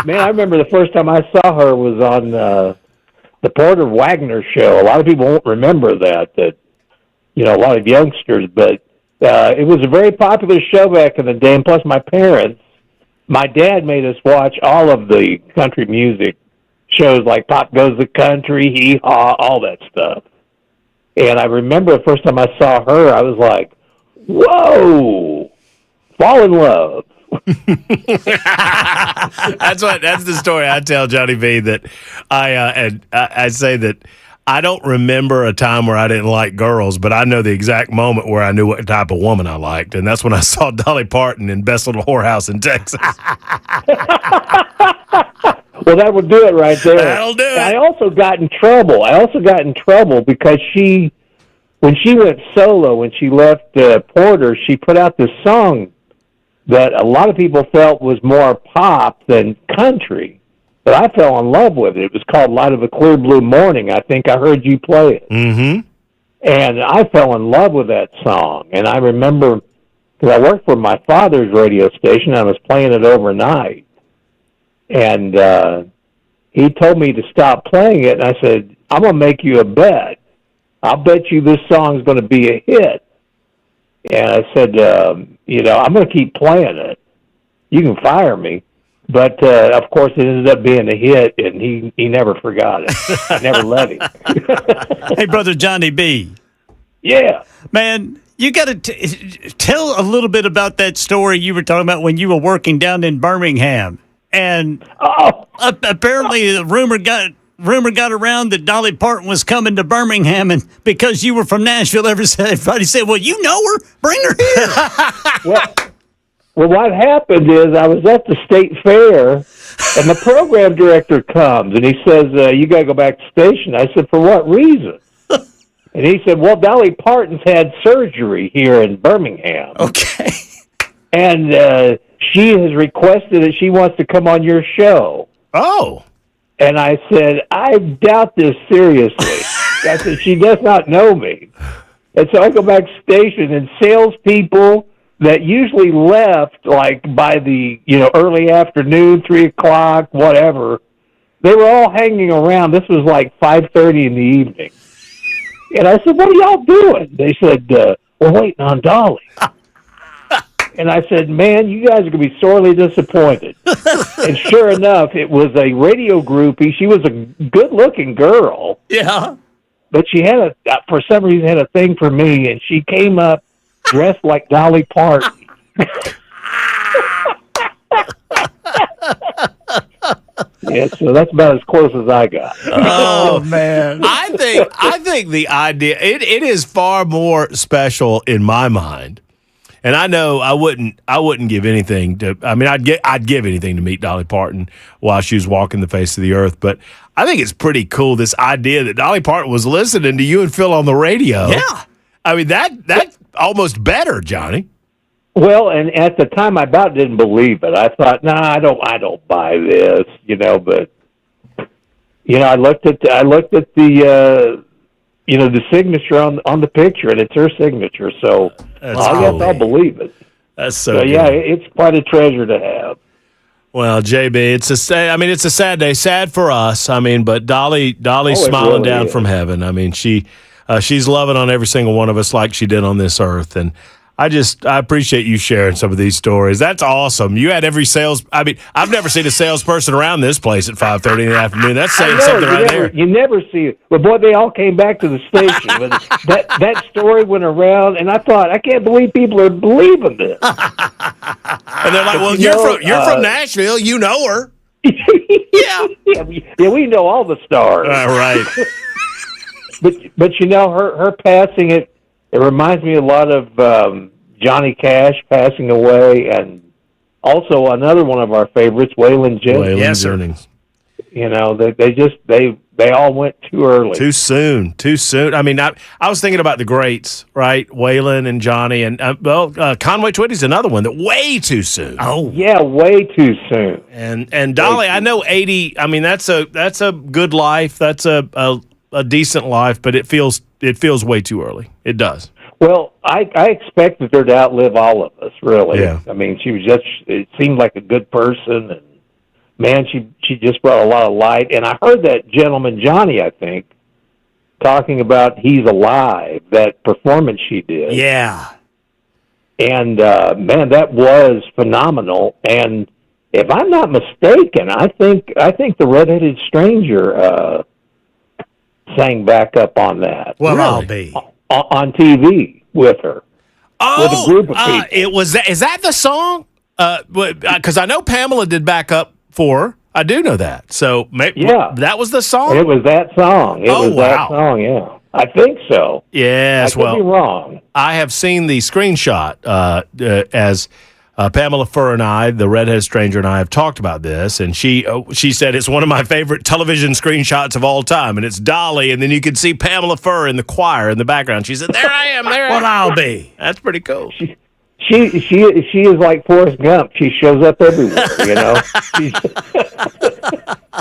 Man, I remember the first time I saw her was on the Porter Wagner show. A lot of people won't remember that a lot of youngsters, but it was a very popular show back in the day, and plus my dad made us watch all of the country music shows like Pop Goes the Country, Hee Haw, all that stuff. And I remember the first time I saw her, I was like, whoa, fall in love. That's the story I tell Johnny B, that I say that I don't remember a time where I didn't like girls, but I know the exact moment where I knew what type of woman I liked, and that's when I saw Dolly Parton in Best Little Whorehouse in Texas. Well, that would do it right there. That'll do it. I also got in trouble because when she went solo, when she left Porter, she put out this song that a lot of people felt was more pop than country. But I fell in love with it. It was called Light of a Clear Blue Morning. I think I heard you play it. Mm-hmm. And I fell in love with that song. And I remember, because I worked for my father's radio station, I was playing it overnight. And he told me to stop playing it, and I said, I'm going to make you a bet. I'll bet you this song's going to be a hit. And I said, I'm going to keep playing it. You can fire me. But, of course, it ended up being a hit, and he never forgot it. I never let him. Hey, Brother Johnny B. Yeah. Man, you got to tell a little bit about that story you were talking about when you were working down in Birmingham. And apparently the rumor got around that Dolly Parton was coming to Birmingham, and because you were from Nashville, everybody said, well, you know her. Bring her here. Well, what happened is I was at the state fair, and the program director comes, and he says, you got to go back to the station. I said, for what reason? And he said, well, Dolly Parton's had surgery here in Birmingham. Okay. And she has requested that she wants to come on your show. Oh. And I said, I doubt this seriously. I said, she does not know me. And so I go back to the station, and salespeople that usually left like by the early afternoon, 3:00, whatever, they were all hanging around. This was like 5:30 in the evening. And I said, what are y'all doing? They said, we're waiting on Dolly. And I said, man, you guys are going to be sorely disappointed. And sure enough, it was a radio groupie. She was a good-looking girl. Yeah. But she had for some reason, had a thing for me, and she came up dressed like Dolly Parton. Yeah, so that's about as close as I got. Oh man. I think the idea it is far more special in my mind And I know I wouldn't give anything to. I mean, I'd give anything to meet Dolly Parton while she was walking the face of the earth. But I think it's pretty cool, this idea that Dolly Parton was listening to you and Phil on the radio. Yeah, I mean that's almost better, Johnny. Well, and at the time, I about didn't believe it. I thought, nah, I don't buy this, but I looked at the the signature on the picture, and it's her signature. So I guess I'll believe it. That's so good. Yeah, it's quite a treasure to have. Well, JB, it's a sad day, sad for us. I mean, but Dolly's smiling really down is. from heaven. I mean, she's loving on every single one of us like she did on this earth, and I appreciate you sharing some of these stories. That's awesome. You had I've never seen a salesperson around this place at 5:30 in the afternoon. That's saying something right there. You never see it. But boy, they all came back to the station when that story went around, and I thought, I can't believe people are believing this. And they're like, well, you're from Nashville. You know her. yeah, we know all the stars. Right. But her passing it reminds me a lot of Johnny Cash passing away, and also another one of our favorites, Waylon Jennings. Waylon Jennings. They all went too early. Too soon. I mean, I was thinking about the greats, right? Waylon and Johnny, and Conway Twitty's another one that way too soon. Oh, yeah, way too soon. And Dolly, I know 80. I mean, that's a good life. That's a decent life, but it feels way too early. It does. Well, I expected her to outlive all of us, really. Yeah. I mean, it seemed like a good person, and man, she just brought a lot of light. And I heard that gentleman, Johnny, I think, talking about He's Alive, that performance she did. Yeah. And, man, that was phenomenal. And if I'm not mistaken, I think the Redheaded Stranger sang back up on that. Well, Really? I'll be. On TV with her. Oh, with a group of people. Is that the song? Because I know Pamela did back up for her. I do know that. So maybe that was the song. It was that song. Wow. That song. Yeah, I think so. Yes. I could be wrong. I have seen the screenshot as Pamela Furr and I, the Redheaded Stranger, and I have talked about this, and she said it's one of my favorite television screenshots of all time, and it's Dolly, and then you can see Pamela Furr in the choir in the background. She said, "There I am, there." Well, I'll be. That's pretty cool. She is like Forrest Gump. She shows up everywhere.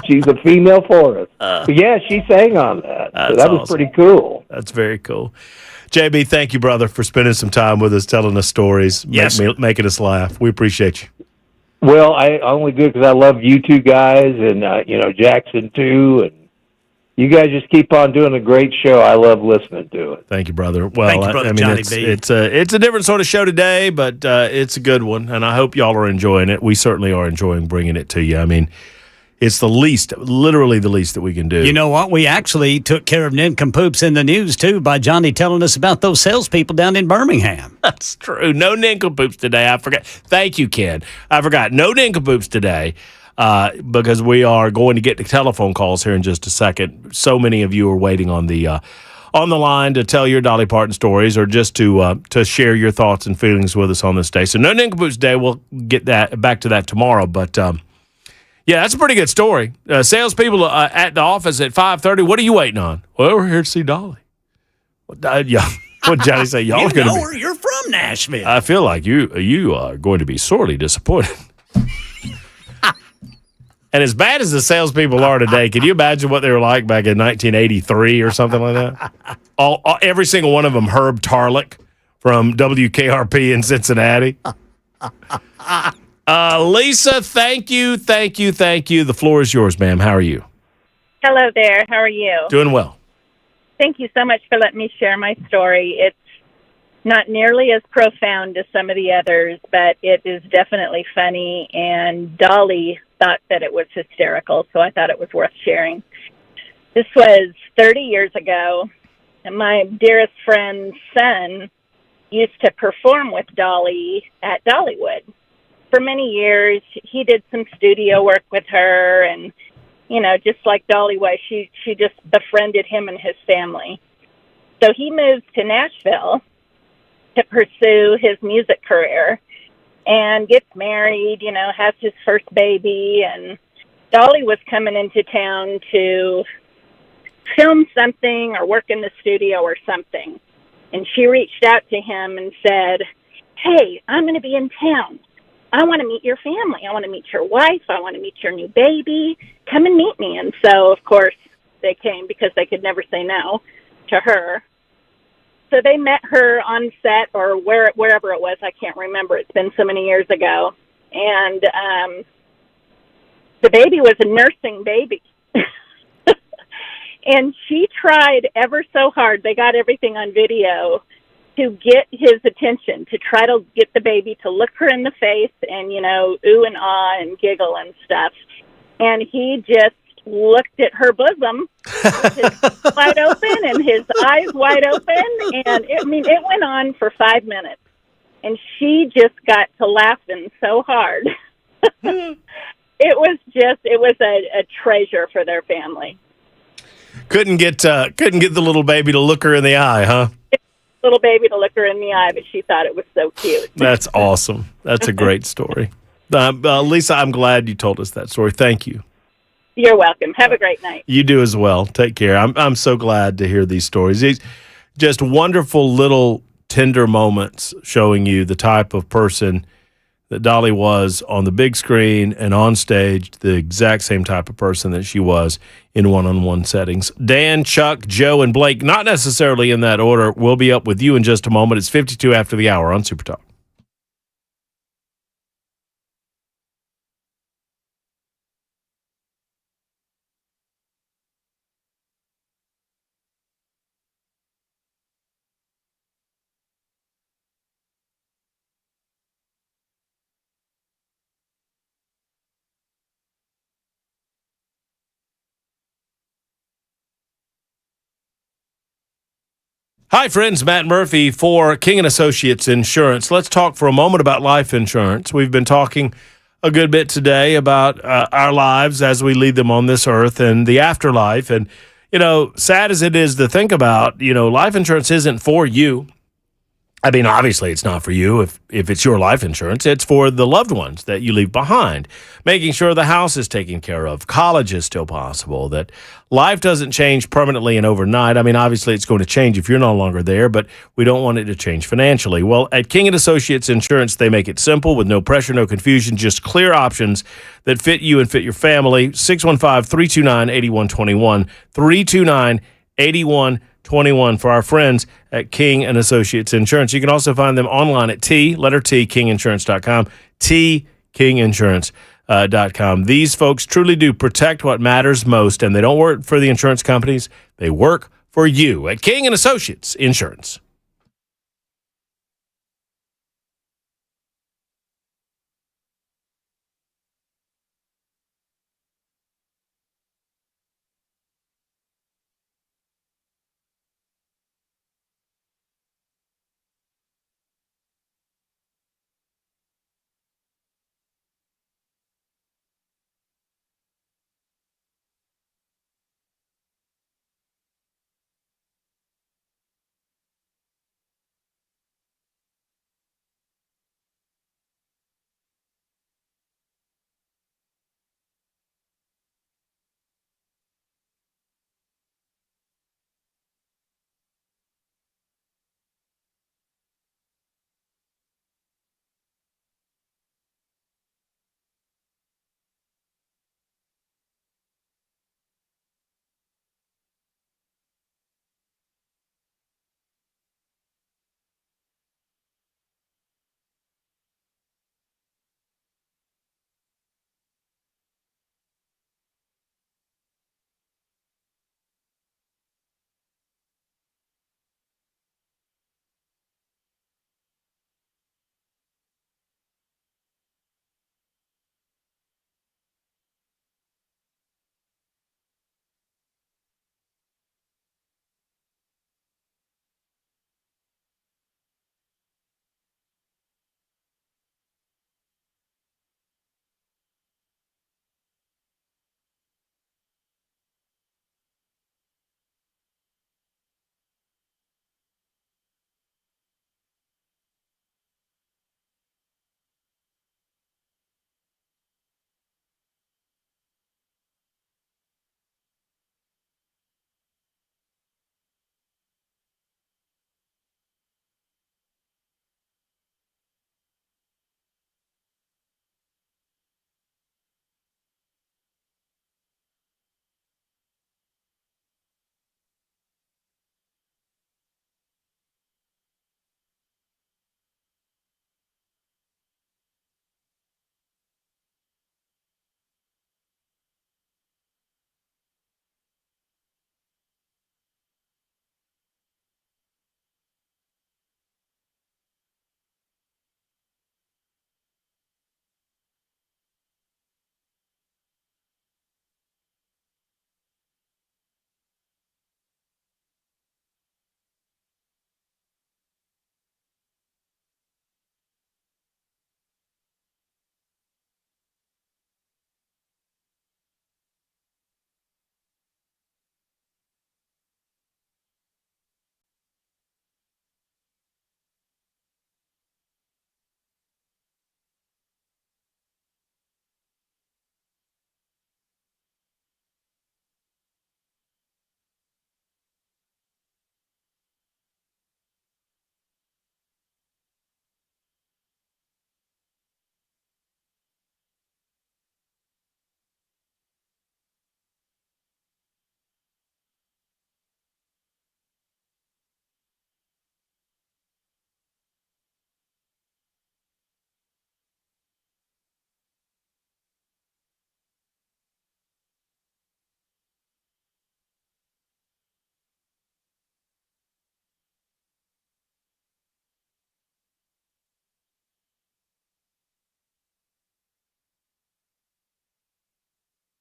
She's a female Forrest. But yeah, she sang on that. So that was pretty cool. That's very cool. JB, thank you, brother, for spending some time with us, telling us stories, making us laugh. We appreciate you. Well, I only do it because I love you two guys, and Jackson too, and you guys just keep on doing a great show. I love listening to it. Thank you, brother. Well, Thank you, brother Johnny B. it's a different sort of show today, but it's a good one, and I hope y'all are enjoying it. We certainly are enjoying bringing it to you. I mean, it's literally the least that we can do. You know what? We actually took care of nincompoops in the news, too, by Johnny telling us about those salespeople down in Birmingham. That's true. No nincompoops today. I forgot. Thank you, Ken. I forgot. No nincompoops today because we are going to get to telephone calls here in just a second. So many of you are waiting on the line to tell your Dolly Parton stories or just to share your thoughts and feelings with us on this day. So no nincompoops today. We'll get back to that tomorrow, but yeah, that's a pretty good story. Salespeople at the office at 5:30. What are you waiting on? Well, we're here to see Dolly. What did Johnny say? Y'all are going to her. You're from Nashville. I feel like you are going to be sorely disappointed. And as bad as the salespeople are today, can you imagine what they were like back in 1983 or something like that? Every single one of them, Herb Tarlick from WKRP in Cincinnati. Lisa, thank you. The floor is yours, ma'am. How are you? Hello there. How are you? Doing well. Thank you so much for letting me share my story. It's not nearly as profound as some of the others, but it is definitely funny, and Dolly thought that it was hysterical, so I thought it was worth sharing. This was 30 years ago, and my dearest friend's son used to perform with Dolly at Dollywood. For many years, he did some studio work with her, and, just like Dolly was, she just befriended him and his family. So he moved to Nashville, to pursue his music career and gets married, has his first baby. And Dolly was coming into town to film something or work in the studio or something. And she reached out to him and said, "Hey, I'm going to be in town. I want to meet your family. I want to meet your wife. I want to meet your new baby. Come and meet me." And so, of course, they came because they could never say no to her. So they met her on set or wherever it was. I can't remember. It's been so many years ago. And the baby was a nursing baby. And she tried ever so hard. They got everything on video to get his attention, to try to get the baby to look her in the face and, ooh and ah and giggle and stuff. And he just looked at her bosom with his wide open and his eyes wide open. And it went on for 5 minutes. And she just got to laughing so hard. It was a treasure for their family. Couldn't get the little baby to look her in the eye, huh? Little baby to look her in the eye, but she thought it was so cute. That's awesome. That's a great story. Lisa, I'm glad you told us that story. Thank you. You're welcome. Have a great night. You do as well. Take care. I'm so glad to hear these stories. These just wonderful little tender moments showing you the type of person that Dolly was on the big screen and on stage, the exact same type of person that she was in one-on-one settings. Dan, Chuck, Joe, and Blake, not necessarily in that order. We'll be up with you in just a moment. It's 52 after the hour on Super Talk. Hi, friends. Matt Murphy for King & Associates Insurance. Let's talk for a moment about life insurance. We've been talking a good bit today about our lives as we lead them on this earth and the afterlife. And, sad as it is to think about, life insurance isn't for you. I mean, obviously, it's not for you if it's your life insurance. It's for the loved ones that you leave behind, making sure the house is taken care of, college is still possible, that life doesn't change permanently and overnight. I mean, obviously, it's going to change if you're no longer there, but we don't want it to change financially. Well, at King & Associates Insurance, they make it simple with no pressure, no confusion, just clear options that fit you and fit your family. 615-329-8121, 329-8121. For our friends at King & Associates Insurance. You can also find them online at kinginsurance.com, kinginsurance.com. These folks truly do protect what matters most, and they don't work for the insurance companies. They work for you at King & Associates Insurance.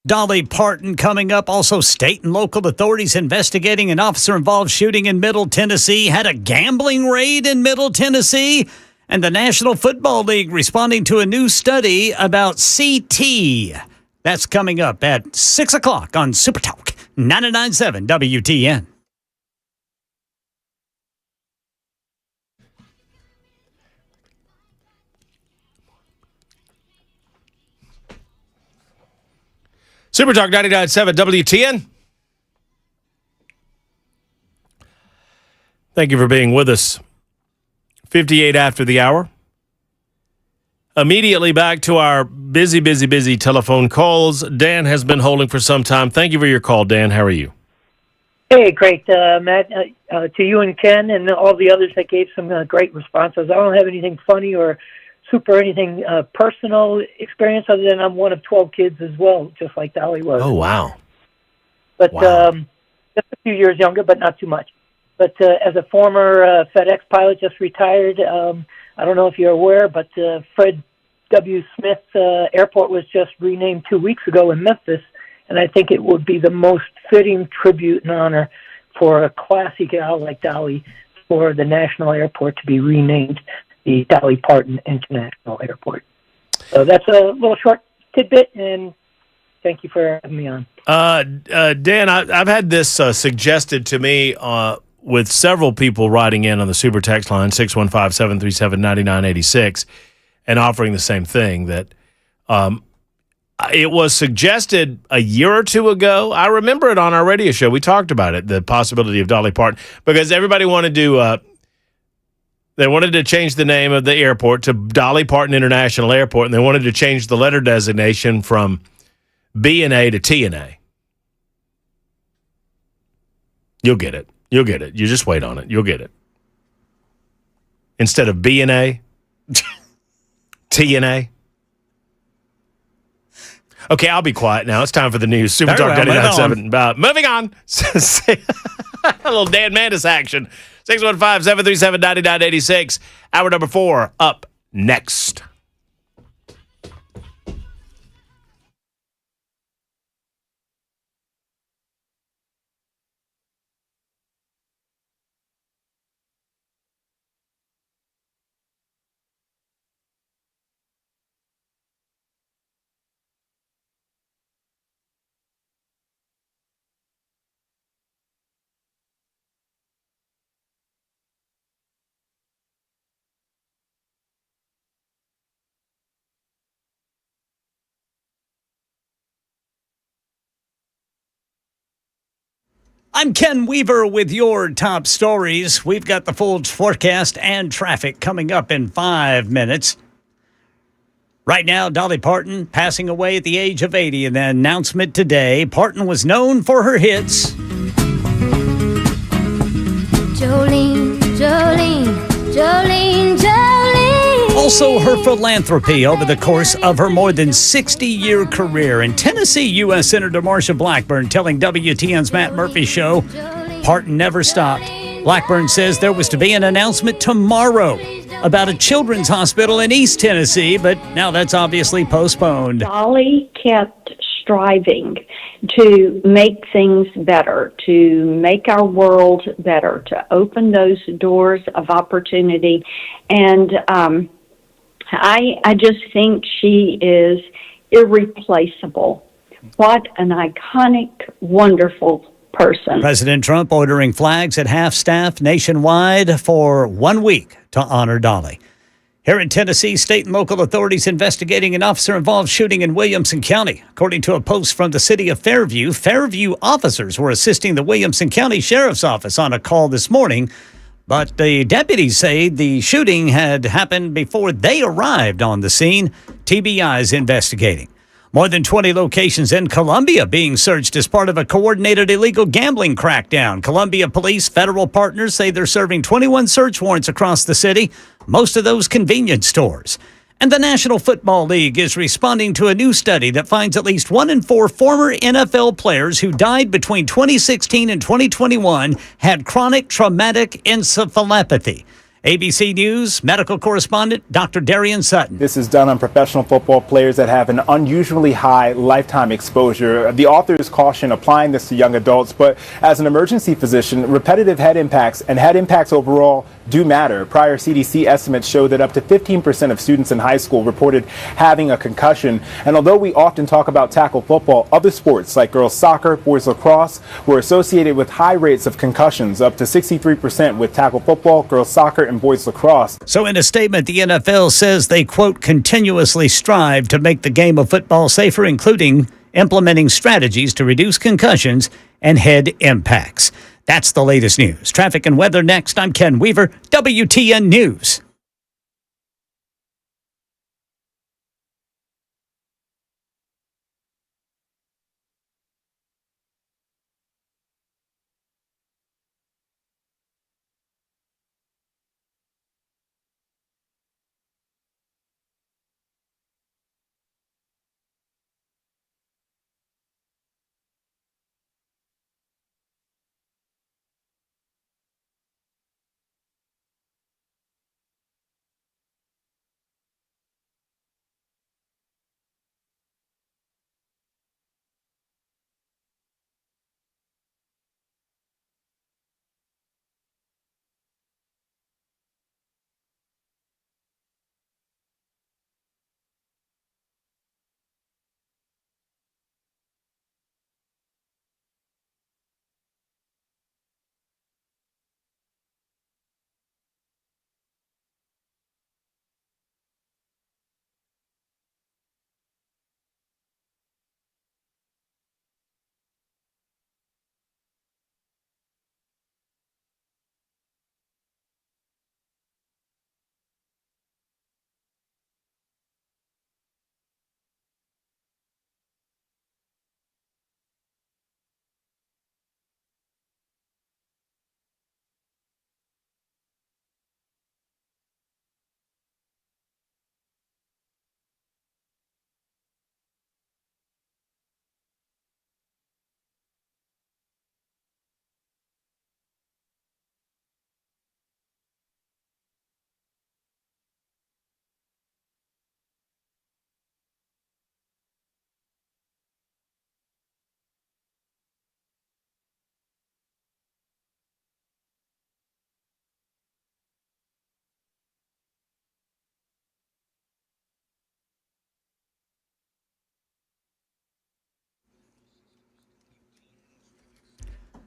Dolly Parton coming up. Also, state and local authorities investigating an officer-involved shooting in Middle Tennessee. Had a gambling raid in Middle Tennessee. And the National Football League responding to a new study about CT. That's coming up at 6 o'clock on Super Talk 99.7 WTN. Super Talk 99.7 WTN. Thank you for being with us. 58 after the hour. Immediately back to our busy telephone calls. Dan has been holding for some time. Thank you for your call, Dan. How are you? Hey, great, Matt. To you and Ken and all the others that gave some great responses. I don't have anything funny or super anything personal experience other than I'm one of 12 kids as well, just like Dolly was. Oh, wow. But just a few years younger, but not too much. But as a former FedEx pilot, just retired, I don't know if you're aware, but Fred W. Smith Airport was just renamed 2 weeks ago in Memphis, and I think it would be the most fitting tribute and honor for a classy gal like Dolly for the national airport to be renamed the Dolly Parton International Airport. So that's a little short tidbit, and thank you for having me on. Dan, I've had this suggested to me with several people writing in on the Super Text line, 615-737-9986, and offering the same thing, that it was suggested a year or two ago. I remember it on our radio show. We talked about it, the possibility of Dolly Parton, because everybody wanted to they wanted to change the name of the airport to Dolly Parton International Airport, and they wanted to change the letter designation from B&A to T&A. You'll get it. You'll get it. You just wait on it. You'll get it. Instead of B&A, T&A. Okay, I'll be quiet now. It's time for the news. Super Talk 99.7. Moving on. A little Dan Mandis action. 615-737-9986. Hour number 4 up next. I'm Ken Weaver with your top stories. We've got the full forecast and traffic coming up in 5 minutes. Right now, Dolly Parton passing away at the age of 80. And the announcement today, Parton was known for her hits. Jolene, Jolene, Jolene, Jolene. Also, her philanthropy over the course of her more than 60-year career. In Tennessee, U.S. Senator Marsha Blackburn telling WTN's Matt Murphy Show, Parton never stopped. Blackburn says there was to be an announcement tomorrow about a children's hospital in East Tennessee, but now that's obviously postponed. Dolly kept striving to make things better, to make our world better, to open those doors of opportunity. And I just think she is irreplaceable. What an iconic, wonderful person. President Trump ordering flags at half-staff nationwide for 1 week to honor Dolly. Here in Tennessee, state and local authorities investigating an officer-involved shooting in Williamson County. According to a post from the city of Fairview, Fairview officers were assisting the Williamson County Sheriff's Office on a call this morning, but the deputies say the shooting had happened before they arrived on the scene. TBI is investigating. More than 20 locations in Columbia being searched as part of a coordinated illegal gambling crackdown. Columbia police, federal partners say they're serving 21 search warrants across the city, most of those convenience stores. And the National Football League is responding to a new study that finds at least 1 in 4 former NFL players who died between 2016 and 2021 had chronic traumatic encephalopathy. ABC News medical correspondent Dr. Darian Sutton. This is done on professional football players that have an unusually high lifetime exposure. The authors caution applying this to young adults, but as an emergency physician, repetitive head impacts and head impacts overall do matter. Prior CDC estimates show that up to 15% of students in high school reported having a concussion. And although we often talk about tackle football, other sports like girls soccer, boys lacrosse were associated with high rates of concussions, up to 63% with tackle football, girls soccer, and boys lacrosse. So in a statement, the NFL says they, quote, continuously strive to make the game of football safer, including implementing strategies to reduce concussions and head impacts. That's the latest news. Traffic and weather next. I'm Ken Weaver, WTN News.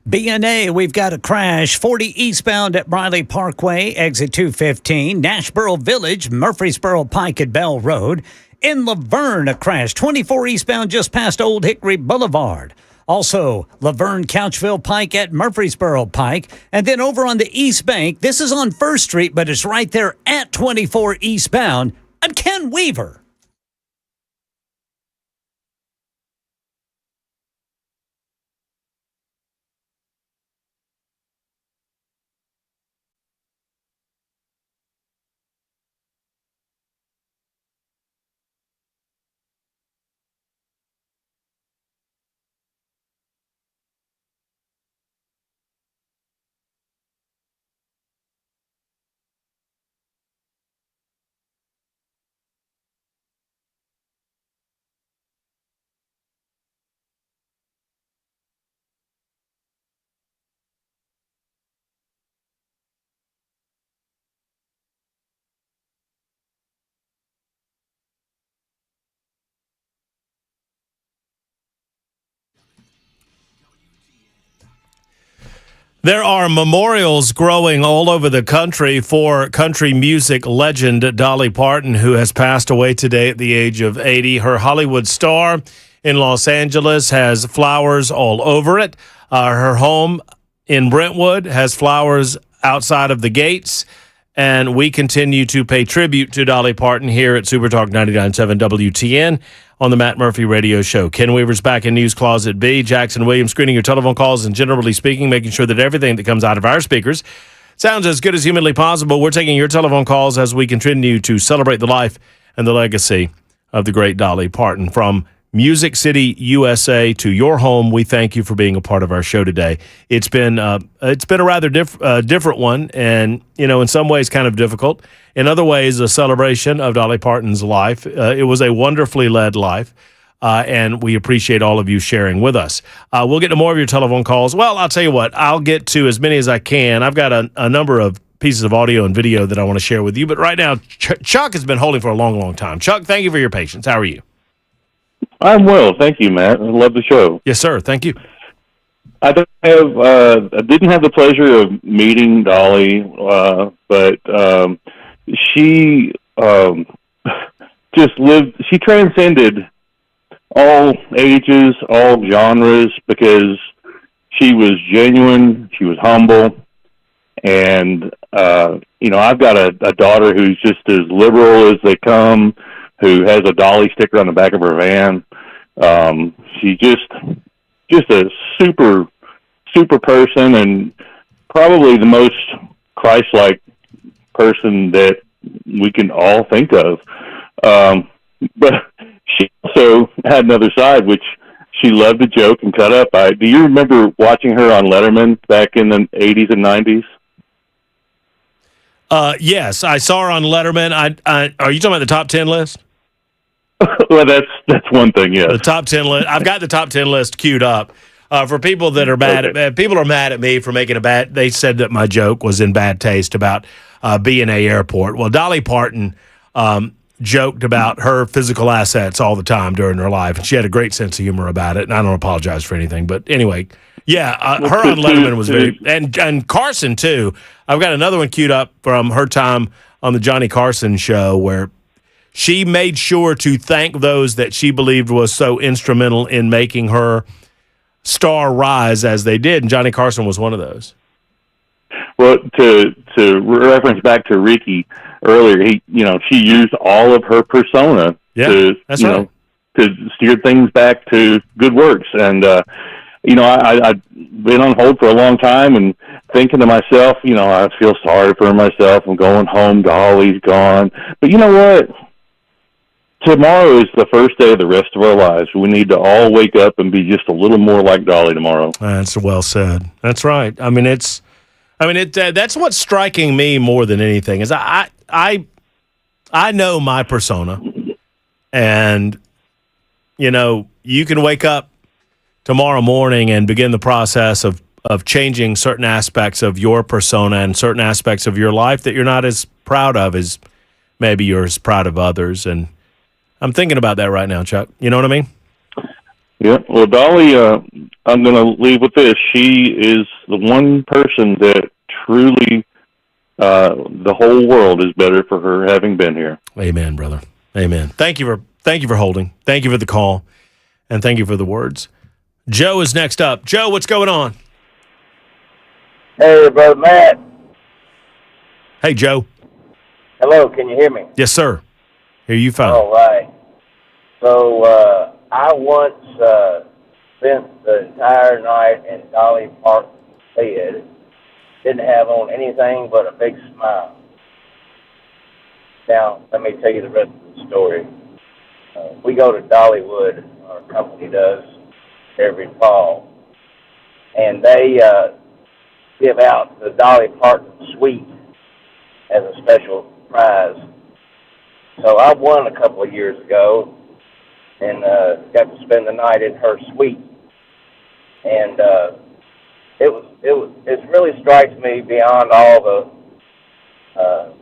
BNA, we've got a crash. 40 eastbound at Briley Parkway, exit 215. Nashboro Village, Murfreesboro Pike at Bell Road. In Laverne, a crash. 24 eastbound just past Old Hickory Boulevard. Also, Laverne Couchville Pike at Murfreesboro Pike. And then over on the East Bank, this is on 1st Street, but it's right there at 24 eastbound. I'm Ken Weaver. There are memorials growing all over the country for country music legend Dolly Parton, who has passed away today at the age of 80. Her Hollywood star in Los Angeles has flowers all over it. Her home in Brentwood has flowers outside of the gates. And we continue to pay tribute to Dolly Parton here at Supertalk 99.7 WTN on the Matt Murphy Radio Show. Ken Weaver's back in News Closet B. Jackson Williams screening your telephone calls and generally speaking, making sure that everything that comes out of our speakers sounds as good as humanly possible. We're taking your telephone calls as we continue to celebrate the life and the legacy of the great Dolly Parton from Music City, USA, to your home. We thank you for being a part of our show today. It's been a rather different one, and in some ways kind of difficult. In other ways, a celebration of Dolly Parton's life. It was a wonderfully led life, and we appreciate all of you sharing with us. We'll get to more of your telephone calls. Well, I'll tell you what, I'll get to as many as I can. I've got a number of pieces of audio and video that I want to share with you, but right now, Chuck has been holding for a long, long time. Chuck, thank you for your patience. How are you? I'm well, thank you, Matt. I love the show. Yes, sir. Thank you. I didn't have the pleasure of meeting Dolly, but she just lived. She transcended all ages, all genres, because she was genuine. She was humble, and I've got a daughter who's just as liberal as they come, who has a Dolly sticker on the back of her van. She's just a super person, and probably the most Christ-like person that we can all think of. But she also had another side, which she loved to joke and cut up. Do you remember watching her on Letterman back in the 80s and 90s? Yes, I saw her on Letterman. Are you talking about the top 10 list? Well, that's one thing. Yeah, the top 10 list. I've got the top 10 list queued up. For people that are mad, people are mad at me for making a bad. They said that my joke was in bad taste about B&A Airport. Well, Dolly Parton joked about her physical assets all the time during her life, and she had a great sense of humor about it. And I don't apologize for anything, but anyway, yeah, her on Letterman was very, and Carson too. I've got another one queued up from her time on the Johnny Carson show, where she made sure to thank those that she believed was so instrumental in making her star rise as they did, and Johnny Carson was one of those. Well, to reference back to Ricky earlier, she used all of her persona to steer things back to good works. And I've been on hold for a long time and thinking to myself, I feel sorry for myself. I'm going home. Dolly's gone. But you know what? Tomorrow is the first day of the rest of our lives. We need to all wake up and be just a little more like Dolly tomorrow. That's well said. That's right. That's what's striking me more than anything is I know my persona, and you can wake up tomorrow morning and begin the process of changing certain aspects of your persona and certain aspects of your life that you're not as proud of as maybe you're as proud of others. And I'm thinking about that right now, Chuck. You know what I mean? Yeah. Well, Dolly, I'm going to leave with this. She is the one person that truly the whole world is better for her having been here. Amen, brother. Amen. Thank you for holding. Thank you for the call, and thank you for the words. Joe is next up. Joe, what's going on? Hey, brother Matt. Hey, Joe. Hello, can you hear me? Yes, sir. Hear you fine. All right. So I once spent the entire night in Dolly Parton's bed. Didn't have on anything but a big smile. Now, let me tell you the rest of the story. We go to Dollywood, our company does, every fall, and they give out the Dolly Parton suite as a special prize. So I won a couple of years ago and got to spend the night in her suite. And it really strikes me beyond all the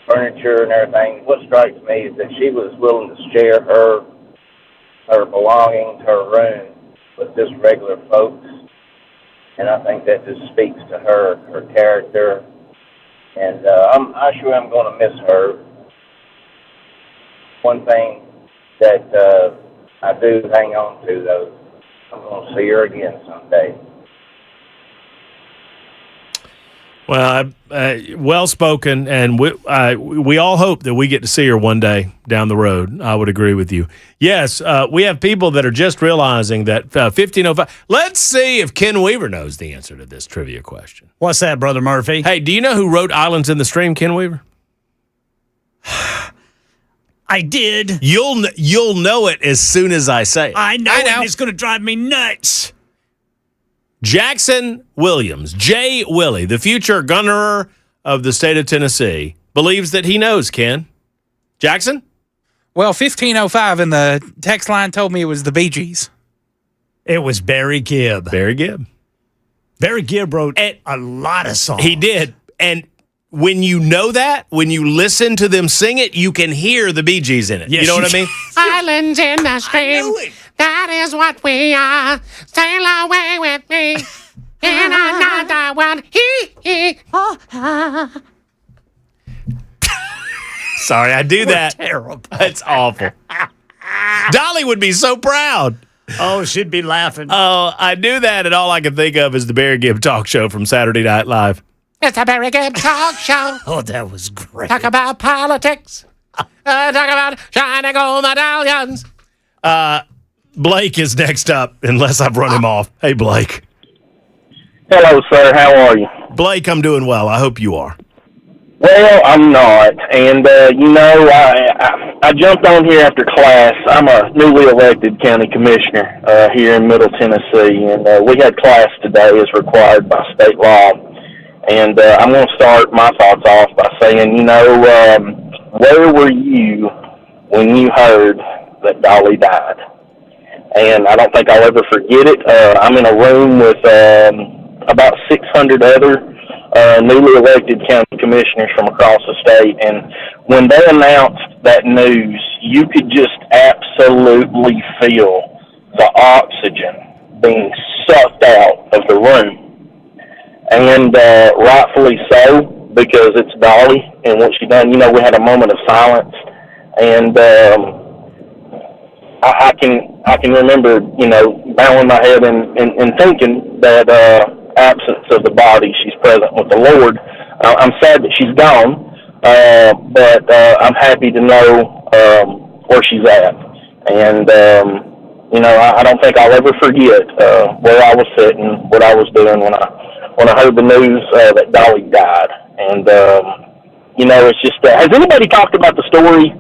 furniture and everything. What strikes me is that she was willing to share her belongings, her room with just regular folks. And I think that just speaks to her character. And I'm sure I'm going to miss her. One thing that I do hang on to, though, I'm going to see her again someday. Well, well spoken, and we all hope that we get to see her one day down the road. I would agree with you. Yes, we have people that are just realizing that 1505. Let's see if Ken Weaver knows the answer to this trivia question. What's that, Brother Murphy? Hey, do you know who wrote Islands in the Stream, Ken Weaver? I did. You'll know it as soon as I say it. I know. And it's going to drive me nuts. Jackson Williams, Jay Willie, the future governor of the state of Tennessee, believes that he knows, Ken. Jackson? Well, 1505 in the text line told me it was the Bee Gees. It was Barry Gibb. Barry Gibb. Barry Gibb wrote a lot of songs. He did. And when you know that, when you listen to them sing it, you can hear the Bee Gees in it. Yes, you know what I mean? Islands in the stream. That is what we are. Sail away with me in another one. Sorry, I do that. Terrible. It's awful. Dolly would be so proud. Oh, she'd be laughing. Oh, I do that, and all I can think of is the Barry Gibb talk show from Saturday Night Live. It's a very good talk show. Oh, that was great. Talk about politics. Talk about shining gold medallions. Blake is next up, unless I've run him off. Hey, Blake. Hello, sir. How are you? Blake, I'm doing well. I hope you are. Well, I'm not. And, I jumped on here after class. I'm a newly elected county commissioner here in Middle Tennessee, and we had class today as required by state law. And I'm going to start my thoughts off by saying, where were you when you heard that Dolly died? And I don't think I'll ever forget it. I'm in a room with about 600 other newly elected county commissioners from across the state, and when they announced that news, you could just absolutely feel the oxygen being sucked out of the room. And rightfully so, because it's Dolly and what she done. We had a moment of silence, and I can remember, bowing my head and thinking that absence of the body, she's present with the Lord. I'm sad that she's gone, but I'm happy to know where she's at. And I don't think I'll ever forget where I was sitting, what I was doing when I heard the news that Dolly died. And it's just has anybody talked about the story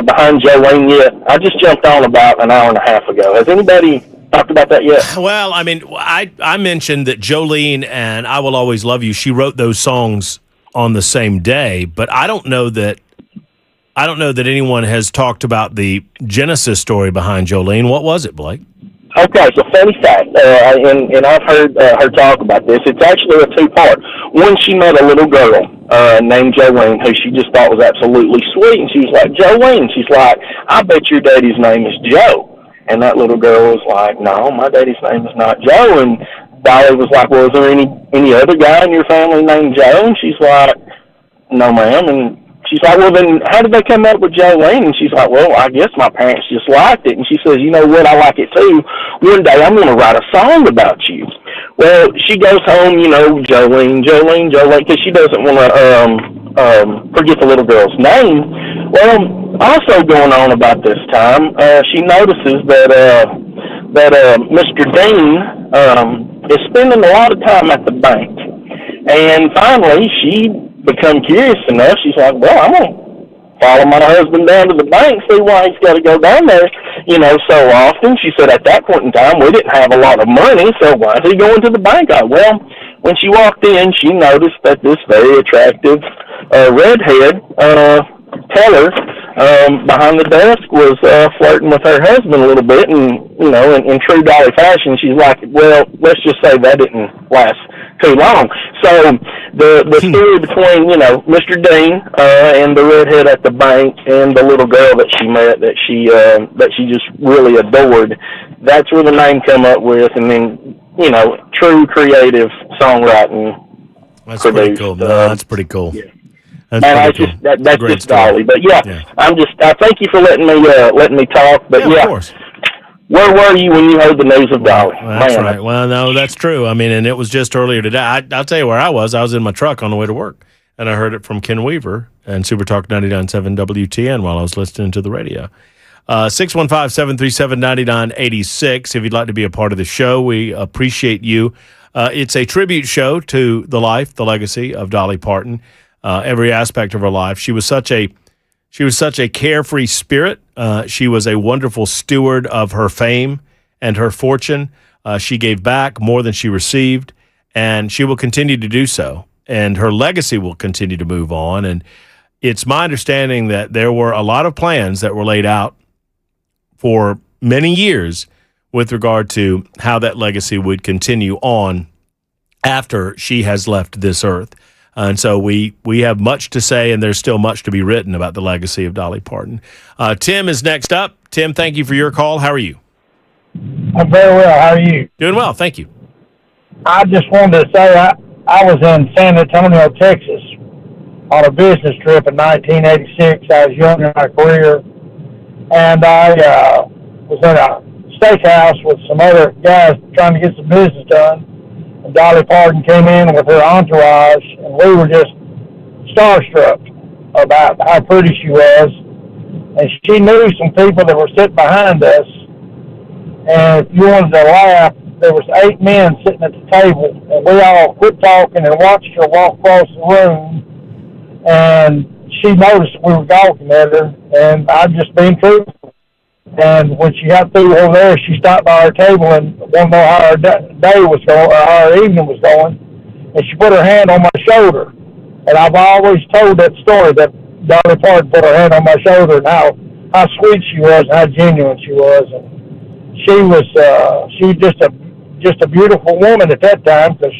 behind Jolene yet? I just jumped on about an hour and a half ago. Has anybody talked about that yet? Well, I mean, I mentioned that Jolene and I Will Always Love You, she wrote those songs on the same day, but I don't know that anyone has talked about the genesis story behind Jolene. What was it, Blake? Okay, so funny fact, and I've heard her talk about this. It's actually a two-part. One, she met a little girl named Jolene who she just thought was absolutely sweet, and she was like, Jolene, she's like, I bet your daddy's name is Joe. And that little girl was like, no, my daddy's name is not Joe. And Dolly was like, well, is there any other guy in your family named Joe? And she's like, no, ma'am. And she's like, well, then how did they come up with Jolene? And she's like, well, I guess my parents just liked it. And she says, you know what, I like it too. One day I'm going to write a song about you. Well, she goes home, Jolene, because she doesn't want to forget the little girl's name. Well, also going on about this time, she notices that Mr. Dean is spending a lot of time at the bank. And finally, she become curious enough. She's like, well, I'm going to follow my husband down to the bank, see why he's got to go down there, so often. She said at that point in time, we didn't have a lot of money, so why is he going to the bank? Well, when she walked in, she noticed that this very attractive redhead teller behind the desk was flirting with her husband a little bit, and in true Dolly fashion, she's like, well, let's just say that didn't last too long. So the story between Mr. Dean and the redhead at the bank and the little girl that she met that she just really adored, that's where the name come up with, and then true creative songwriting. That's produced. pretty cool. No, that's pretty cool. Yeah. That's That's just Dolly. But I thank you for letting me talk. But of course. Where were you when you heard the news of Dolly? Well, that's right. Well, no, that's true. I mean, and it was just earlier today. I'll tell you where I was. I was in my truck on the way to work, and I heard it from Ken Weaver and Super Talk 99.7 WTN while I was listening to the radio. 615-737-9986. If you'd like to be a part of the show, we appreciate you. It's a tribute show to the life, the legacy of Dolly Parton. Every aspect of her life. She was such a She was such a carefree spirit. She was a wonderful steward of her fame and her fortune. She gave back more than she received, and she will continue to do so. And her legacy will continue to move on. And it's my understanding that there were a lot of plans that were laid out for many years with regard to how that legacy would continue on after she has left this earth. And so we have much to say, and there's still much to be written about the legacy of Dolly Parton. Tim is next up. Tim, thank you for your call. How are you? I'm very well. How are you? Doing well, thank you. I just wanted to say I was in San Antonio, Texas on a business trip in 1986. I was young in my career, and I was in a steakhouse with some other guys trying to get some business done. And Dolly Parton came in with her entourage, and we were just starstruck about how pretty she was. And she knew some people that were sitting behind us. And if you wanted to laugh, there was 8 men sitting at the table, and we all quit talking and watched her walk across the room. And she noticed we were talking at her, and I'm just being truthful. And when she got through over there, she stopped by our table and wanted to know how our day was going, or how our evening was going. And she put her hand on my shoulder. And I've always told that story, that Dolly Parton put her hand on my shoulder, and how sweet she was, and how genuine she was. And she was just a beautiful woman at that time, because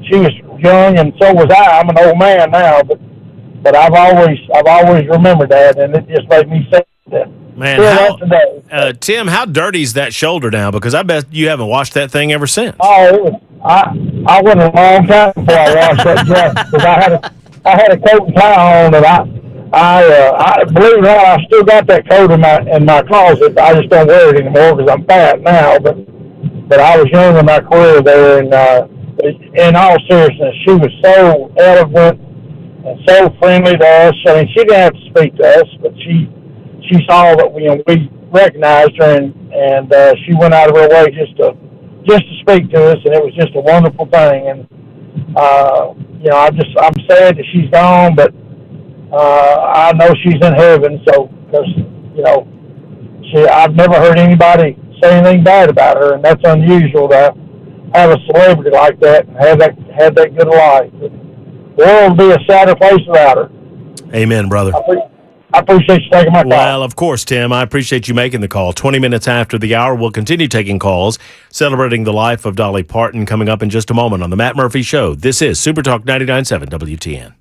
she was young, and so was I. I'm an old man now, but I've always remembered that, and it just made me say that. Man, Tim, how dirty is that shoulder now? Because I bet you haven't washed that thing ever since. Oh, I went a long time before I washed that dress, because I had a coat and tie on, and I believe it or not, I still got that coat in my closet. I just don't wear it anymore because I'm fat now. But I was young in my career there, and in all seriousness, she was so eloquent and so friendly to us. I mean, she didn't have to speak to us, but she saw that we recognized her, and she went out of her way just to speak to us, and it was just a wonderful thing. And I'm sad that she's gone, but I know she's in heaven. So, because I've never heard anybody say anything bad about her, and that's unusual to have a celebrity like that and have that good a life. The world would be a sadder place without her. Amen, brother. I appreciate you taking my call. Well, of course, Tim. I appreciate you making the call. 20 minutes after the hour, we'll continue taking calls, celebrating the life of Dolly Parton, coming up in just a moment on The Matt Murphy Show. This is Super Talk 99.7 WTN.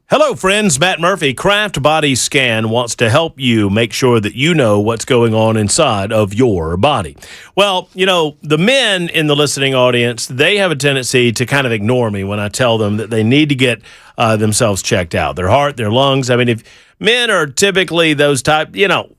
Hello, friends. Matt Murphy. Craft Body Scan wants to help you make sure that you know what's going on inside of your body. Well, the men in the listening audience, they have a tendency to kind of ignore me when I tell them that they need to get themselves checked out. Their heart, their lungs. I mean, if men are typically those type, you know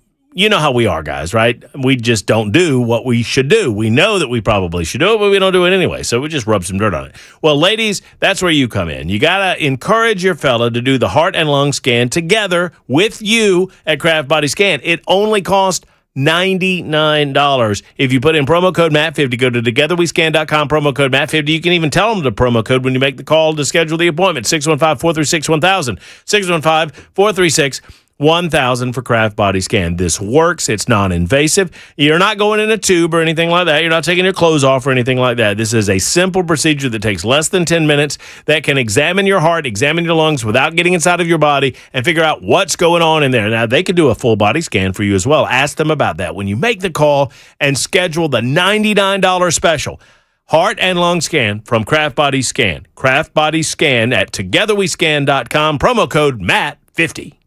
how we are, guys, right? We just don't do what we should do. We know that we probably should do it, but we don't do it anyway, so we just rub some dirt on it. Well, ladies, that's where you come in. You got to encourage your fella to do the heart and lung scan together with you at Craft Body Scan. It only costs $99. If you put in promo code MATT50, go to togetherwescan.com, promo code MATT50. You can even tell them the promo code when you make the call to schedule the appointment, 615-436-1000, 615-436-1000. $1,000 for Kraft Body Scan. This works. It's non-invasive. You're not going in a tube or anything like that. You're not taking your clothes off or anything like that. This is a simple procedure that takes less than 10 minutes that can examine your heart, examine your lungs without getting inside of your body and figure out what's going on in there. Now, they could do a full body scan for you as well. Ask them about that when you make the call and schedule the $99 special. Heart and lung scan from Kraft Body Scan. Kraft Body Scan at togetherwescan.com. Promo code MATT50.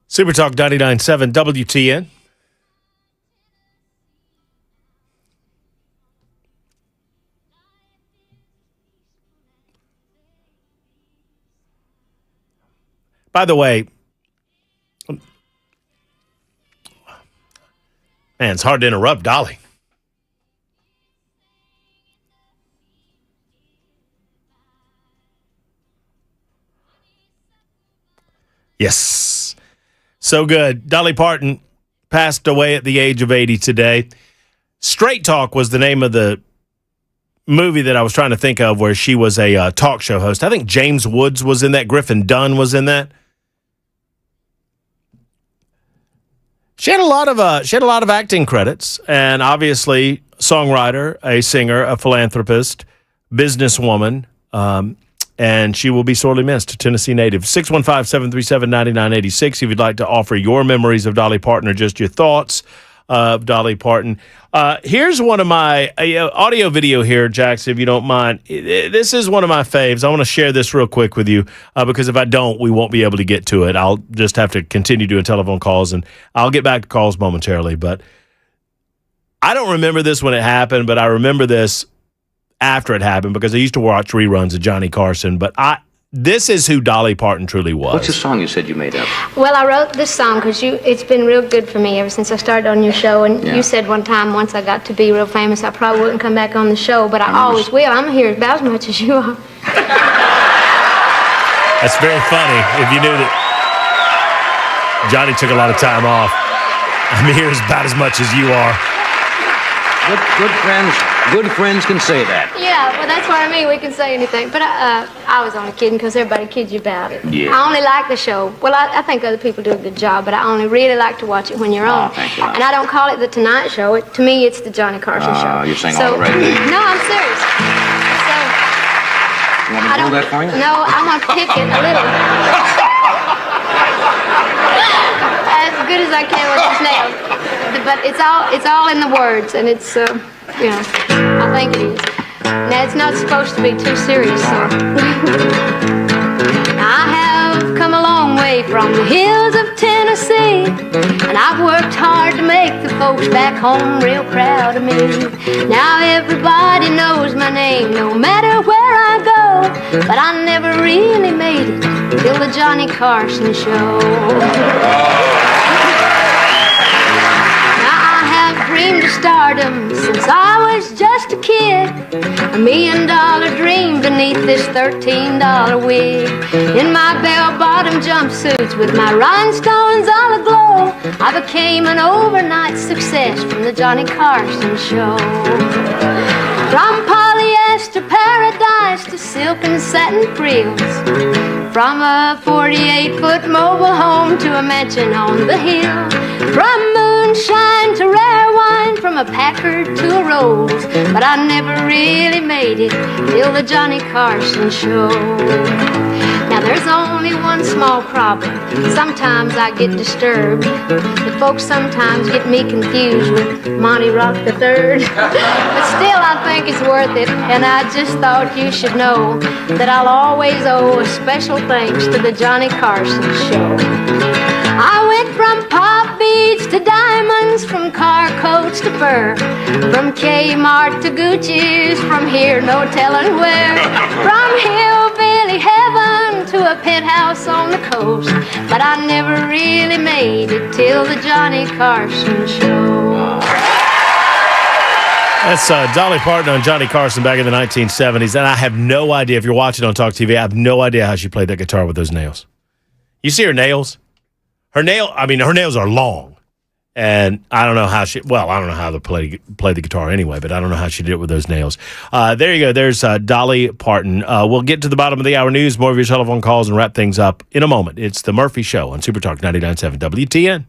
Super Talk 99.7 WTN. By the way, man, it's hard to interrupt Dolly. Yes. So good. Dolly Parton passed away at the age of 80 today. Straight Talk was the name of the movie that I was trying to think of where she was a talk show host. I think James Woods was in that. Griffin Dunn was in that. She had a lot of acting credits, and obviously songwriter, a singer, a philanthropist, businesswoman, and she will be sorely missed. Tennessee native. 615-737-9986 if you'd like to offer your memories of Dolly Parton or just your thoughts of Dolly Parton. Here's one of my audio video here, Jackson, if you don't mind. This is one of my faves. I want to share this real quick with you because if I don't, we won't be able to get to it. I'll just have to continue doing telephone calls, and I'll get back to calls momentarily. But I don't remember this when it happened, but I remember this after it happened because I used to watch reruns of Johnny Carson. But this is who Dolly Parton truly was. What's the song you said you made up? Well, I wrote this song because it's been real good for me ever since I started on your show. And you said one time, once I got to be real famous, I probably wouldn't come back on the show, but I always will. I'm here about as much as you are. That's very funny. If you knew that Johnny took a lot of time off, I'm here about as much as you are. Good friends can say that. Yeah, well, that's what I mean. We can say anything. But I was only kidding because everybody kids you about it. Yeah. I only like the show. Well, I think other people do a good job, but I only really like to watch it when you're on. Thank you. And I don't call it the Tonight Show. To me, it's the Johnny Carson show. You're saying all the right things. No, I'm serious. So, You want me to hold that for you? no, I'm going to pick it a little. As good as I can with these nails. But it's all in the words, and it's, I think it is. Now, it's not supposed to be too serious, so. I have come a long way from the hills of Tennessee, and I've worked hard to make the folks back home real proud of me. Now everybody knows my name, no matter where I go, but I never really made it till the Johnny Carson show. Dreamed of stardom since I was just a kid. $1 million dream beneath this $13 wig. In my bell-bottom jumpsuits with my rhinestones all aglow, I became an overnight success from the Johnny Carson show. From polyester paradise to silk and satin frills, from a 48-foot mobile home to a mansion on the hill, from moonshine to rare wine, from a Packard to a Rolls, but I never really made it till the Johnny Carson show. Now there's only one small problem. Sometimes I get disturbed. The folks sometimes get me confused with Monty Rock III. But still I think it's worth it, and I just thought you should know that I'll always owe a special thanks to the Johnny Carson show. I went from pop beads to diamonds, from car coats to fur, from Kmart to Gucci's, from here no telling where, from hillbilly heaven to a penthouse on the coast, but I never really made it till the Johnny Carson show. That's Dolly Parton on Johnny Carson back in the 1970s, and I have no idea, if you're watching on Talk TV, I have no idea how she played that guitar with those nails. You see her nails? Her nails are long, and I don't know how I don't know how to play the guitar anyway, but I don't know how she did it with those nails. There you go. There's Dolly Parton. We'll get to the bottom of the hour news, more of your telephone calls, and wrap things up in a moment. It's The Murphy Show on Super Talk 99.7 WTN.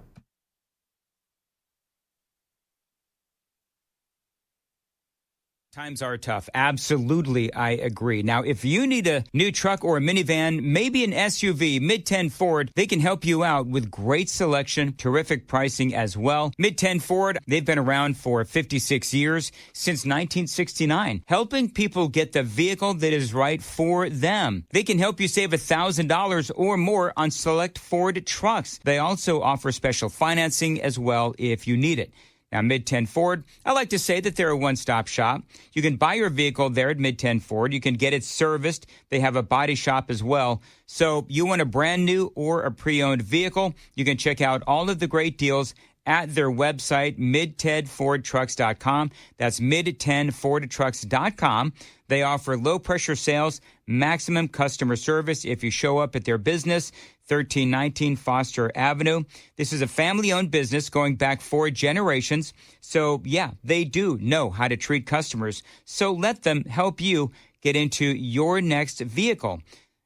Times are tough. Absolutely, I agree. Now, if you need a new truck or a minivan, maybe an SUV, Mid-10 Ford, they can help you out with great selection, terrific pricing as well. Mid-10 Ford, they've been around for 56 years, since 1969, helping people get the vehicle that is right for them. They can help you save $1,000 or more on select Ford trucks. They also offer special financing as well if you need it. Now, Mid-10 Ford, I like to say that they're a one-stop shop. You can buy your vehicle there at Mid-10 Ford. You can get it serviced. They have a body shop as well. So you want a brand new or a pre-owned vehicle, you can check out all of the great deals at their website, mid10fordtrucks.com. That's mid10fordtrucks.com. They offer low-pressure sales, maximum customer service if you show up at their business, 1319 Foster Avenue. This is a family-owned business going back 4 generations. So, yeah, they do know how to treat customers. So let them help you get into your next vehicle.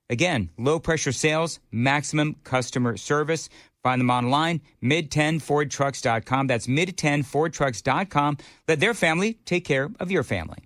Again, low-pressure sales, maximum customer service. Find them online, mid10fordtrucks.com. That's mid10fordtrucks.com. Let their family take care of your family.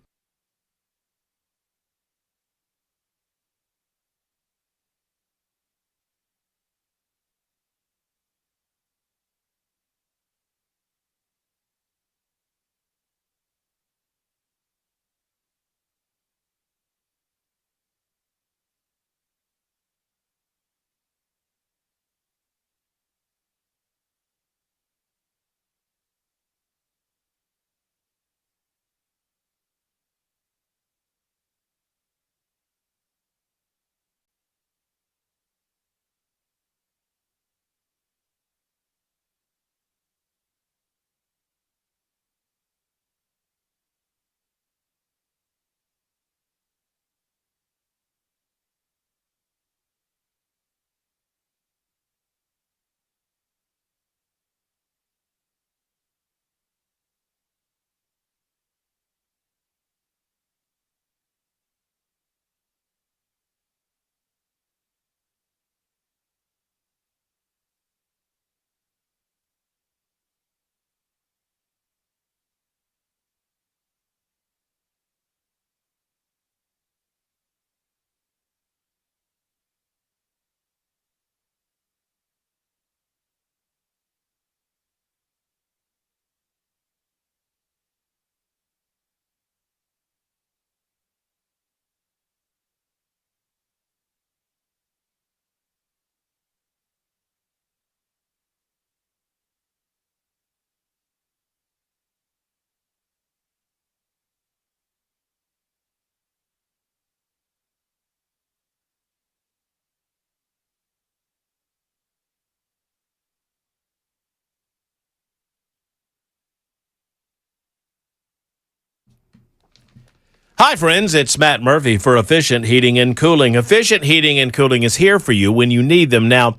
Hi, friends. It's Matt Murphy for Efficient Heating and Cooling. Efficient Heating and Cooling is here for you when you need them. Now,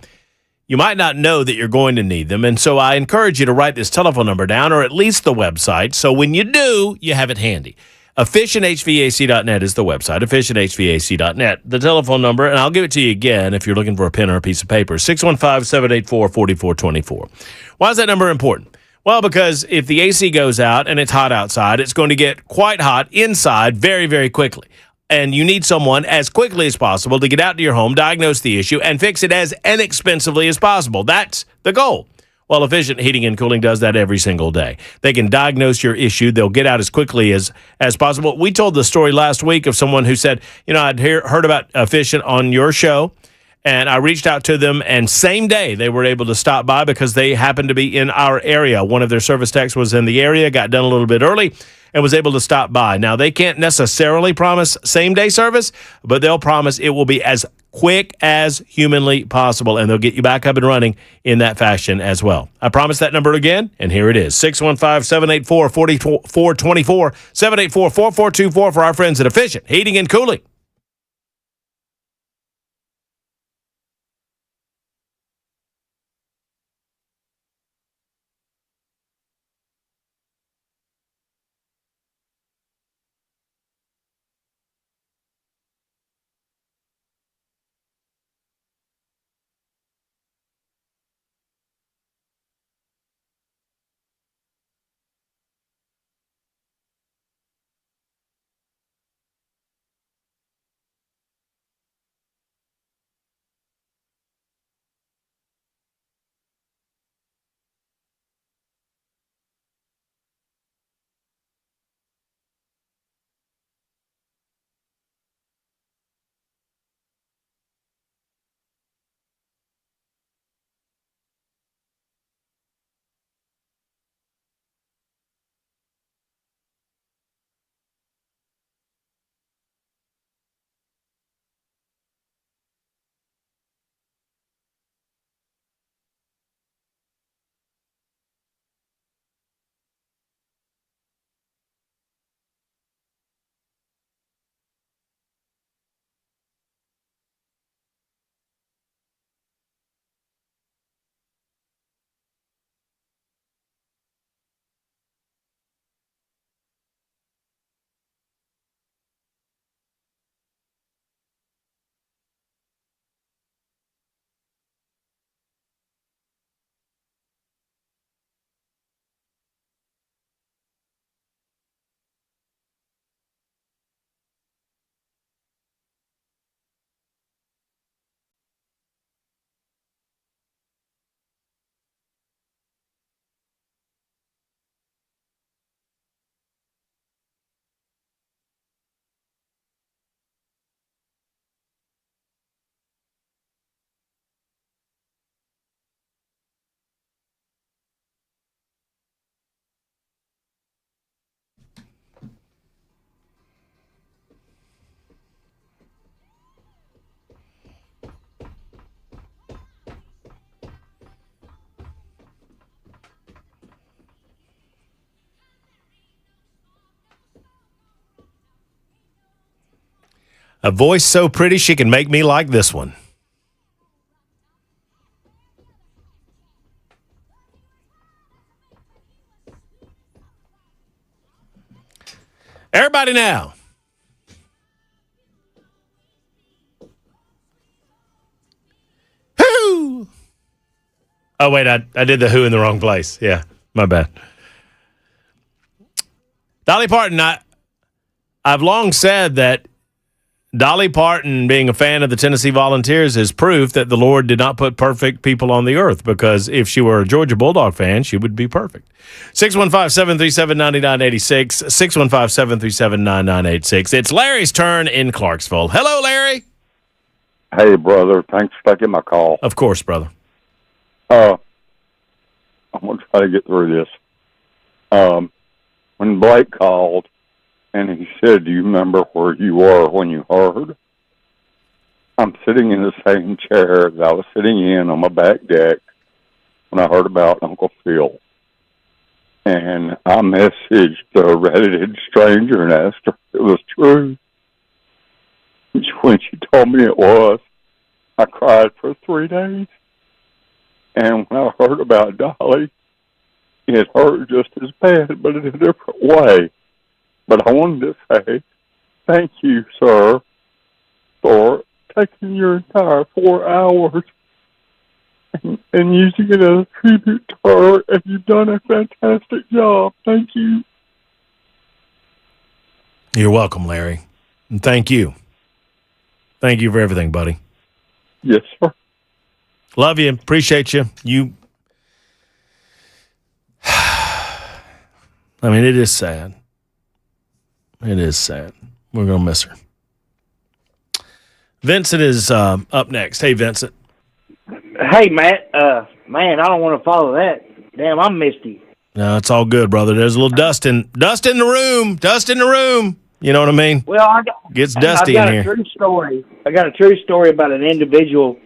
you might not know that you're going to need them, and so I encourage you to write this telephone number down or at least the website, so when you do, you have it handy. EfficientHVAC.net is the website, EfficientHVAC.net. The telephone number, and I'll give it to you again if you're looking for a pen or a piece of paper, 615-784-4424. Why is that number important? Well, because if the AC goes out and it's hot outside, it's going to get quite hot inside very, very quickly. And you need someone as quickly as possible to get out to your home, diagnose the issue, and fix it as inexpensively as possible. That's the goal. Well, Efficient Heating and Cooling does that every single day. They can diagnose your issue. They'll get out as quickly as possible. We told the story last week of someone who said, I'd heard about Efficient on your show, and I reached out to them, and same day they were able to stop by because they happened to be in our area. One of their service techs was in the area, got done a little bit early, and was able to stop by. Now, they can't necessarily promise same-day service, but they'll promise it will be as quick as humanly possible, and they'll get you back up and running in that fashion as well. I promise that number again, and here it is, 615-784-4424, 784-4424 for our friends at Efficient Heating and Cooling. A voice so pretty she can make me like this one. Everybody now. Who? Oh, wait, I did the who in the wrong place. Yeah, my bad. Dolly Parton, I've long said that Dolly Parton being a fan of the Tennessee Volunteers is proof that the Lord did not put perfect people on the earth, because if she were a Georgia Bulldog fan, she would be perfect. 615-737-9986, 615-737-9986. It's Larry's turn in Clarksville. Hello, Larry. Hey, brother. Thanks for taking my call. Of course, brother. I'm going to try to get through this. When Blake called and he said, do you remember where you were when you heard? I'm sitting in the same chair that I was sitting in on my back deck when I heard about Uncle Phil. And I messaged the redheaded stranger and asked her if it was true. When she told me it was, I cried for 3 days. And when I heard about Dolly, it hurt just as bad, but in a different way. But I wanted to say thank you, sir, for taking your entire 4 hours and using it as a tribute to her, and you've done a fantastic job. Thank you. You're welcome, Larry. And thank you. Thank you for everything, buddy. Yes, sir. Love you. Appreciate you. I mean, it is sad. It is sad. We're going to miss her. Vincent is up next. Hey, Vincent. Hey, Matt. Man, I don't want to follow that. Damn, I'm misty. No, it's all good, brother. There's a little dust in the room. Dust in the room. You know what I mean? Well, Gets dusty in here. True story. I got a true story about an individual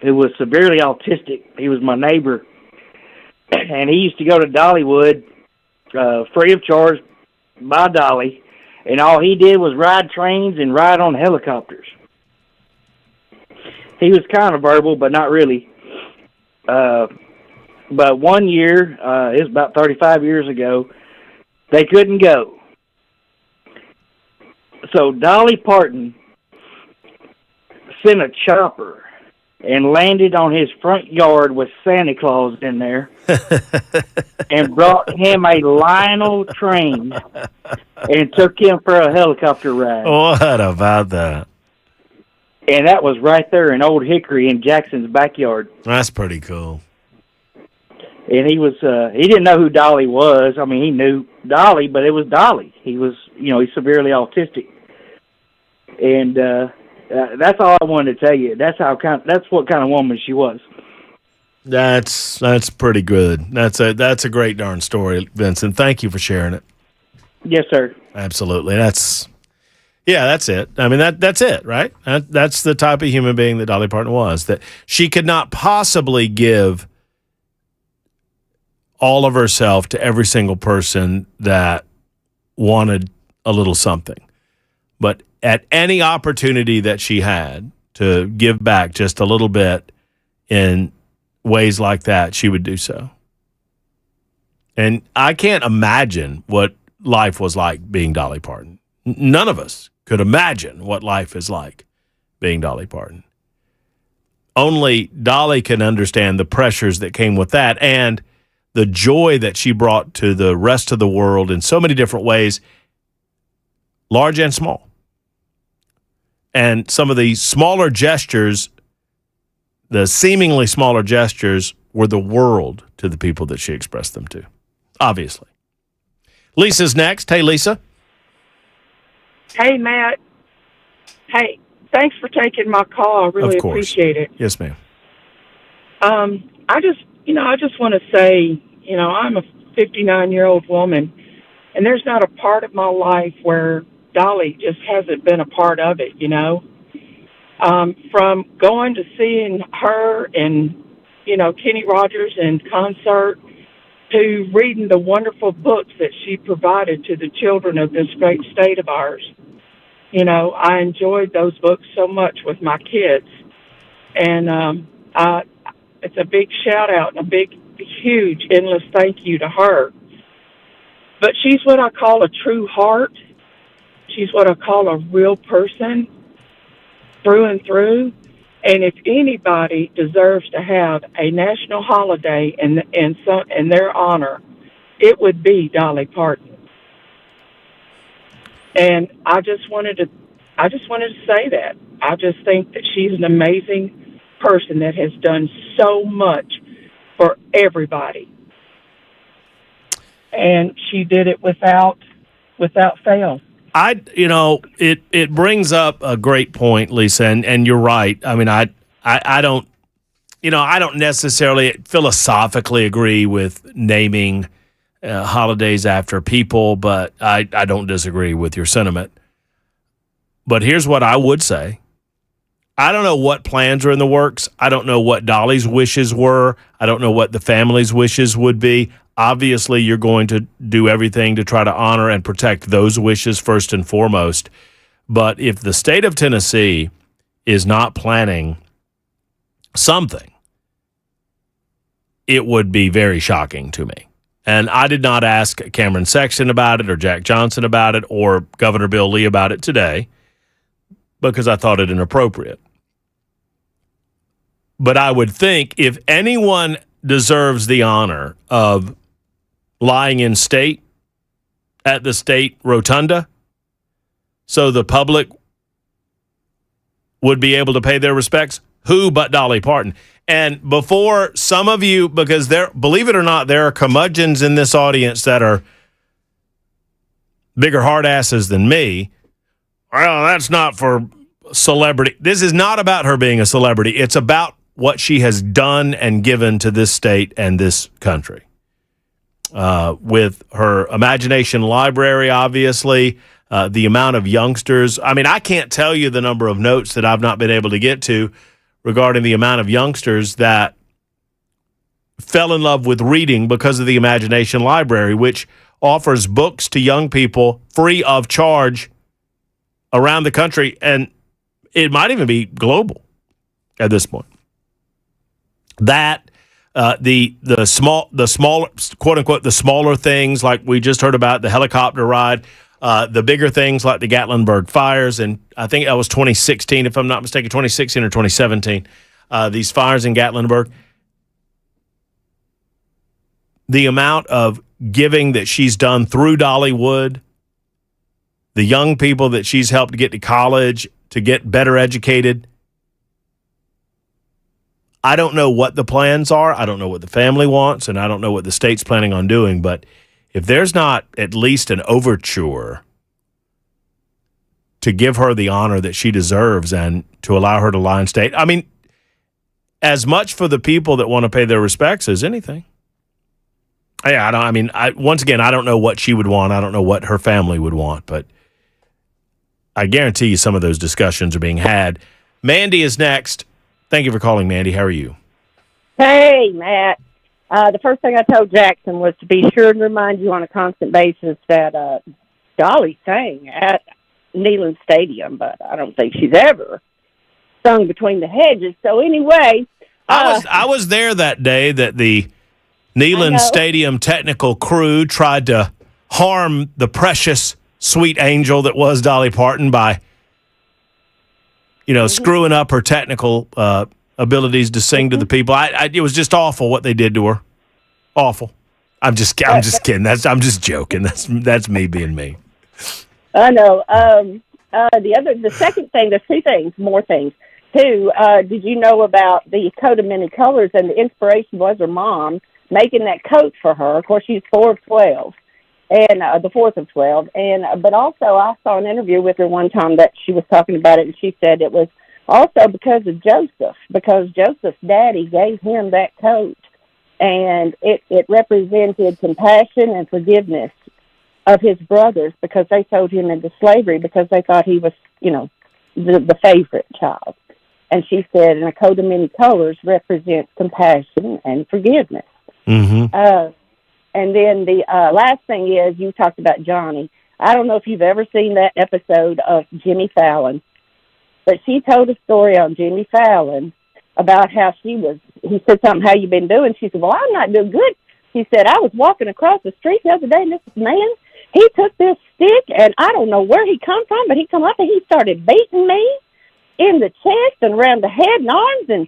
who was severely autistic. He was my neighbor, and he used to go to Dollywood free of charge by Dolly, and all he did was ride trains and ride on helicopters. He was kind of verbal, but not really. But one year, it was about 35 years ago, they couldn't go. So Dolly Parton sent a chopper and landed on his front yard with Santa Claus in there and brought him a Lionel train and took him for a helicopter ride. What about that? And that was right there in Old Hickory in Jackson's backyard. That's pretty cool. And he didn't know who Dolly was. I mean, he knew Dolly, but it was Dolly. He was, he's severely autistic. And that's all I wanted to tell you. That's what kind of woman she was. That's pretty good. That's a great darn story, Vincent. Thank you for sharing it. Yes, sir. Absolutely. That's it. I mean, that's it, right? That's the type of human being that Dolly Parton was, that she could not possibly give all of herself to every single person that wanted a little something. But at any opportunity that she had to give back just a little bit in ways like that, she would do so. And I can't imagine what life was like being Dolly Parton. None of us could imagine what life is like being Dolly Parton. Only Dolly can understand the pressures that came with that and the joy that she brought to the rest of the world in so many different ways, large and small. And some of the smaller gestures, the seemingly smaller gestures, were the world to the people that she expressed them to, obviously. Lisa's next. Hey, Lisa. Hey, Matt. Hey, thanks for taking my call. I really appreciate it. Yes, ma'am. I just want to say, I'm a 59-year-old woman, and there's not a part of my life where Dolly just hasn't been a part of it, From going to seeing her and, Kenny Rogers in concert to reading the wonderful books that she provided to the children of this great state of ours. You know, I enjoyed those books so much with my kids. And it's a big shout out and a big, huge, endless thank you to her. But she's what I call a true heart. She's what I call a real person through and through. And if anybody deserves to have a national holiday in their honor, it would be Dolly Parton. And I just wanted to say that. I just think that she's an amazing person that has done so much for everybody. And she did it without fail. It brings up a great point, Lisa, and you're right. I mean, I don't necessarily philosophically agree with naming holidays after people, but I don't disagree with your sentiment. But here's what I would say. I don't know what plans are in the works. I don't know what Dolly's wishes were. I don't know what the family's wishes would be. Obviously, you're going to do everything to try to honor and protect those wishes first and foremost. But if the state of Tennessee is not planning something, it would be very shocking to me. And I did not ask Cameron Sexton about it or Jack Johnson about it or Governor Bill Lee about it today because I thought it inappropriate. But I would think if anyone deserves the honor of lying in state at the state rotunda so the public would be able to pay their respects, who but Dolly Parton? And before some of you, because believe it or not, there are curmudgeons in this audience that are bigger hard asses than me. Well, that's not for celebrity. This is not about her being a celebrity. It's about what she has done and given to this state and this country. With her Imagination Library, obviously, the amount of youngsters. I mean, I can't tell you the number of notes that I've not been able to get to regarding the amount of youngsters that fell in love with reading because of the Imagination Library, which offers books to young people free of charge around the country, and it might even be global at this point. That the smaller, quote unquote, the smaller things like we just heard about, the helicopter ride, the bigger things like the Gatlinburg fires, and I think that was 2016, if I'm not mistaken, 2016 or 2017. These fires in Gatlinburg. The amount of giving that she's done through Dollywood, the young people that she's helped get to college, to get better educated. I don't know what the plans are. I don't know what the family wants, and I don't know what the state's planning on doing. But if there's not at least an overture to give her the honor that she deserves and to allow her to lie in state, I mean, as much for the people that want to pay their respects as anything. Once again, I don't know what she would want. I don't know what her family would want, but I guarantee you some of those discussions are being had. Mandy is next. Thank you for calling, Mandy. How are you? Hey, Matt. The first thing I told Jackson was to be sure and remind you on a constant basis that Dolly sang at Neyland Stadium, but I don't think she's ever sung Between the Hedges. So anyway... I was there that day that the Neyland Stadium technical crew tried to harm the precious, sweet angel that was Dolly Parton by... screwing up her technical abilities to sing to the people. It was just awful what they did to her. Awful. I'm just kidding. I'm just joking. That's me being me. I know. The second thing, there's two things, more things. Two, did you know about the coat of many colors? And the inspiration was her mom making that coat for her. Of course, she's 4 of 12. And the 4th of 12. But also I saw an interview with her one time that she was talking about it, and she said it was also because of Joseph, because Joseph's daddy gave him that coat, and it represented compassion and forgiveness of his brothers because they sold him into slavery because they thought he was, the favorite child. And she said, and a coat of many colors represents compassion and forgiveness. Mm-hmm. And then the last thing is, you talked about Johnny. I don't know if you've ever seen that episode of Jimmy Fallon, but she told a story on Jimmy Fallon about how he said something, how you been doing? She said, well, I'm not doing good. She said, I was walking across the street the other day, and this man, he took this stick, and I don't know where he come from, but he come up and he started beating me in the chest and around the head and arms, and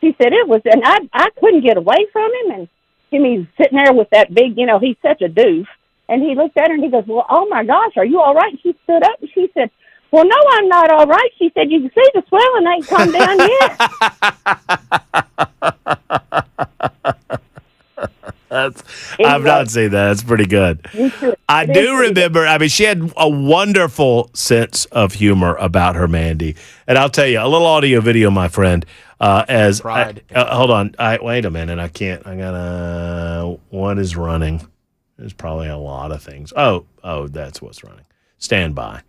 she said it was, and I couldn't get away from him, and Jimmy's sitting there with that big, he's such a doof, and he looked at her and he goes, well, oh my gosh, are you all right? And she stood up and she said, well, no, I'm not all right. She said, you can see the swelling ain't come down yet. I've not seen that. That's pretty good. I do remember, she had a wonderful sense of humor about her, Mandy. And I'll tell you, a little audio video, my friend, hold on. Wait a minute. I can't. What is running? There's probably a lot of things. Oh, that's what's running. Stand by.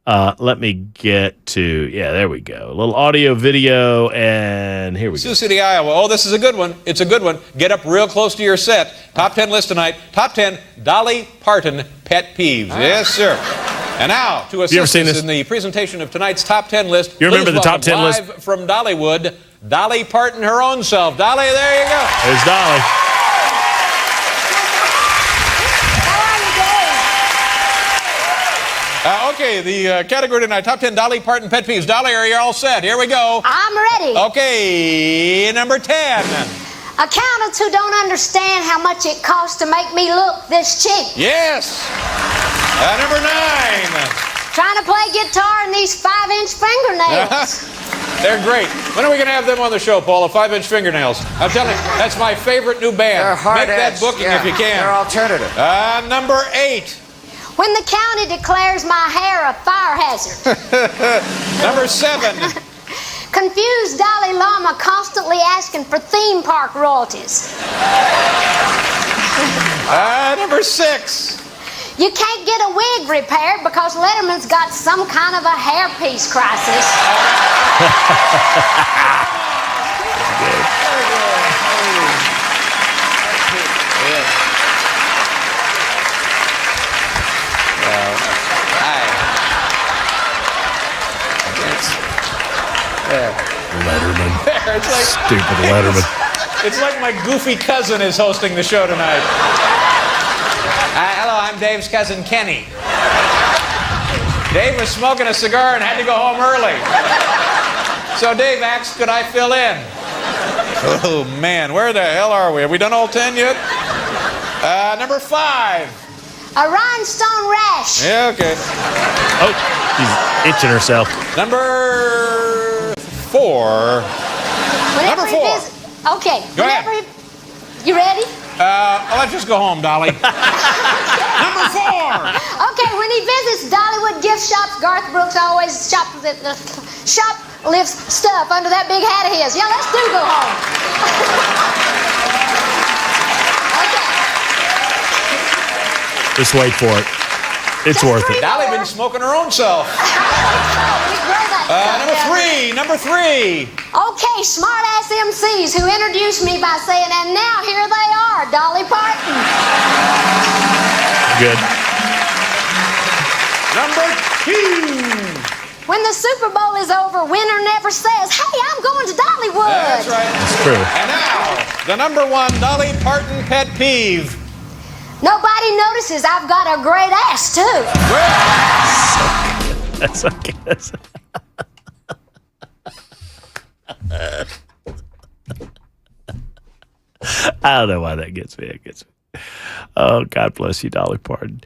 Let me get to, there we go. A little audio video, and here we go. Sioux City, Iowa. Oh, this is a good one. It's a good one. Get up real close to your set. Top 10 list tonight. Top 10 Dolly Parton pet peeves. Yes, sir. And now, to assist us in the presentation of tonight's top 10 list, you remember the top 10 list? Live from Dollywood, Dolly Parton her own self. Dolly, there you go. There's Dolly. Okay, the category tonight, top 10 Dolly Parton pet peeves. Dolly, are you all set? Here we go. I'm ready. Okay, number 10. Accountants who don't understand how much it costs to make me look this cheap. Yes. Number 9. Trying to play guitar in these 5-inch fingernails. They're great. When are we going to have them on the show, Paula? 5-inch fingernails. I'm telling you, that's my favorite new band. They're hard Make that booking if you can. They're alternative. Number 8. When the county declares my hair a fire hazard. Number 7. Confused Dalai Lama constantly asking for theme park royalties. Number 6. You can't get a wig repaired because Letterman's got some kind of a hairpiece crisis. Letterman. It's like, stupid Letterman. It's like my goofy cousin is hosting the show tonight. Hello, I'm Dave's cousin Kenny. Dave was smoking a cigar and had to go home early. So Dave asked, could I fill in? Oh, man, where the hell are we? Have we done all 10 yet? Number 5. A rhinestone rash. Yeah, okay. Oh, she's itching herself. Number 4. Number 4. Okay. Go ahead. You ready? Let's just go home, Dolly. Number 4. Okay, when he visits Dollywood gift shops, Garth Brooks always shoplifts stuff under that big hat of his. Yeah, let's go home. Just wait for it. It's worth it. Dolly been smoking her own self. Number 3. Okay, smart-ass MCs who introduced me by saying, and now here they are, Dolly Parton. Good. Number 2. When the Super Bowl is over, winner never says, hey, I'm going to Dollywood. That's right. That's true. And now, the number 1 Dolly Parton pet peeve. Nobody notices I've got a great ass, too. That's okay. I don't know why that gets me. It gets me. Oh, God bless you, Dolly Parton.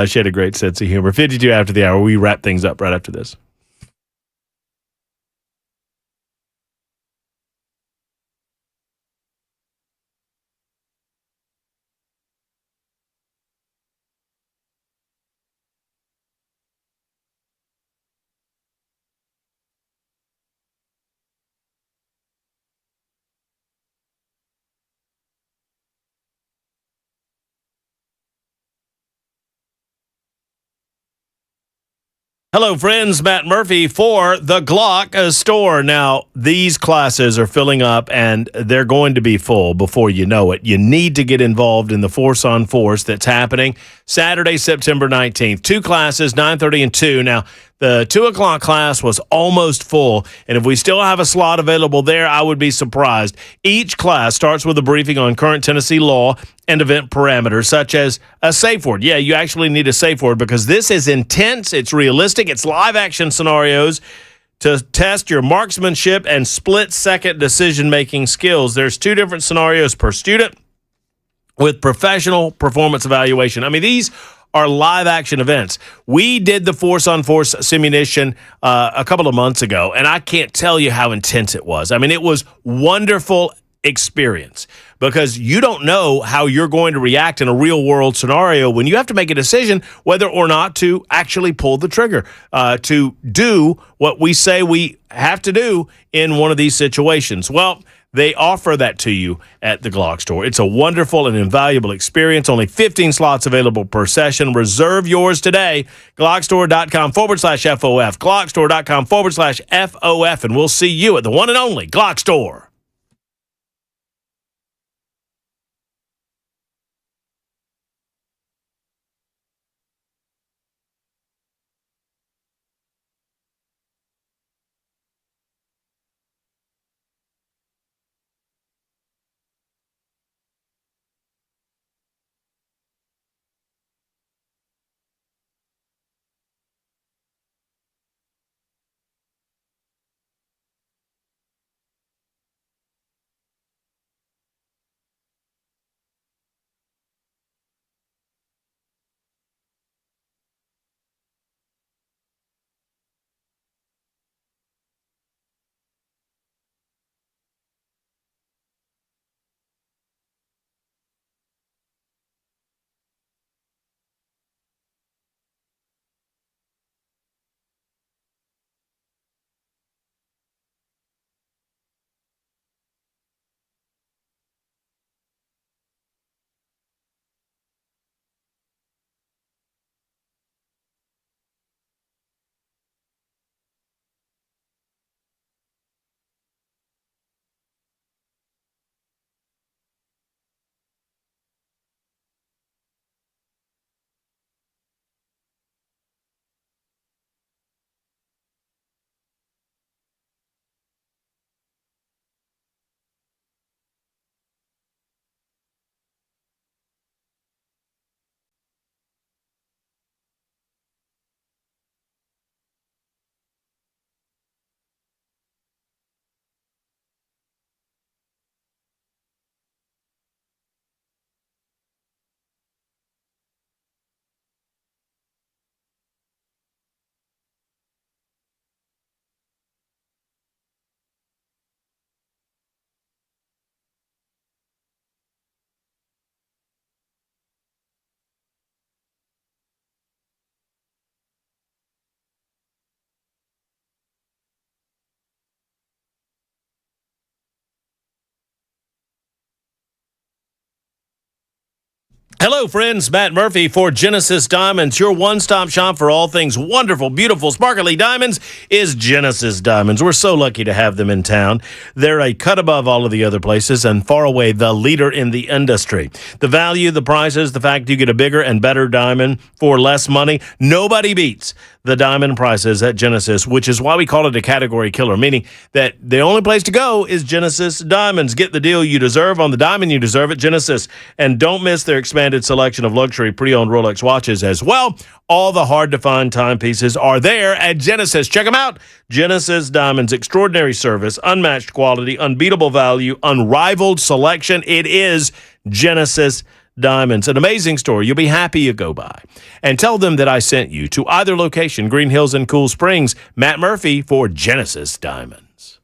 She had a great sense of humor. 52 after the hour. We wrap things up right after this. Hello, friends. Matt Murphy for the Glock store. Now, these classes are filling up, and they're going to be full before you know it. You need to get involved in the Force on Force that's happening Saturday, September 19th. 2 classes, 9:30 and 2. Now, the 2 o'clock class was almost full, and if we still have a slot available there, I would be surprised. Each class starts with a briefing on current Tennessee law and event parameters, such as a safe word. Yeah, you actually need a safe word because this is intense, it's realistic, it's live action scenarios to test your marksmanship and split-second decision-making skills. There's 2 different scenarios per student with professional performance evaluation. I mean, these are live action events. We did the Force on Force simulation a couple of months ago, and I can't tell you how intense it was. I mean, it was wonderful experience because you don't know how you're going to react in a real world scenario when you have to make a decision whether or not to actually pull the trigger, to do what we say we have to do in one of these situations. Well, they offer that to you at the Glock store. It's a wonderful and invaluable experience. Only 15 slots available per session. Reserve yours today. Glockstore.com/FOF. Glockstore.com/FOF. And we'll see you at the one and only Glock store. Hello, friends. Matt Murphy for Genesis Diamonds. Your one-stop shop for all things wonderful, beautiful, sparkly diamonds is Genesis Diamonds. We're so lucky to have them in town. They're a cut above all of the other places and far away the leader in the industry. The value, the prices, the fact you get a bigger and better diamond for less money, nobody beats the diamond prices at Genesis, which is why we call it a category killer, meaning that the only place to go is Genesis Diamonds. Get the deal you deserve on the diamond you deserve at Genesis. And don't miss their expanded selection of luxury pre-owned Rolex watches as well. All the hard-to-find timepieces are there at Genesis. Check them out. Genesis Diamonds, extraordinary service, unmatched quality, unbeatable value, unrivaled selection. It is Genesis Diamonds, an amazing store. You'll be happy you go by. And tell them that I sent you to either location, Green Hills and Cool Springs. Matt Murphy for Genesis Diamonds.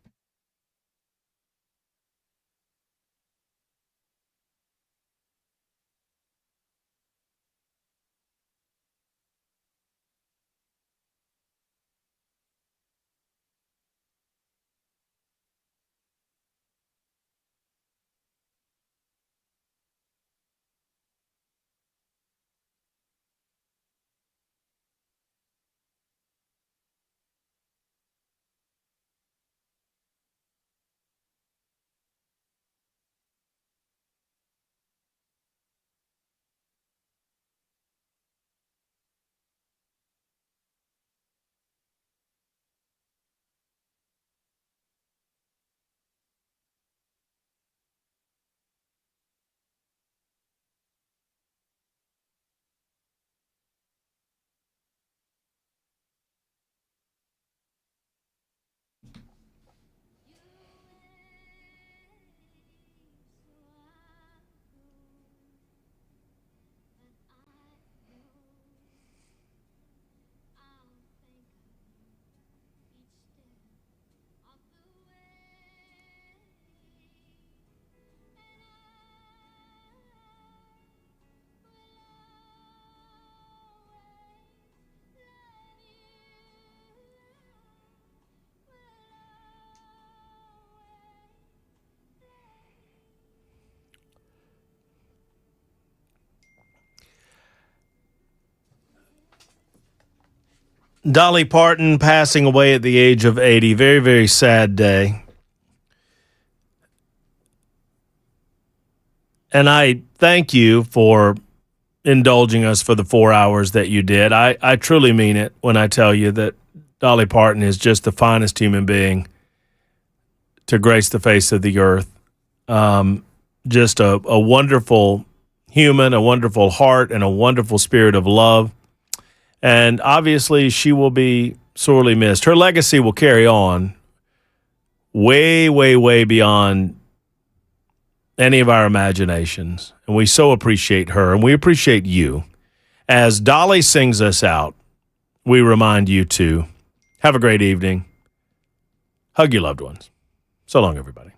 Dolly Parton passing away at the age of 80. Very, very sad day. And I thank you for indulging us for the 4 hours that you did. I truly mean it when I tell you that Dolly Parton is just the finest human being to grace the face of the earth. Just a wonderful human, a wonderful heart, and a wonderful spirit of love. And obviously, she will be sorely missed. Her legacy will carry on way, way, way beyond any of our imaginations. And we so appreciate her, and we appreciate you. As Dolly sings us out, we remind you to have a great evening. Hug your loved ones. So long, everybody.